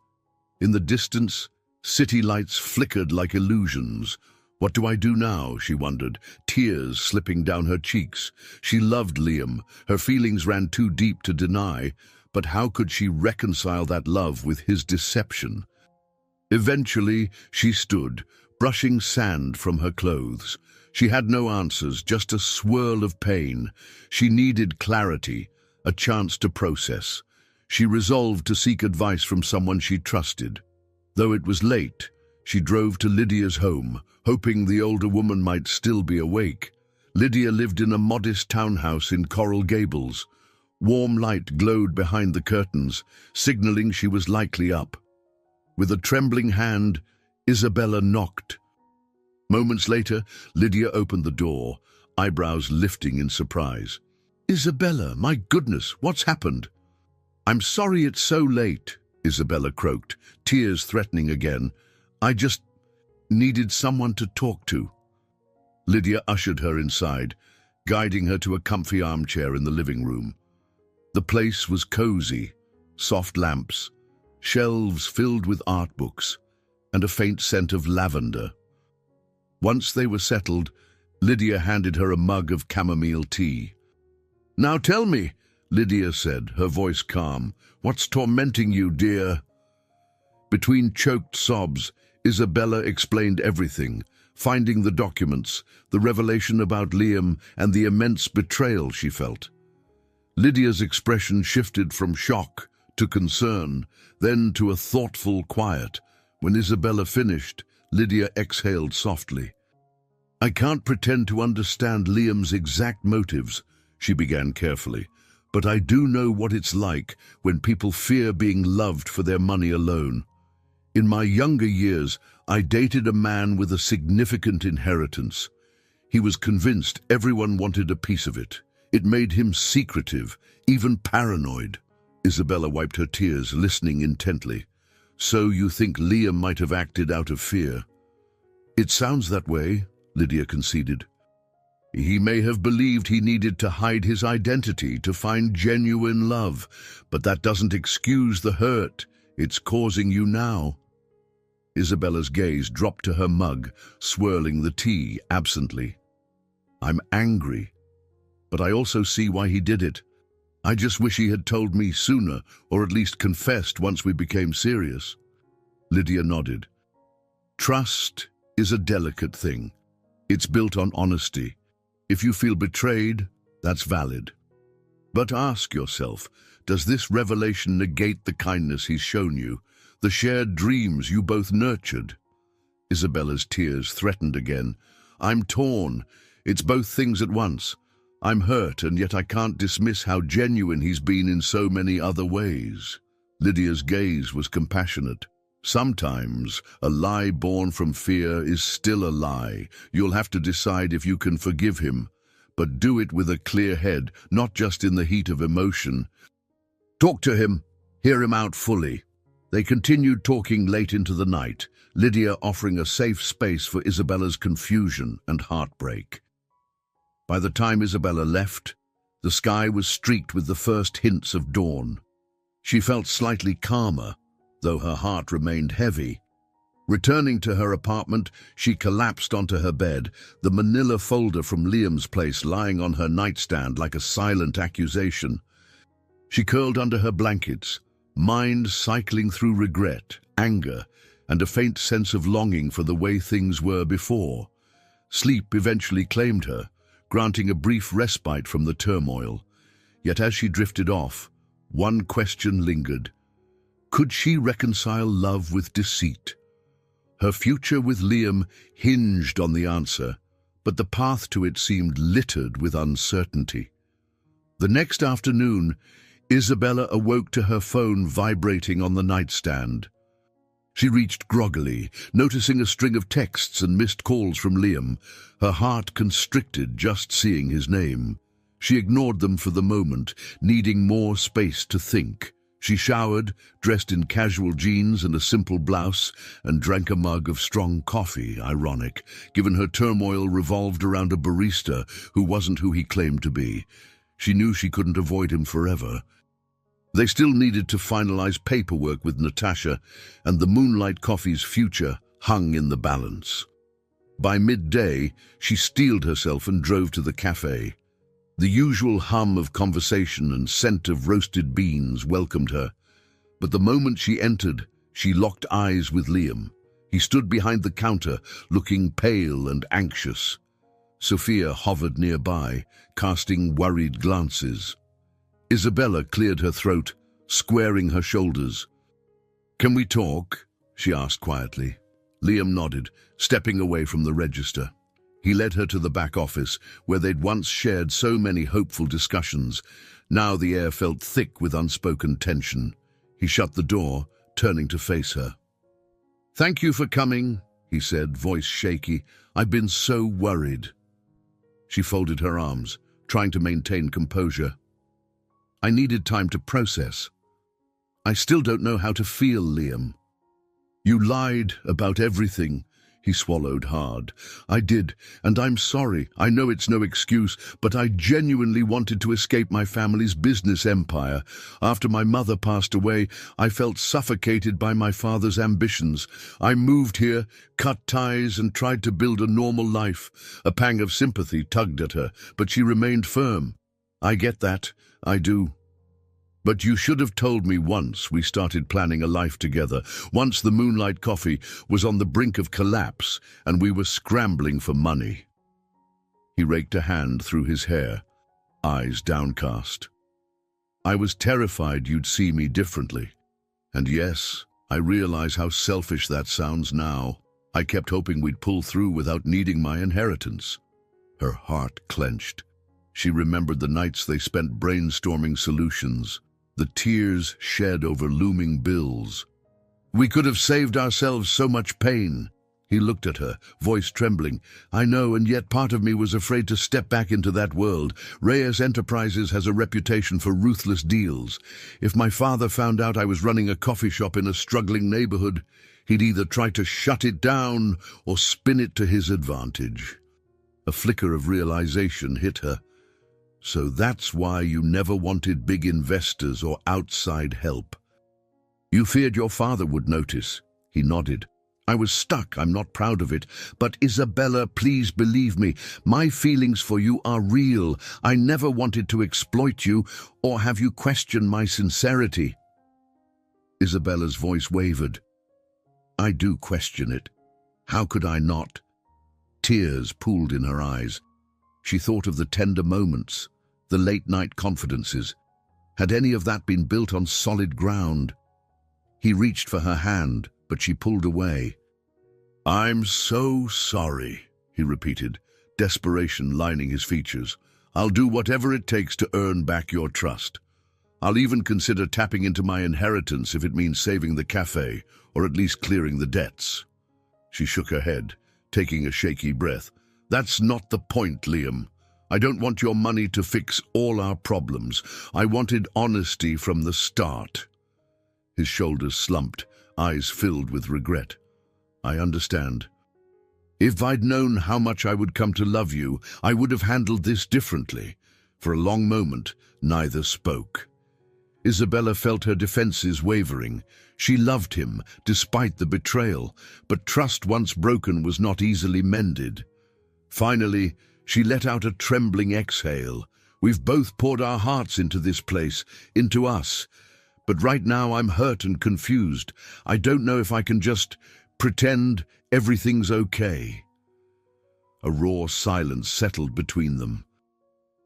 In the distance, city lights flickered like illusions. What do I do now, she wondered, tears slipping down her cheeks. She loved Liam. Her feelings ran too deep to deny, but how could she reconcile that love with his deception? Eventually, she stood, brushing sand from her clothes. She had no answers, just a swirl of pain. She needed clarity, a chance to process. She resolved to seek advice from someone she trusted. Though it was late, she drove to Lydia's home, hoping the older woman might still be awake. Lydia lived in a modest townhouse in Coral Gables. Warm light glowed behind the curtains, signaling she was likely up. With a trembling hand, Isabella knocked. Moments later, Lydia opened the door, eyebrows lifting in surprise. "Isabella, my goodness, what's happened?" "I'm sorry it's so late," Isabella croaked, tears threatening again. "I just needed someone to talk to." Lydia ushered her inside, guiding her to a comfy armchair in the living room. The place was cozy, soft lamps, shelves filled with art books, and a faint scent of lavender. Once they were settled, Lydia handed her a mug of chamomile tea. "Now tell me," Lydia said, her voice calm, "what's tormenting you, dear?" Between choked sobs, Isabella explained everything, finding the documents, the revelation about Liam, and the immense betrayal she felt. Lydia's expression shifted from shock to concern, then to a thoughtful quiet. When Isabella finished, Lydia exhaled softly. "I can't pretend to understand Liam's exact motives," she began carefully, "but I do know what it's like when people fear being loved for their money alone. In my younger years, I dated a man with a significant inheritance. He was convinced everyone wanted a piece of it. It made him secretive, even paranoid." Isabella wiped her tears, listening intently. "So you think Liam might have acted out of fear?" "It sounds that way," Lydia conceded. "He may have believed he needed to hide his identity to find genuine love, but that doesn't excuse the hurt it's causing you now." Isabella's gaze dropped to her mug, swirling the tea absently. "I'm angry, but I also see why he did it. I just wish he had told me sooner, or at least confessed once we became serious." Lydia nodded. "Trust is a delicate thing. It's built on honesty. If you feel betrayed, that's valid. But ask yourself, does this revelation negate the kindness he's shown you, the shared dreams you both nurtured?" Isabella's tears threatened again. "I'm torn. It's both things at once. I'm hurt, and yet I can't dismiss how genuine he's been in so many other ways." Lydia's gaze was compassionate. "Sometimes a lie born from fear is still a lie. You'll have to decide if you can forgive him, but do it with a clear head, not just in the heat of emotion. Talk to him, hear him out fully." They continued talking late into the night, Lydia offering a safe space for Isabella's confusion and heartbreak. By the time Isabella left, the sky was streaked with the first hints of dawn. She felt slightly calmer, though her heart remained heavy. Returning to her apartment, she collapsed onto her bed, the manila folder from Liam's place lying on her nightstand like a silent accusation. She curled under her blankets, mind cycling through regret, anger, and a faint sense of longing for the way things were before. Sleep eventually claimed her, granting a brief respite from the turmoil. Yet as she drifted off, one question lingered. Could she reconcile love with deceit? Her future with Liam hinged on the answer, but the path to it seemed littered with uncertainty. The next afternoon, Isabella awoke to her phone vibrating on the nightstand. She reached groggily, noticing a string of texts and missed calls from Liam, her heart constricted just seeing his name. She ignored them for the moment, needing more space to think. She showered, dressed in casual jeans and a simple blouse, and drank a mug of strong coffee, ironic, given her turmoil revolved around a barista who wasn't who he claimed to be. She knew she couldn't avoid him forever. They still needed to finalize paperwork with Natasha, and the Moonlight Coffee's future hung in the balance. By midday, she steeled herself and drove to the cafe. The usual hum of conversation and scent of roasted beans welcomed her, but the moment she entered, she locked eyes with Liam. He stood behind the counter, looking pale and anxious. Sophia hovered nearby, casting worried glances. Isabella cleared her throat, squaring her shoulders. "Can we talk?" she asked quietly. Liam nodded, stepping away from the register. He led her to the back office, where they'd once shared so many hopeful discussions. Now the air felt thick with unspoken tension. He shut the door, turning to face her. "Thank you for coming," he said, voice shaky. "I've been so worried." She folded her arms, trying to maintain composure. "I needed time to process. I still don't know how to feel, Liam." "You lied about everything." He swallowed hard. "I did, and I'm sorry. I know it's no excuse, but I genuinely wanted to escape my family's business empire. After my mother passed away, I felt suffocated by my father's ambitions. I moved here, cut ties, and tried to build a normal life." A pang of sympathy tugged at her, but she remained firm. "I get that. I do. But you should have told me once we started planning a life together, once the Moonlight Coffee was on the brink of collapse and we were scrambling for money." He raked a hand through his hair, eyes downcast. "I was terrified you'd see me differently. And yes, I realize how selfish that sounds now. I kept hoping we'd pull through without needing my inheritance." Her heart clenched. She remembered the nights they spent brainstorming solutions, the tears shed over looming bills. "We could have saved ourselves so much pain." He looked at her, voice trembling. "I know, and yet part of me was afraid to step back into that world. Reyes Enterprises has a reputation for ruthless deals. If my father found out I was running a coffee shop in a struggling neighborhood, he'd either try to shut it down or spin it to his advantage." A flicker of realization hit her. "So that's why you never wanted big investors or outside help. You feared your father would notice." He nodded. "I was stuck. I'm not proud of it. But Isabella, please believe me. My feelings for you are real. I never wanted to exploit you or have you question my sincerity." Isabella's voice wavered. "I do question it. How could I not?" Tears pooled in her eyes. She thought of the tender moments, the late-night confidences. Had any of that been built on solid ground? He reached for her hand, but she pulled away. "I'm so sorry," he repeated, desperation lining his features. "I'll do whatever it takes to earn back your trust. I'll even consider tapping into my inheritance if it means saving the cafe, or at least clearing the debts." She shook her head, taking a shaky breath. "That's not the point, Liam. I don't want your money to fix all our problems. I wanted honesty from the start." His shoulders slumped, eyes filled with regret. "I understand. If I'd known how much I would come to love you, I would have handled this differently." For a long moment, neither spoke. Isabella felt her defenses wavering. She loved him, despite the betrayal, but trust once broken was not easily mended. Finally, she let out a trembling exhale. "We've both poured our hearts into this place, into us. But right now I'm hurt and confused. I don't know if I can just pretend everything's okay." A raw silence settled between them.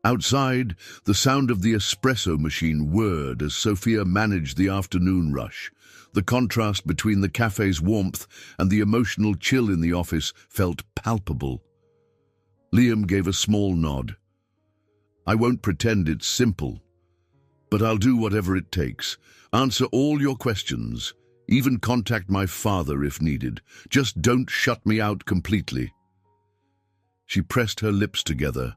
Outside, the sound of the espresso machine whirred as Sophia managed the afternoon rush. The contrast between the cafe's warmth and the emotional chill in the office felt palpable. Liam gave a small nod. "I won't pretend it's simple, but I'll do whatever it takes. Answer all your questions, even contact my father if needed. Just don't shut me out completely." She pressed her lips together,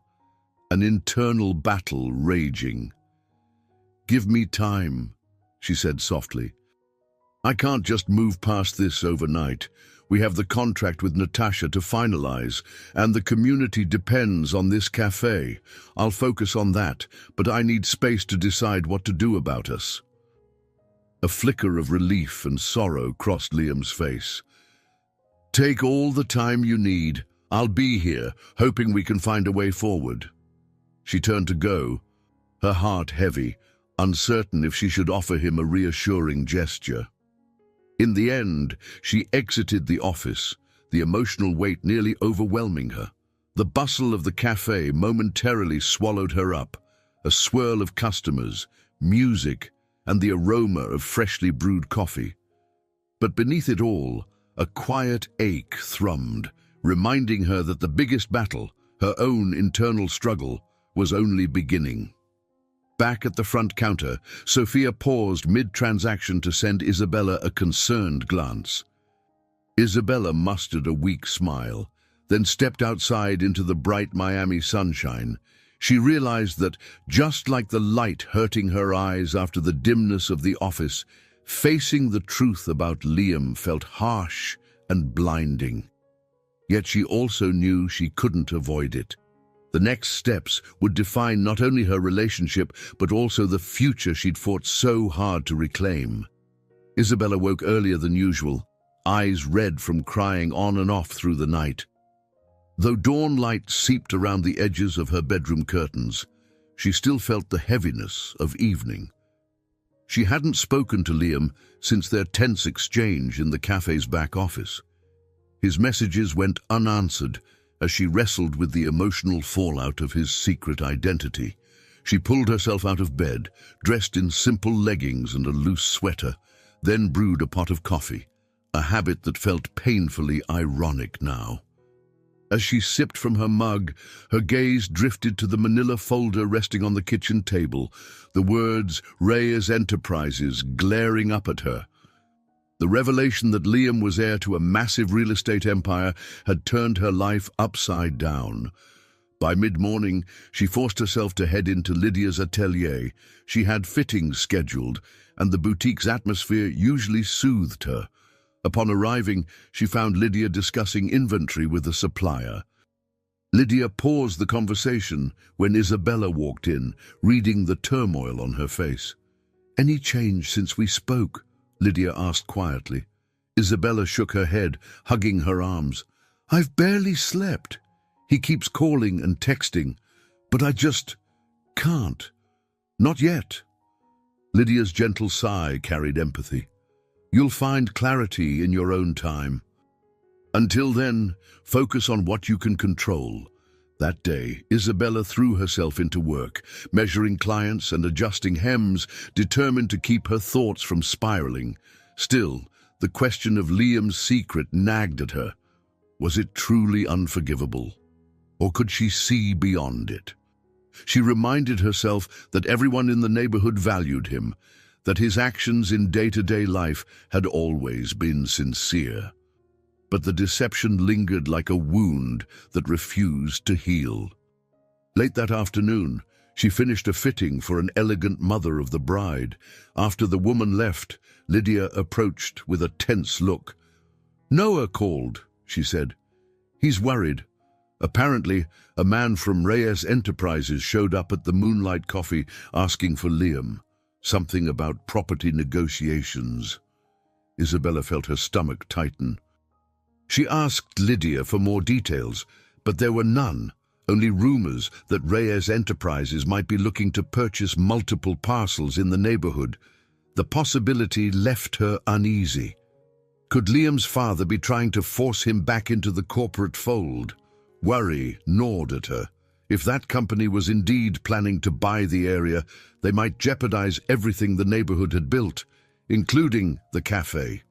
an internal battle raging. "Give me time," she said softly. "I can't just move past this overnight. We have the contract with Natasha to finalize, and the community depends on this cafe. I'll focus on that, but I need space to decide what to do about us." A flicker of relief and sorrow crossed Liam's face. "Take all the time you need. I'll be here, hoping we can find a way forward." She turned to go, her heart heavy, uncertain if she should offer him a reassuring gesture. In the end, she exited the office, the emotional weight nearly overwhelming her. The bustle of the cafe momentarily swallowed her up, a swirl of customers, music, and the aroma of freshly brewed coffee. But beneath it all, a quiet ache thrummed, reminding her that the biggest battle, her own internal struggle, was only beginning. Back at the front counter, Sophia paused mid-transaction to send Isabella a concerned glance. Isabella mustered a weak smile, then stepped outside into the bright Miami sunshine. She realized that, just like the light hurting her eyes after the dimness of the office, facing the truth about Liam felt harsh and blinding. Yet she also knew she couldn't avoid it. The next steps would define not only her relationship, but also the future she'd fought so hard to reclaim. Isabella woke earlier than usual, eyes red from crying on and off through the night. Though dawn light seeped around the edges of her bedroom curtains, she still felt the heaviness of evening. She hadn't spoken to Liam since their tense exchange in the cafe's back office. His messages went unanswered as she wrestled with the emotional fallout of his secret identity. She pulled herself out of bed, dressed in simple leggings and a loose sweater, then brewed a pot of coffee, a habit that felt painfully ironic now. As she sipped from her mug, her gaze drifted to the manila folder resting on the kitchen table, the words Reyes Enterprises glaring up at her. The revelation that Liam was heir to a massive real estate empire had turned her life upside down. By mid-morning, she forced herself to head into Lydia's atelier. She had fittings scheduled, and the boutique's atmosphere usually soothed her. Upon arriving, she found Lydia discussing inventory with a supplier. Lydia paused the conversation when Isabella walked in, reading the turmoil on her face. "Any change since we spoke?" Lydia asked quietly. Isabella shook her head, hugging her arms. "I've barely slept. He keeps calling and texting, but I just can't. Not yet." Lydia's gentle sigh carried empathy. "You'll find clarity in your own time. Until then, focus on what you can control." That day, Isabella threw herself into work, measuring clients and adjusting hems, determined to keep her thoughts from spiraling. Still, the question of Liam's secret nagged at her. Was it truly unforgivable? Or could she see beyond it? She reminded herself that everyone in the neighborhood valued him, that his actions in day-to-day life had always been sincere. But the deception lingered like a wound that refused to heal. Late that afternoon, she finished a fitting for an elegant mother of the bride. After the woman left, Lydia approached with a tense look. "Noah called," she said. "He's worried. Apparently, a man from Reyes Enterprises showed up at the Moonlight Coffee asking for Liam. Something about property negotiations." Isabella felt her stomach tighten. She asked Lydia for more details, but there were none, only rumors that Reyes Enterprises might be looking to purchase multiple parcels in the neighborhood. The possibility left her uneasy. Could Liam's father be trying to force him back into the corporate fold? Worry gnawed at her. If that company was indeed planning to buy the area, they might jeopardize everything the neighborhood had built, including the cafe.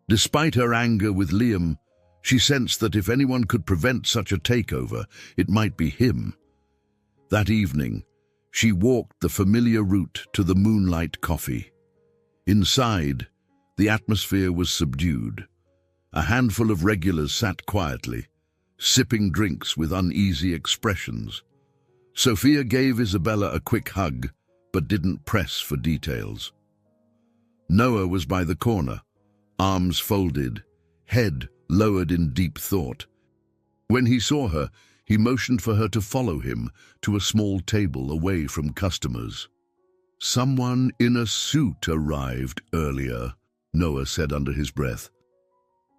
Despite her anger with Liam, she sensed that if anyone could prevent such a takeover, it might be him. That evening, she walked the familiar route to the Moonlight Coffee. Inside, the atmosphere was subdued. A handful of regulars sat quietly, sipping drinks with uneasy expressions. Sophia gave Isabella a quick hug, but didn't press for details. Noah was by the corner, arms folded, head lowered in deep thought. When he saw her, he motioned for her to follow him to a small table away from customers. "Someone in a suit arrived earlier," Noah said under his breath.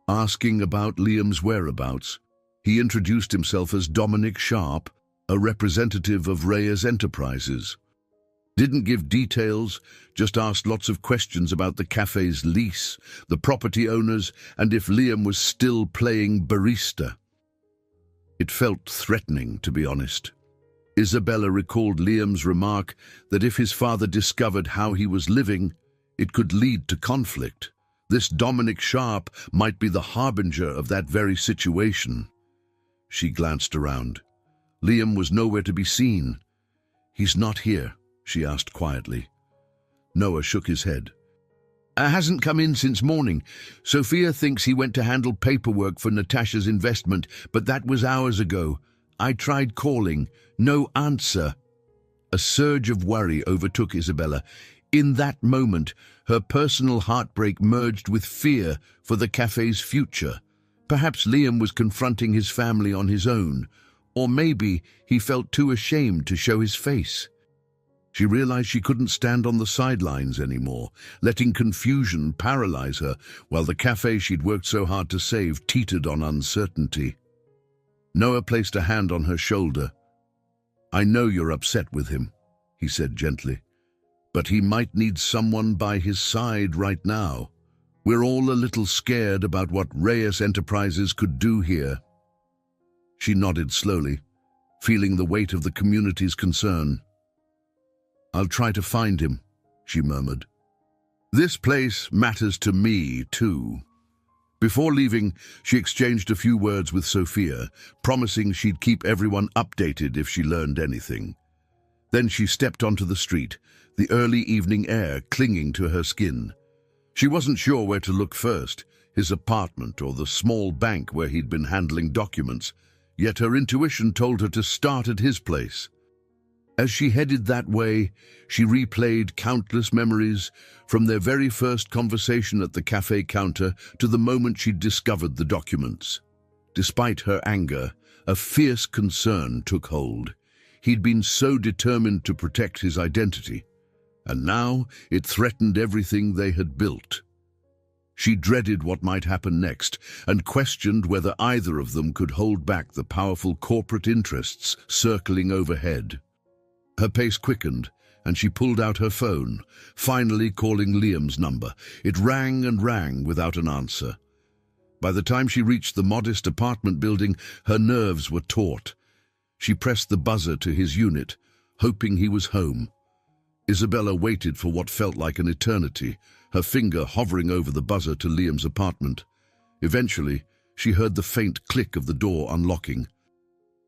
Asking about Liam's whereabouts, he introduced himself as Dominic Sharp, a representative of Reyes Enterprises. Didn't give details, just asked lots of questions about the cafe's lease, the property owners, and if Liam was still playing barista. It felt threatening, to be honest. Isabella recalled Liam's remark that if his father discovered how he was living, it could lead to conflict. This Dominic Sharp might be the harbinger of that very situation. She glanced around. Liam was nowhere to be seen. "He's not here," she asked quietly. Noah shook his head. Hasn't come in since morning. Sophia thinks he went to handle paperwork for Natasha's investment, but that was hours ago. I tried calling. No answer. A surge of worry overtook Isabella. In that moment, her personal heartbreak merged with fear for the cafe's future. Perhaps Liam was confronting his family on his own, or maybe he felt too ashamed to show his face. She realized she couldn't stand on the sidelines anymore, letting confusion paralyze her while the cafe she'd worked so hard to save teetered on uncertainty. Noah placed a hand on her shoulder. I know you're upset with him, he said gently, but he might need someone by his side right now. We're all a little scared about what Reyes Enterprises could do here. She nodded slowly, feeling the weight of the community's concern. I'll try to find him, she murmured. This place matters to me, too. Before leaving, she exchanged a few words with Sophia, promising she'd keep everyone updated if she learned anything. Then she stepped onto the street, the early evening air clinging to her skin. She wasn't sure where to look first, his apartment or the small bank where he'd been handling documents, yet her intuition told her to start at his place. As she headed that way, she replayed countless memories, from their very first conversation at the cafe counter to the moment she'd discovered the documents. Despite her anger, a fierce concern took hold. He'd been so determined to protect his identity, and now it threatened everything they had built. She dreaded what might happen next and questioned whether either of them could hold back the powerful corporate interests circling overhead. Her pace quickened, and she pulled out her phone, finally calling Liam's number. It rang and rang without an answer. By the time she reached the modest apartment building, her nerves were taut. She pressed the buzzer to his unit, hoping he was home. Isabella waited for what felt like an eternity, her finger hovering over the buzzer to Liam's apartment. Eventually, she heard the faint click of the door unlocking.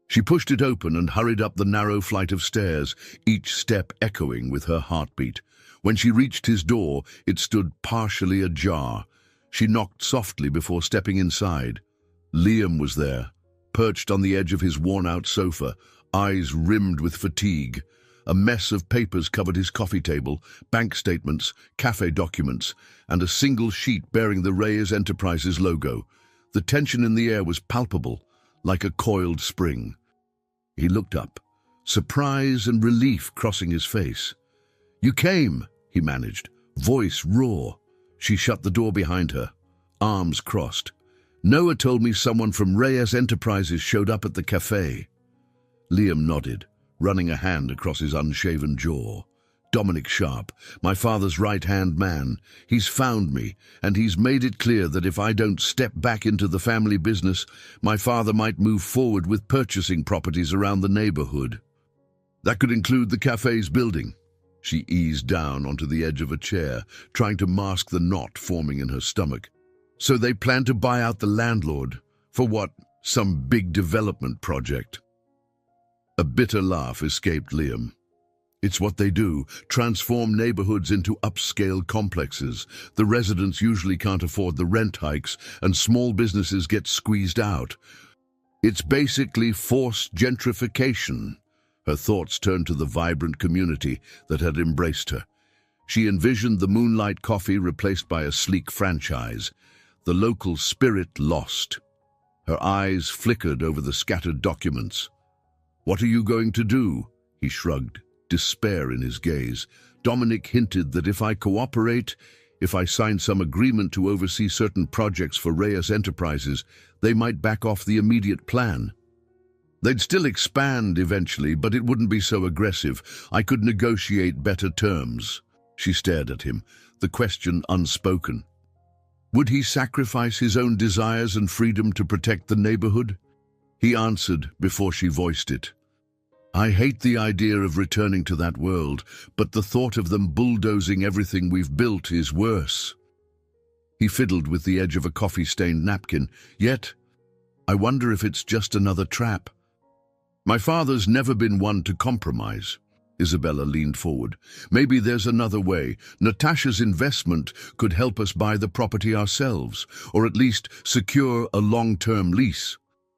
She pushed it open and hurried up the narrow flight of stairs, each step echoing with her heartbeat. When she reached his door, it stood partially ajar. She knocked softly before stepping inside. Liam was there, perched on the edge of his worn-out sofa, eyes rimmed with fatigue. A mess of papers covered his coffee table, bank statements, cafe documents, and a single sheet bearing the Reyes Enterprises logo. The tension in the air was palpable, like a coiled spring. He looked up, surprise and relief crossing his face. "You came," he managed, voice raw. She shut the door behind her, arms crossed. "Noah told me someone from Reyes Enterprises showed up at the cafe." Liam nodded, running a hand across his unshaven jaw. "Dominic Sharp, my father's right-hand man. He's found me, and he's made it clear that if I don't step back into the family business, my father might move forward with purchasing properties around the neighborhood. That could include the cafe's building." She eased down onto the edge of a chair, trying to mask the knot forming in her stomach. "So they plan to buy out the landlord. For what? Some big development project?" A bitter laugh escaped Liam. "It's what they do, transform neighborhoods into upscale complexes. The residents usually can't afford the rent hikes, and small businesses get squeezed out. It's basically forced gentrification." Her thoughts turned to the vibrant community that had embraced her. She envisioned the Moonlight Coffee replaced by a sleek franchise, the local spirit lost. Her eyes flickered over the scattered documents. "What are you going to do?" He shrugged, despair in his gaze. "Dominic hinted that if I cooperate, if I sign some agreement to oversee certain projects for Reyes Enterprises, they might back off the immediate plan. They'd still expand eventually, but it wouldn't be so aggressive. I could negotiate better terms." She stared at him, the question unspoken. Would he sacrifice his own desires and freedom to protect the neighborhood? He answered before she voiced it. "I hate the idea of returning to that world, but the thought of them bulldozing everything we've built is worse." He fiddled with the edge of a coffee-stained napkin. "Yet, I wonder if it's just another trap. My father's never been one to compromise. Isabella leaned forward. Maybe there's another way. Natasha's investment could help us buy the property ourselves, or at least secure a long-term lease.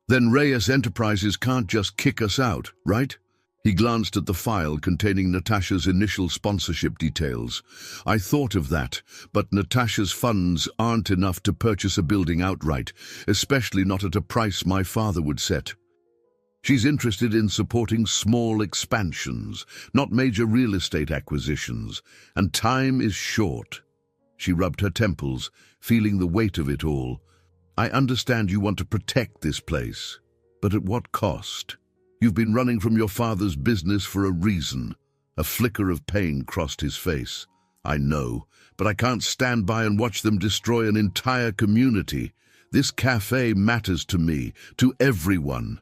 Then Reyes Enterprises can't just kick us out, right? He glanced at the file containing Natasha's initial sponsorship details. I thought of that, but Natasha's funds aren't enough to purchase a building outright, especially not at a price my father would set. She's interested in supporting small expansions, not major real estate acquisitions, and time is short. She rubbed her temples, feeling the weight of it all. I understand you want to protect this place, but at what cost? You've been running from your father's business for a reason. A flicker of pain crossed his face. I know, but I can't stand by and watch them destroy an entire community. This cafe matters to me, to everyone.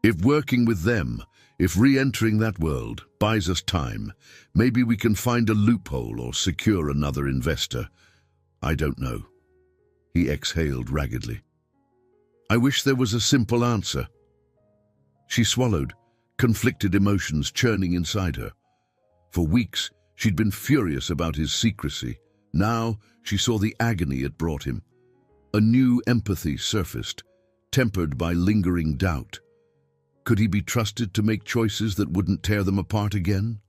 If working with them, if re-entering that world buys us time, maybe we can find a loophole or secure another investor. I don't know. He exhaled raggedly. I wish there was a simple answer. She swallowed, conflicted emotions churning inside her. For weeks, she'd been furious about his secrecy. Now, she saw the agony it brought him. A new empathy surfaced, tempered by lingering doubt. Could he be trusted to make choices that wouldn't tear them apart again?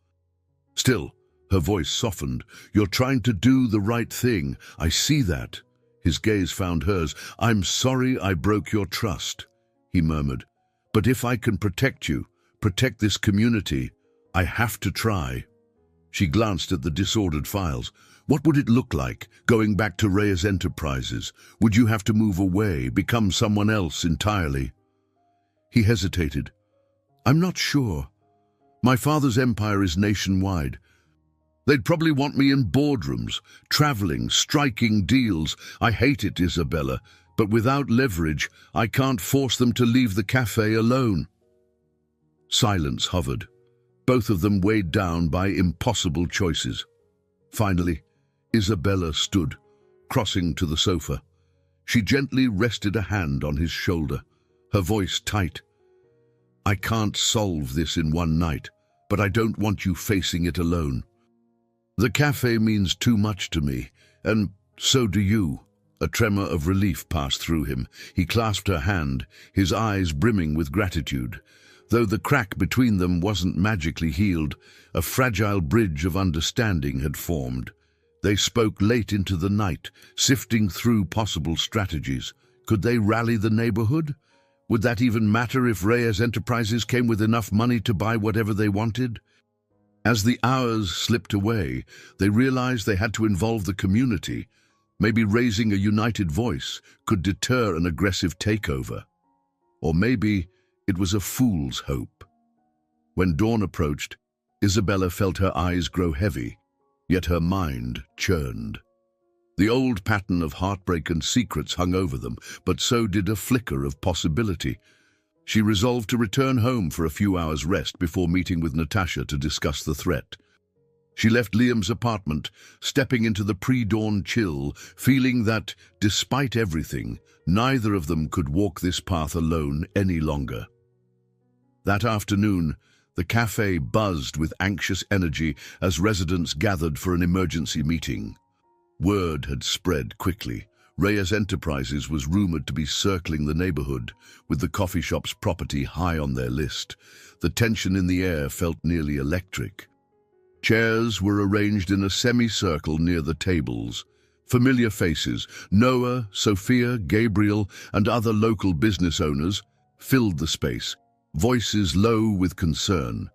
Still, her voice softened. You're trying to do the right thing. I see that. His gaze found hers. I'm sorry I broke your trust, he murmured. But if I can protect you, protect this community, I have to try. She glanced at the disordered files. What would it look like, going back to Reyes Enterprises? Would you have to move away, become someone else entirely? He hesitated. I'm not sure. My father's empire is nationwide. They'd probably want me in boardrooms, traveling, striking deals. I hate it, Isabella, but without leverage, I can't force them to leave the cafe alone. Silence hovered, both of them weighed down by impossible choices. Finally, Isabella stood, crossing to the sofa. She gently rested a hand on his shoulder, her voice tight. I can't solve this in one night, but I don't want you facing it alone. The cafe means too much to me, and so do you. A tremor of relief passed through him. He clasped her hand, his eyes brimming with gratitude. Though the crack between them wasn't magically healed, a fragile bridge of understanding had formed. They spoke late into the night, sifting through possible strategies. Could they rally the neighborhood? Would that even matter if Reyes Enterprises came with enough money to buy whatever they wanted? As the hours slipped away, they realized they had to involve the community. Maybe raising a united voice could deter an aggressive takeover. Or maybe it was a fool's hope. When dawn approached, Isabella felt her eyes grow heavy, yet her mind churned. The old pattern of heartbreak and secrets hung over them, but so did a flicker of possibility. She resolved to return home for a few hours' rest before meeting with Natasha to discuss the threat. She left Liam's apartment, stepping into the pre-dawn chill, feeling that, despite everything, neither of them could walk this path alone any longer. That afternoon, the cafe buzzed with anxious energy as residents gathered for an emergency meeting. Word had spread quickly. Reyes Enterprises was rumored to be circling the neighborhood, with the coffee shop's property high on their list. The tension in the air felt nearly electric. Chairs were arranged in a semicircle near the tables. Familiar faces, Noah, Sophia, Gabriel, and other local business owners, filled the space, voices low with concern.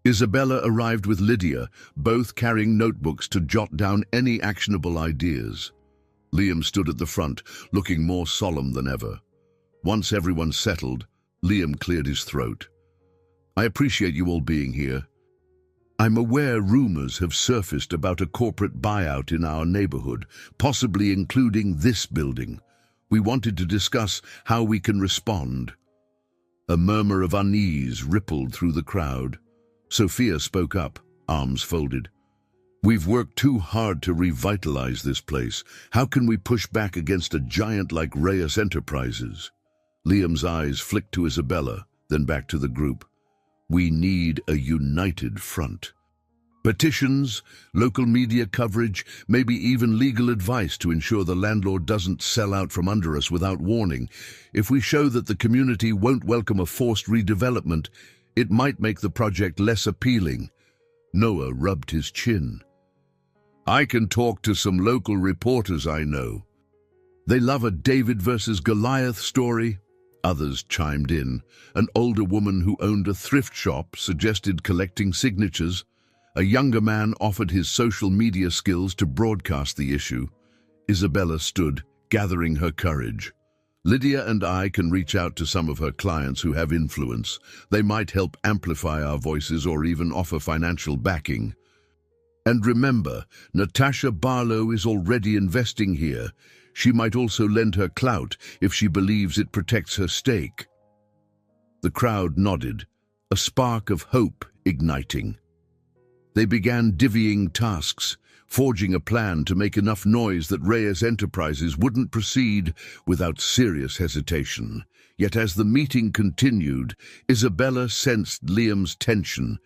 Isabella arrived with Lydia, both carrying notebooks to jot down any actionable ideas. Liam stood at the front, looking more solemn than ever. Once everyone settled, Liam cleared his throat. I appreciate you all being here. I'm aware rumors have surfaced about a corporate buyout in our neighborhood, possibly including this building. We wanted to discuss how we can respond. A murmur of unease rippled through the crowd. Sophia spoke up, arms folded. We've worked too hard to revitalize this place. How can we push back against a giant like Reyes Enterprises? Liam's eyes flicked to Isabella, then back to the group. We need a united front. Petitions, local media coverage, maybe even legal advice to ensure the landlord doesn't sell out from under us without warning. If we show that the community won't welcome a forced redevelopment, it might make the project less appealing. Noah rubbed his chin. I can talk to some local reporters I know. They love a David versus Goliath story. Others chimed in. An older woman who owned a thrift shop suggested collecting signatures. A younger man offered his social media skills to broadcast the issue. Isabella stood, gathering her courage. Lydia and I can reach out to some of her clients who have influence. They might help amplify our voices or even offer financial backing. And remember, Natasha Barlow is already investing here. She might also lend her clout if she believes it protects her stake. The crowd nodded, a spark of hope igniting. They began divvying tasks, forging a plan to make enough noise that Reyes Enterprises wouldn't proceed without serious hesitation. Yet as the meeting continued, Isabella sensed Liam's tension.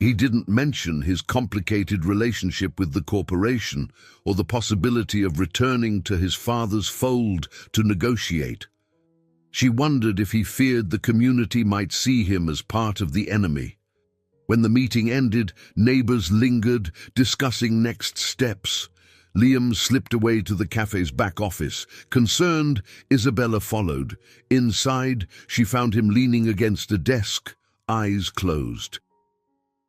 He didn't mention his complicated relationship with the corporation or the possibility of returning to his father's fold to negotiate. She wondered if he feared the community might see him as part of the enemy. When the meeting ended, neighbors lingered, discussing next steps. Liam slipped away to the cafe's back office. Concerned, Isabella followed. Inside, she found him leaning against a desk, eyes closed.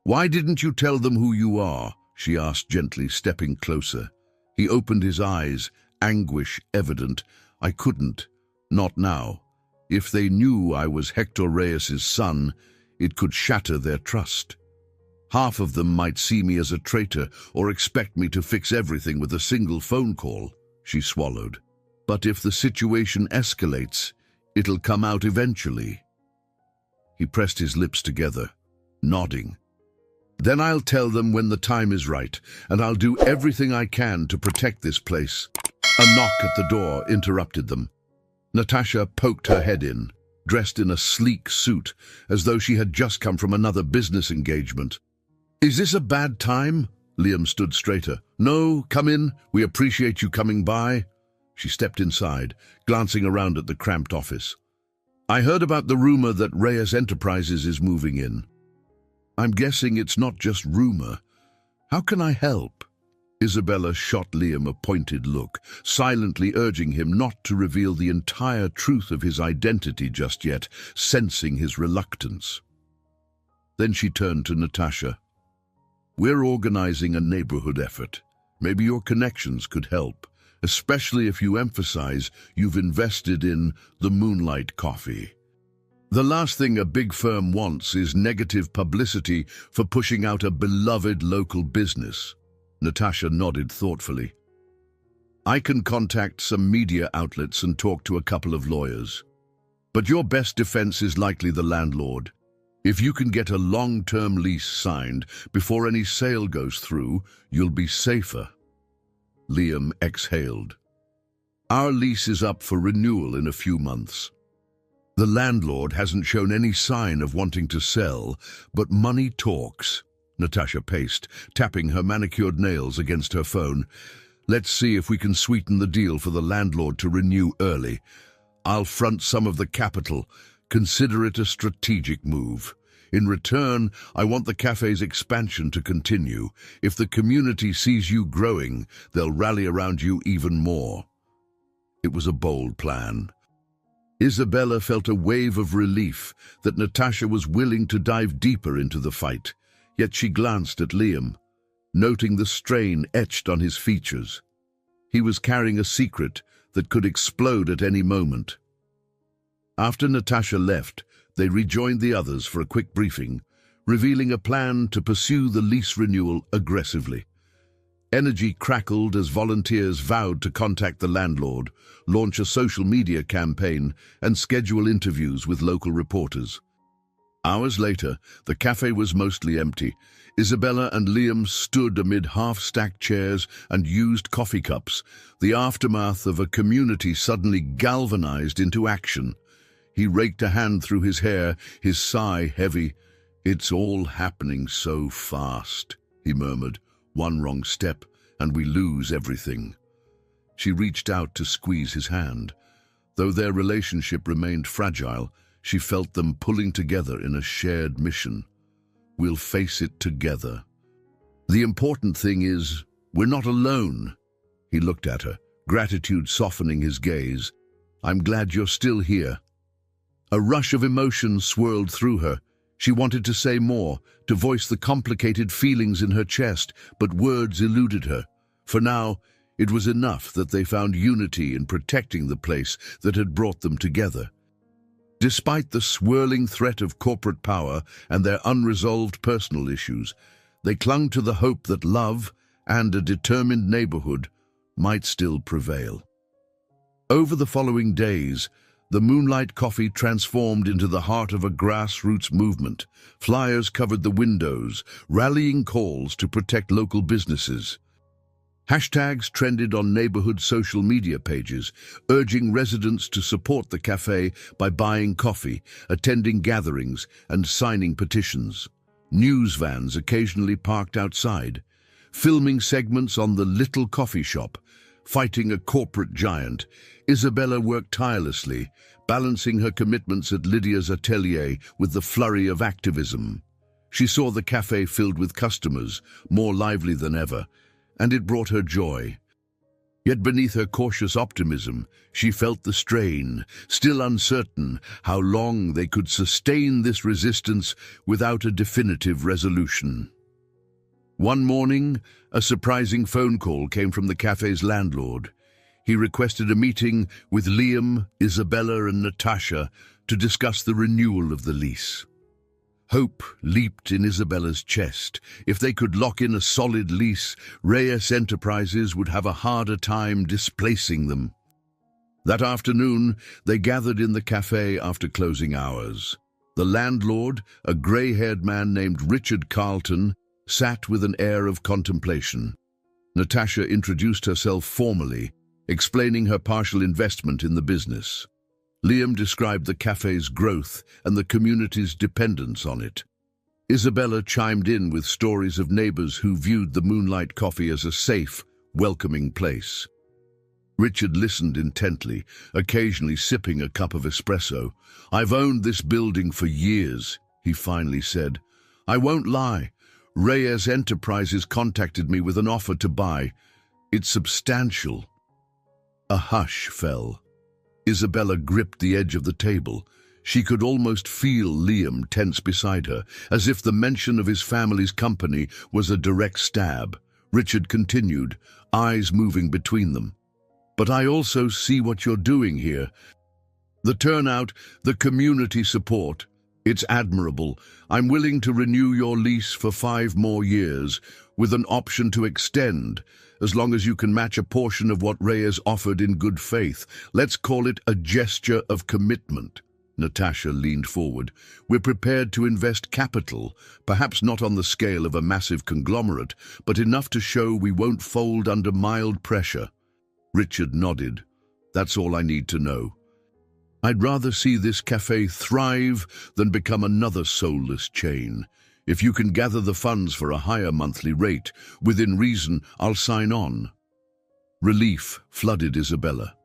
"Why didn't you tell them who you are?" she asked gently, stepping closer. He opened his eyes, anguish evident. "I couldn't. Not now. If they knew I was Hector Reyes's son, it could shatter their trust. Half of them might see me as a traitor or expect me to fix everything with a single phone call," she swallowed. "But if the situation escalates, it'll come out eventually." He pressed his lips together, nodding. "Then I'll tell them when the time is right, and I'll do everything I can to protect this place." A knock at the door interrupted them. Natasha poked her head in, dressed in a sleek suit, as though she had just come from another business engagement. "Is this a bad time?" Liam stood straighter. "No, come in. We appreciate you coming by." She stepped inside, glancing around at the cramped office. "I heard about the rumor that Reyes Enterprises is moving in. I'm guessing it's not just rumor. How can I help?" Isabella shot Liam a pointed look, silently urging him not to reveal the entire truth of his identity just yet, sensing his reluctance. Then she turned to Natasha. "We're organizing a neighborhood effort. Maybe your connections could help, especially if you emphasize you've invested in the Moonlight Coffee. The last thing a big firm wants is negative publicity for pushing out a beloved local business." Natasha nodded thoughtfully. "I can contact some media outlets and talk to a couple of lawyers. But your best defense is likely the landlord. If you can get a long-term lease signed before any sale goes through, you'll be safer." Liam exhaled. "Our lease is up for renewal in a few months. The landlord hasn't shown any sign of wanting to sell, but money talks." Natasha paced, tapping her manicured nails against her phone. "Let's see if we can sweeten the deal for the landlord to renew early. I'll front some of the capital. Consider it a strategic move. In return, I want the cafe's expansion to continue. If the community sees you growing, they'll rally around you even more." It was a bold plan. Isabella felt a wave of relief that Natasha was willing to dive deeper into the fight. Yet she glanced at Liam, noting the strain etched on his features. He was carrying a secret that could explode at any moment. After Natasha left, they rejoined the others for a quick briefing, revealing a plan to pursue the lease renewal aggressively. Energy crackled as volunteers vowed to contact the landlord, launch a social media campaign, and schedule interviews with local reporters. Hours later, the cafe was mostly empty. Isabella and Liam stood amid half-stacked chairs and used coffee cups, the aftermath of a community suddenly galvanized into action. He raked a hand through his hair, his sigh heavy. "It's all happening so fast," he murmured. "One wrong step, and we lose everything." She reached out to squeeze his hand. Though their relationship remained fragile, she felt them pulling together in a shared mission. "We'll face it together. The important thing is, we're not alone." He looked at her, gratitude softening his gaze. "I'm glad you're still here." A rush of emotion swirled through her. She wanted to say more, to voice the complicated feelings in her chest, but words eluded her. For now, it was enough that they found unity in protecting the place that had brought them together. Despite the swirling threat of corporate power and their unresolved personal issues, they clung to the hope that love and a determined neighborhood might still prevail. Over the following days, the Moonlight Coffee transformed into the heart of a grassroots movement. Flyers covered the windows, rallying calls to protect local businesses. Hashtags trended on neighborhood social media pages, urging residents to support the cafe by buying coffee, attending gatherings, and signing petitions. News vans occasionally parked outside, filming segments on the little coffee shop. Fighting a corporate giant, Isabella worked tirelessly, balancing her commitments at Lydia's atelier with the flurry of activism. She saw the cafe filled with customers, more lively than ever, and it brought her joy. Yet beneath her cautious optimism, she felt the strain, still uncertain how long they could sustain this resistance without a definitive resolution. One morning, a surprising phone call came from the cafe's landlord. He requested a meeting with Liam, Isabella, and Natasha to discuss the renewal of the lease. Hope leaped in Isabella's chest. If they could lock in a solid lease, Reyes Enterprises would have a harder time displacing them. That afternoon, they gathered in the cafe after closing hours. The landlord, a grey-haired man named Richard Carlton, sat with an air of contemplation. Natasha introduced herself formally, explaining her partial investment in the business. Liam described the cafe's growth and the community's dependence on it. Isabella chimed in with stories of neighbors who viewed the Moonlight Coffee as a safe, welcoming place. Richard listened intently, occasionally sipping a cup of espresso. "I've owned this building for years," he finally said. "I won't lie. Reyes Enterprises contacted me with an offer to buy. It's substantial." A hush fell. Isabella gripped the edge of the table. She could almost feel Liam tense beside her, as if the mention of his family's company was a direct stab. Richard continued, eyes moving between them. "But I also see what you're doing here. The turnout, the community support. It's admirable. I'm willing to renew your lease for 5 more years, with an option to extend, as long as you can match a portion of what Reyes offered in good faith. Let's call it a gesture of commitment." Natasha leaned forward. "We're prepared to invest capital, perhaps not on the scale of a massive conglomerate, but enough to show we won't fold under mild pressure." Richard nodded. "That's all I need to know. I'd rather see this cafe thrive than become another soulless chain. If you can gather the funds for a higher monthly rate, within reason, I'll sign on." Relief flooded Isabella.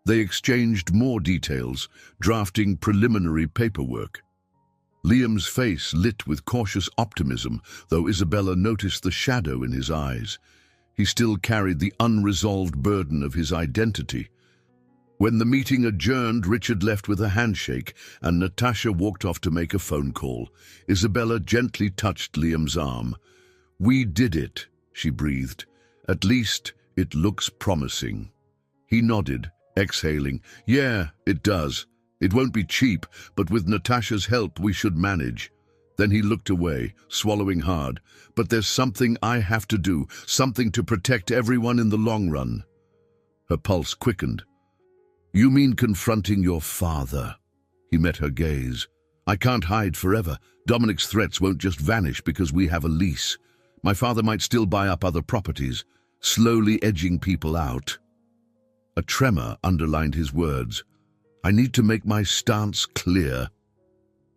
They exchanged more details, drafting preliminary paperwork. Liam's face lit with cautious optimism, though Isabella noticed the shadow in his eyes. He still carried the unresolved burden of his identity. When the meeting adjourned, Richard left with a handshake, and Natasha walked off to make a phone call. Isabella gently touched Liam's arm. "We did it," she breathed. "At least it looks promising." He nodded, exhaling. "Yeah, it does. It won't be cheap, but with Natasha's help we should manage." Then he looked away, swallowing hard. "But there's something I have to do, something to protect everyone in the long run." Her pulse quickened. "You mean confronting your father?" He met her gaze. "I can't hide forever. Dominic's threats won't just vanish because we have a lease. My father might still buy up other properties, slowly edging people out." A tremor underlined his words. "I need to make my stance clear."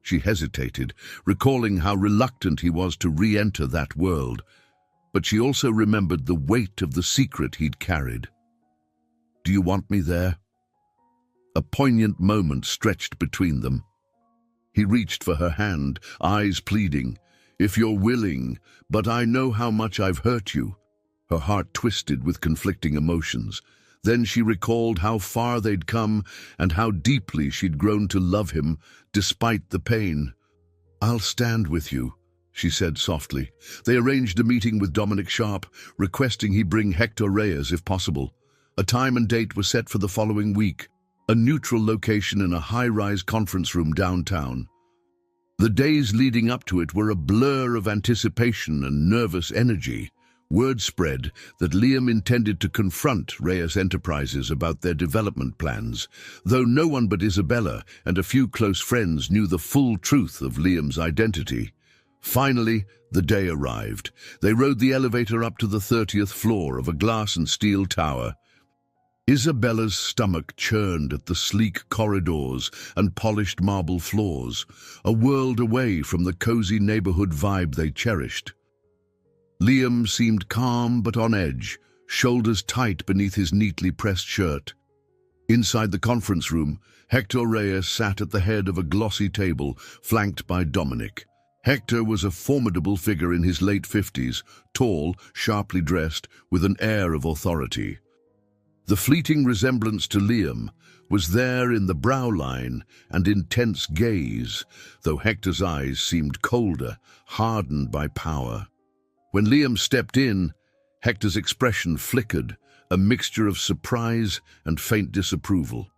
She hesitated, recalling how reluctant he was to re-enter that world, but she also remembered the weight of the secret he'd carried. "Do you want me there?" A poignant moment stretched between them. He reached for her hand, eyes pleading. "If you're willing, but I know how much I've hurt you." Her heart twisted with conflicting emotions. Then she recalled how far they'd come and how deeply she'd grown to love him, despite the pain. "I'll stand with you," she said softly. They arranged a meeting with Dominic Sharp, requesting he bring Hector Reyes if possible. A time and date was set for the following week, a neutral location in a high-rise conference room downtown. The days leading up to it were a blur of anticipation and nervous energy. Word spread that Liam intended to confront Reyes Enterprises about their development plans, though no one but Isabella and a few close friends knew the full truth of Liam's identity. Finally, the day arrived. They rode the elevator up to the 30th floor of a glass and steel tower. Isabella's stomach churned at the sleek corridors and polished marble floors, a world away from the cozy neighborhood vibe they cherished. Liam seemed calm but on edge, shoulders tight beneath his neatly pressed shirt. Inside the conference room, Hector Reyes sat at the head of a glossy table, flanked by Dominic. Hector was a formidable figure in his late 50s, tall, sharply dressed, with an air of authority. The fleeting resemblance to Liam was there in the brow line and intense gaze, though Hector's eyes seemed colder, hardened by power. When Liam stepped in, Hector's expression flickered, a mixture of surprise and faint disapproval.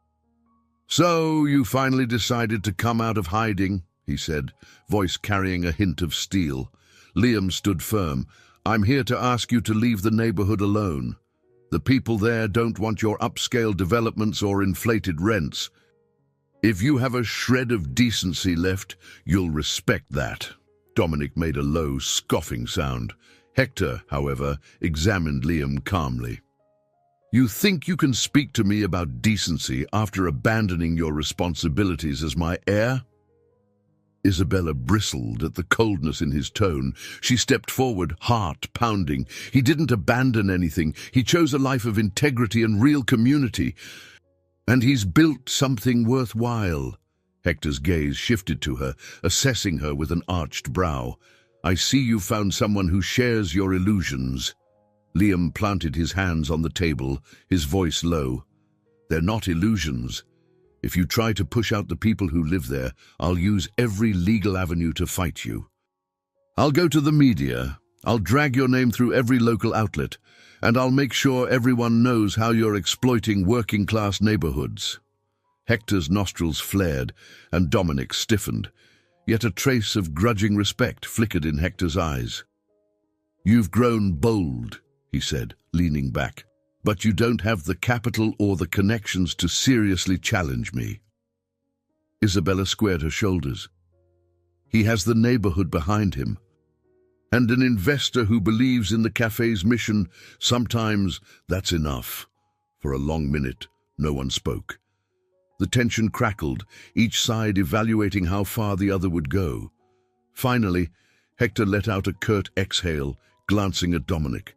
"So, you finally decided to come out of hiding," he said, voice carrying a hint of steel. Liam stood firm. "I'm here to ask you to leave the neighborhood alone. The people there don't want your upscale developments or inflated rents. If you have a shred of decency left, you'll respect that." Dominic made a low, scoffing sound. Hector, however, examined Liam calmly. "You think you can speak to me about decency after abandoning your responsibilities as my heir?" Isabella bristled at the coldness in his tone. She stepped forward, heart pounding. "He didn't abandon anything. He chose a life of integrity and real community. And he's built something worthwhile." Hector's gaze shifted to her, assessing her with an arched brow. "I see you found someone who shares your illusions." Liam planted his hands on the table, his voice low. "They're not illusions. If you try to push out the people who live there, I'll use every legal avenue to fight you. I'll go to the media, I'll drag your name through every local outlet, and I'll make sure everyone knows how you're exploiting working-class neighborhoods." Hector's nostrils flared, and Dominic stiffened, yet a trace of grudging respect flickered in Hector's eyes. "You've grown bold," he said, leaning back, "but you don't have the capital or the connections to seriously challenge me." Isabella squared her shoulders. "He has the neighborhood behind him. And an investor who believes in the cafe's mission, sometimes that's enough." For a long minute, no one spoke. The tension crackled, each side evaluating how far the other would go. Finally, Hector let out a curt exhale, glancing at Dominic.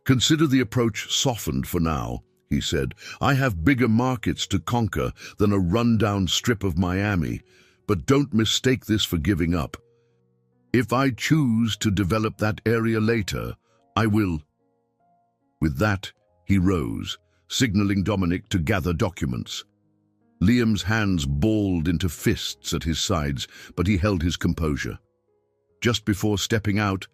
"Consider the approach softened for now," he said. "I have bigger markets to conquer than a rundown strip of Miami, but don't mistake this for giving up. If I choose to develop that area later, I will." With that, he rose, signaling Dominic to gather documents. Liam's hands balled into fists at his sides, but he held his composure. Just before stepping out,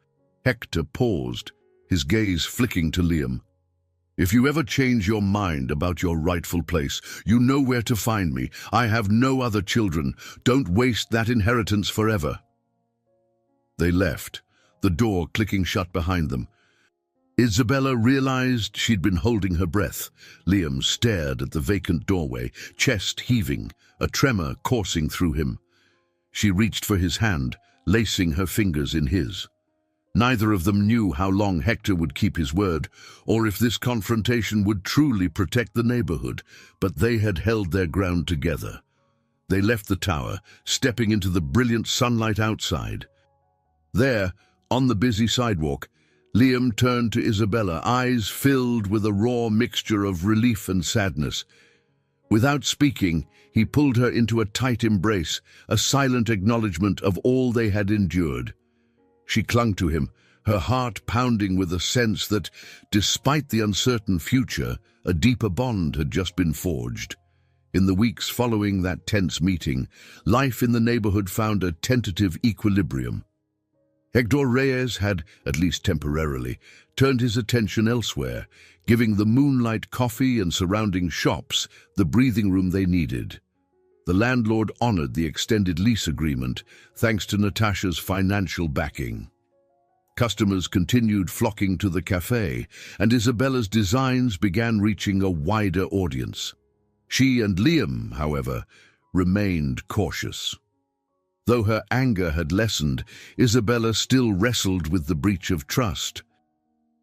Hector paused, his gaze flicking to Liam. "If you ever change your mind about your rightful place, you know where to find me. I have no other children. Don't waste that inheritance forever." They left, the door clicking shut behind them. Isabella realized she'd been holding her breath. Liam stared at the vacant doorway, chest heaving, a tremor coursing through him. She reached for his hand, lacing her fingers in his. Neither of them knew how long Hector would keep his word, or if this confrontation would truly protect the neighborhood, but they had held their ground together. They left the tower, stepping into the brilliant sunlight outside. There, on the busy sidewalk, Liam turned to Isabella, eyes filled with a raw mixture of relief and sadness. Without speaking, he pulled her into a tight embrace, a silent acknowledgement of all they had endured. She clung to him, her heart pounding with a sense that, despite the uncertain future, a deeper bond had just been forged. In the weeks following that tense meeting, life in the neighborhood found a tentative equilibrium. Hector Reyes had, at least temporarily, turned his attention elsewhere, giving the Moonlight Coffee and surrounding shops the breathing room they needed. The landlord honored the extended lease agreement, thanks to Natasha's financial backing. Customers continued flocking to the cafe, and Isabella's designs began reaching a wider audience. She and Liam, however, remained cautious. Though her anger had lessened, Isabella still wrestled with the breach of trust.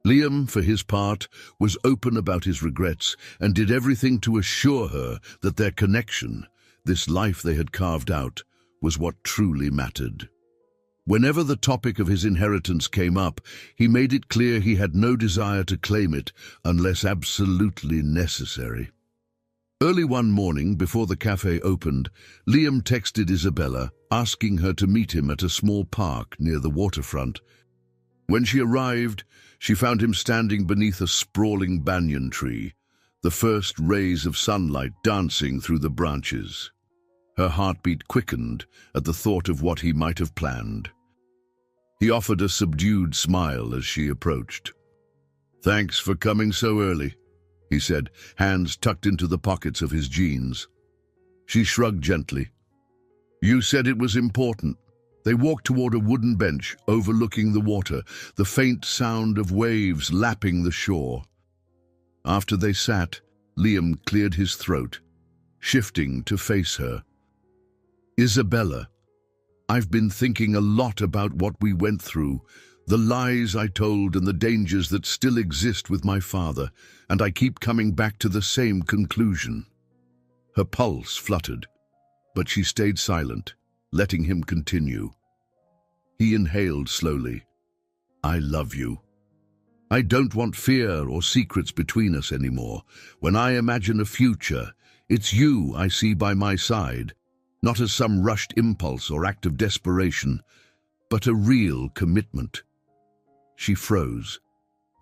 Liam, for his part, was open about his regrets and did everything to assure her that their connection, this life they had carved out, was what truly mattered. Whenever the topic of his inheritance came up, he made it clear he had no desire to claim it unless absolutely necessary. Early one morning, before the cafe opened, Liam texted Isabella, asking her to meet him at a small park near the waterfront. When she arrived, she found him standing beneath a sprawling banyan tree, the first rays of sunlight dancing through the branches. Her heartbeat quickened at the thought of what he might have planned. He offered a subdued smile as she approached. "Thanks for coming so early," he said, hands tucked into the pockets of his jeans. She shrugged gently. "You said it was important." They walked toward a wooden bench overlooking the water, the faint sound of waves lapping the shore. After they sat, Liam cleared his throat, shifting to face her. "Isabella, I've been thinking a lot about what we went through, the lies I told and the dangers that still exist with my father, and I keep coming back to the same conclusion." Her pulse fluttered, but she stayed silent, letting him continue. He inhaled slowly. "I love you. I don't want fear or secrets between us anymore. When I imagine a future, it's you I see by my side, not as some rushed impulse or act of desperation, but a real commitment." She froze,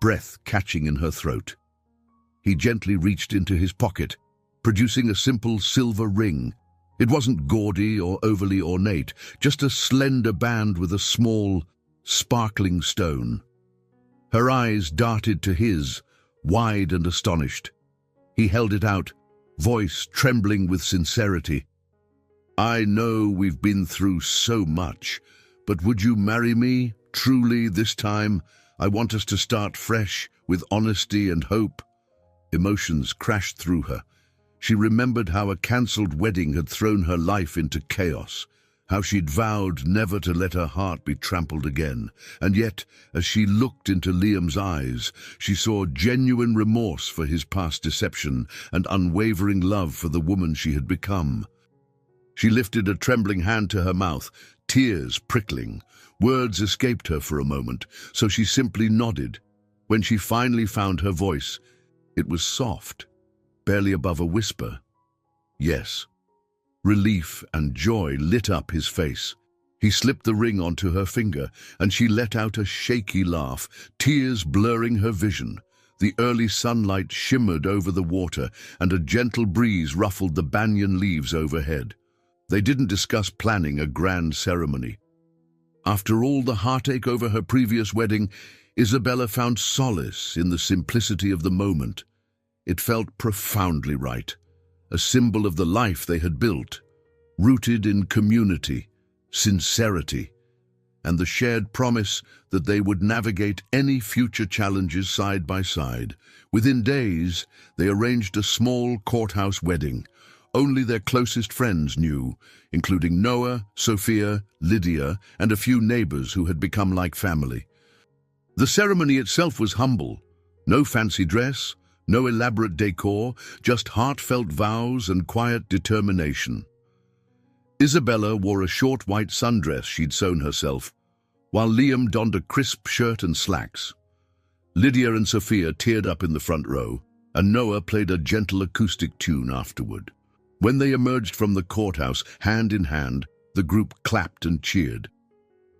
breath catching in her throat. He gently reached into his pocket, producing a simple silver ring. It wasn't gaudy or overly ornate, just a slender band with a small, sparkling stone. Her eyes darted to his, wide and astonished. He held it out, voice trembling with sincerity. "I know we've been through so much, but would you marry me, truly, this time? I want us to start fresh, with honesty and hope." Emotions crashed through her. She remembered how a cancelled wedding had thrown her life into chaos, how she'd vowed never to let her heart be trampled again. And yet, as she looked into Liam's eyes, she saw genuine remorse for his past deception and unwavering love for the woman she had become. She lifted a trembling hand to her mouth, tears prickling. Words escaped her for a moment, so she simply nodded. When she finally found her voice, it was soft, barely above a whisper. "Yes." Relief and joy lit up his face. He slipped the ring onto her finger, and she let out a shaky laugh, tears blurring her vision. The early sunlight shimmered over the water, and a gentle breeze ruffled the banyan leaves overhead. They didn't discuss planning a grand ceremony. After all the heartache over her previous wedding, Isabella found solace in the simplicity of the moment. It felt profoundly right, a symbol of the life they had built, rooted in community, sincerity, and the shared promise that they would navigate any future challenges side by side. Within days, they arranged a small courthouse wedding. Only their closest friends knew, including Noah, Sophia, Lydia, and a few neighbors who had become like family. The ceremony itself was humble. No fancy dress, no elaborate decor, just heartfelt vows and quiet determination. Isabella wore a short white sundress she'd sewn herself, while Liam donned a crisp shirt and slacks. Lydia and Sophia teared up in the front row, and Noah played a gentle acoustic tune afterward. When they emerged from the courthouse, hand in hand, the group clapped and cheered.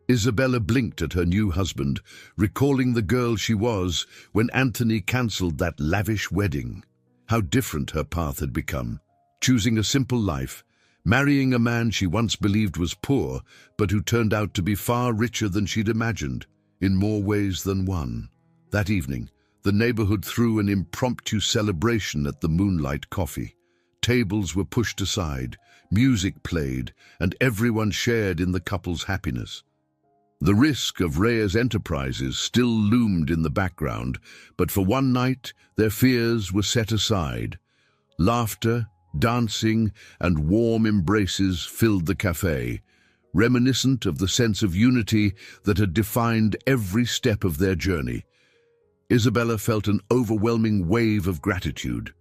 Isabella blinked at her new husband, recalling the girl she was when Anthony cancelled that lavish wedding. How different her path had become, choosing a simple life, marrying a man she once believed was poor, but who turned out to be far richer than she'd imagined, in more ways than one. That evening, the neighborhood threw an impromptu celebration at the Moonlight Coffee. Tables were pushed aside, music played, and everyone shared in the couple's happiness. The risk of Reyes Enterprises still loomed in the background, but for one night their fears were set aside. Laughter, dancing, and warm embraces filled the cafe, reminiscent of the sense of unity that had defined every step of their journey. Isabella felt an overwhelming wave of gratitude.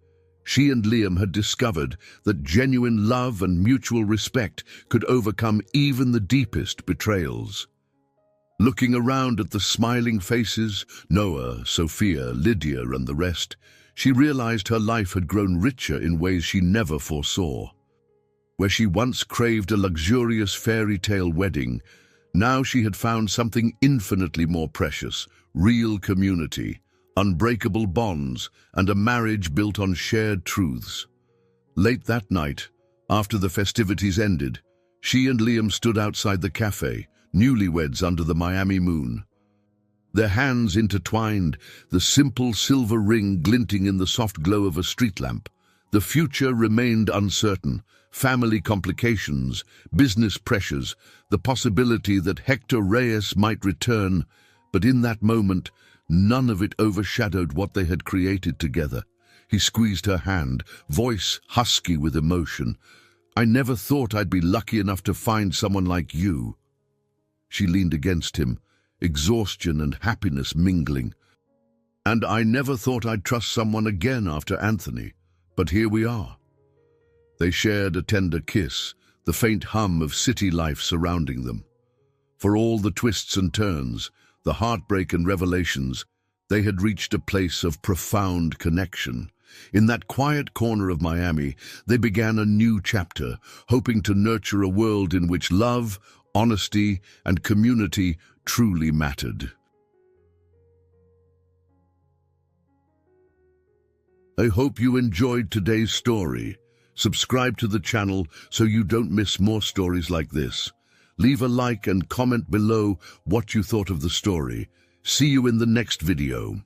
She and Liam had discovered that genuine love and mutual respect could overcome even the deepest betrayals. Looking around at the smiling faces, Noah, Sophia, Lydia, and the rest, she realized her life had grown richer in ways she never foresaw. Where she once craved a luxurious fairy tale wedding, now she had found something infinitely more precious: real community, unbreakable bonds, and a marriage built on shared truths. Late that night, after the festivities ended, she and Liam stood outside the cafe, newlyweds under the Miami moon. Their hands intertwined, the simple silver ring glinting in the soft glow of a street lamp. The future remained uncertain: family complications, business pressures, the possibility that Hector Reyes might return. But in that moment, none of it overshadowed what they had created together. He squeezed her hand, voice husky with emotion. "I never thought I'd be lucky enough to find someone like you." She leaned against him, exhaustion and happiness mingling. "And I never thought I'd trust someone again after Anthony, but here we are." They shared a tender kiss, the faint hum of city life surrounding them. For all the twists and turns, the heartbreak and revelations, they had reached a place of profound connection. In that quiet corner of Miami, they began a new chapter, hoping to nurture a world in which love, honesty, and community truly mattered. I hope you enjoyed today's story. Subscribe to the channel so you don't miss more stories like this. Leave a like and comment below what you thought of the story. See you in the next video.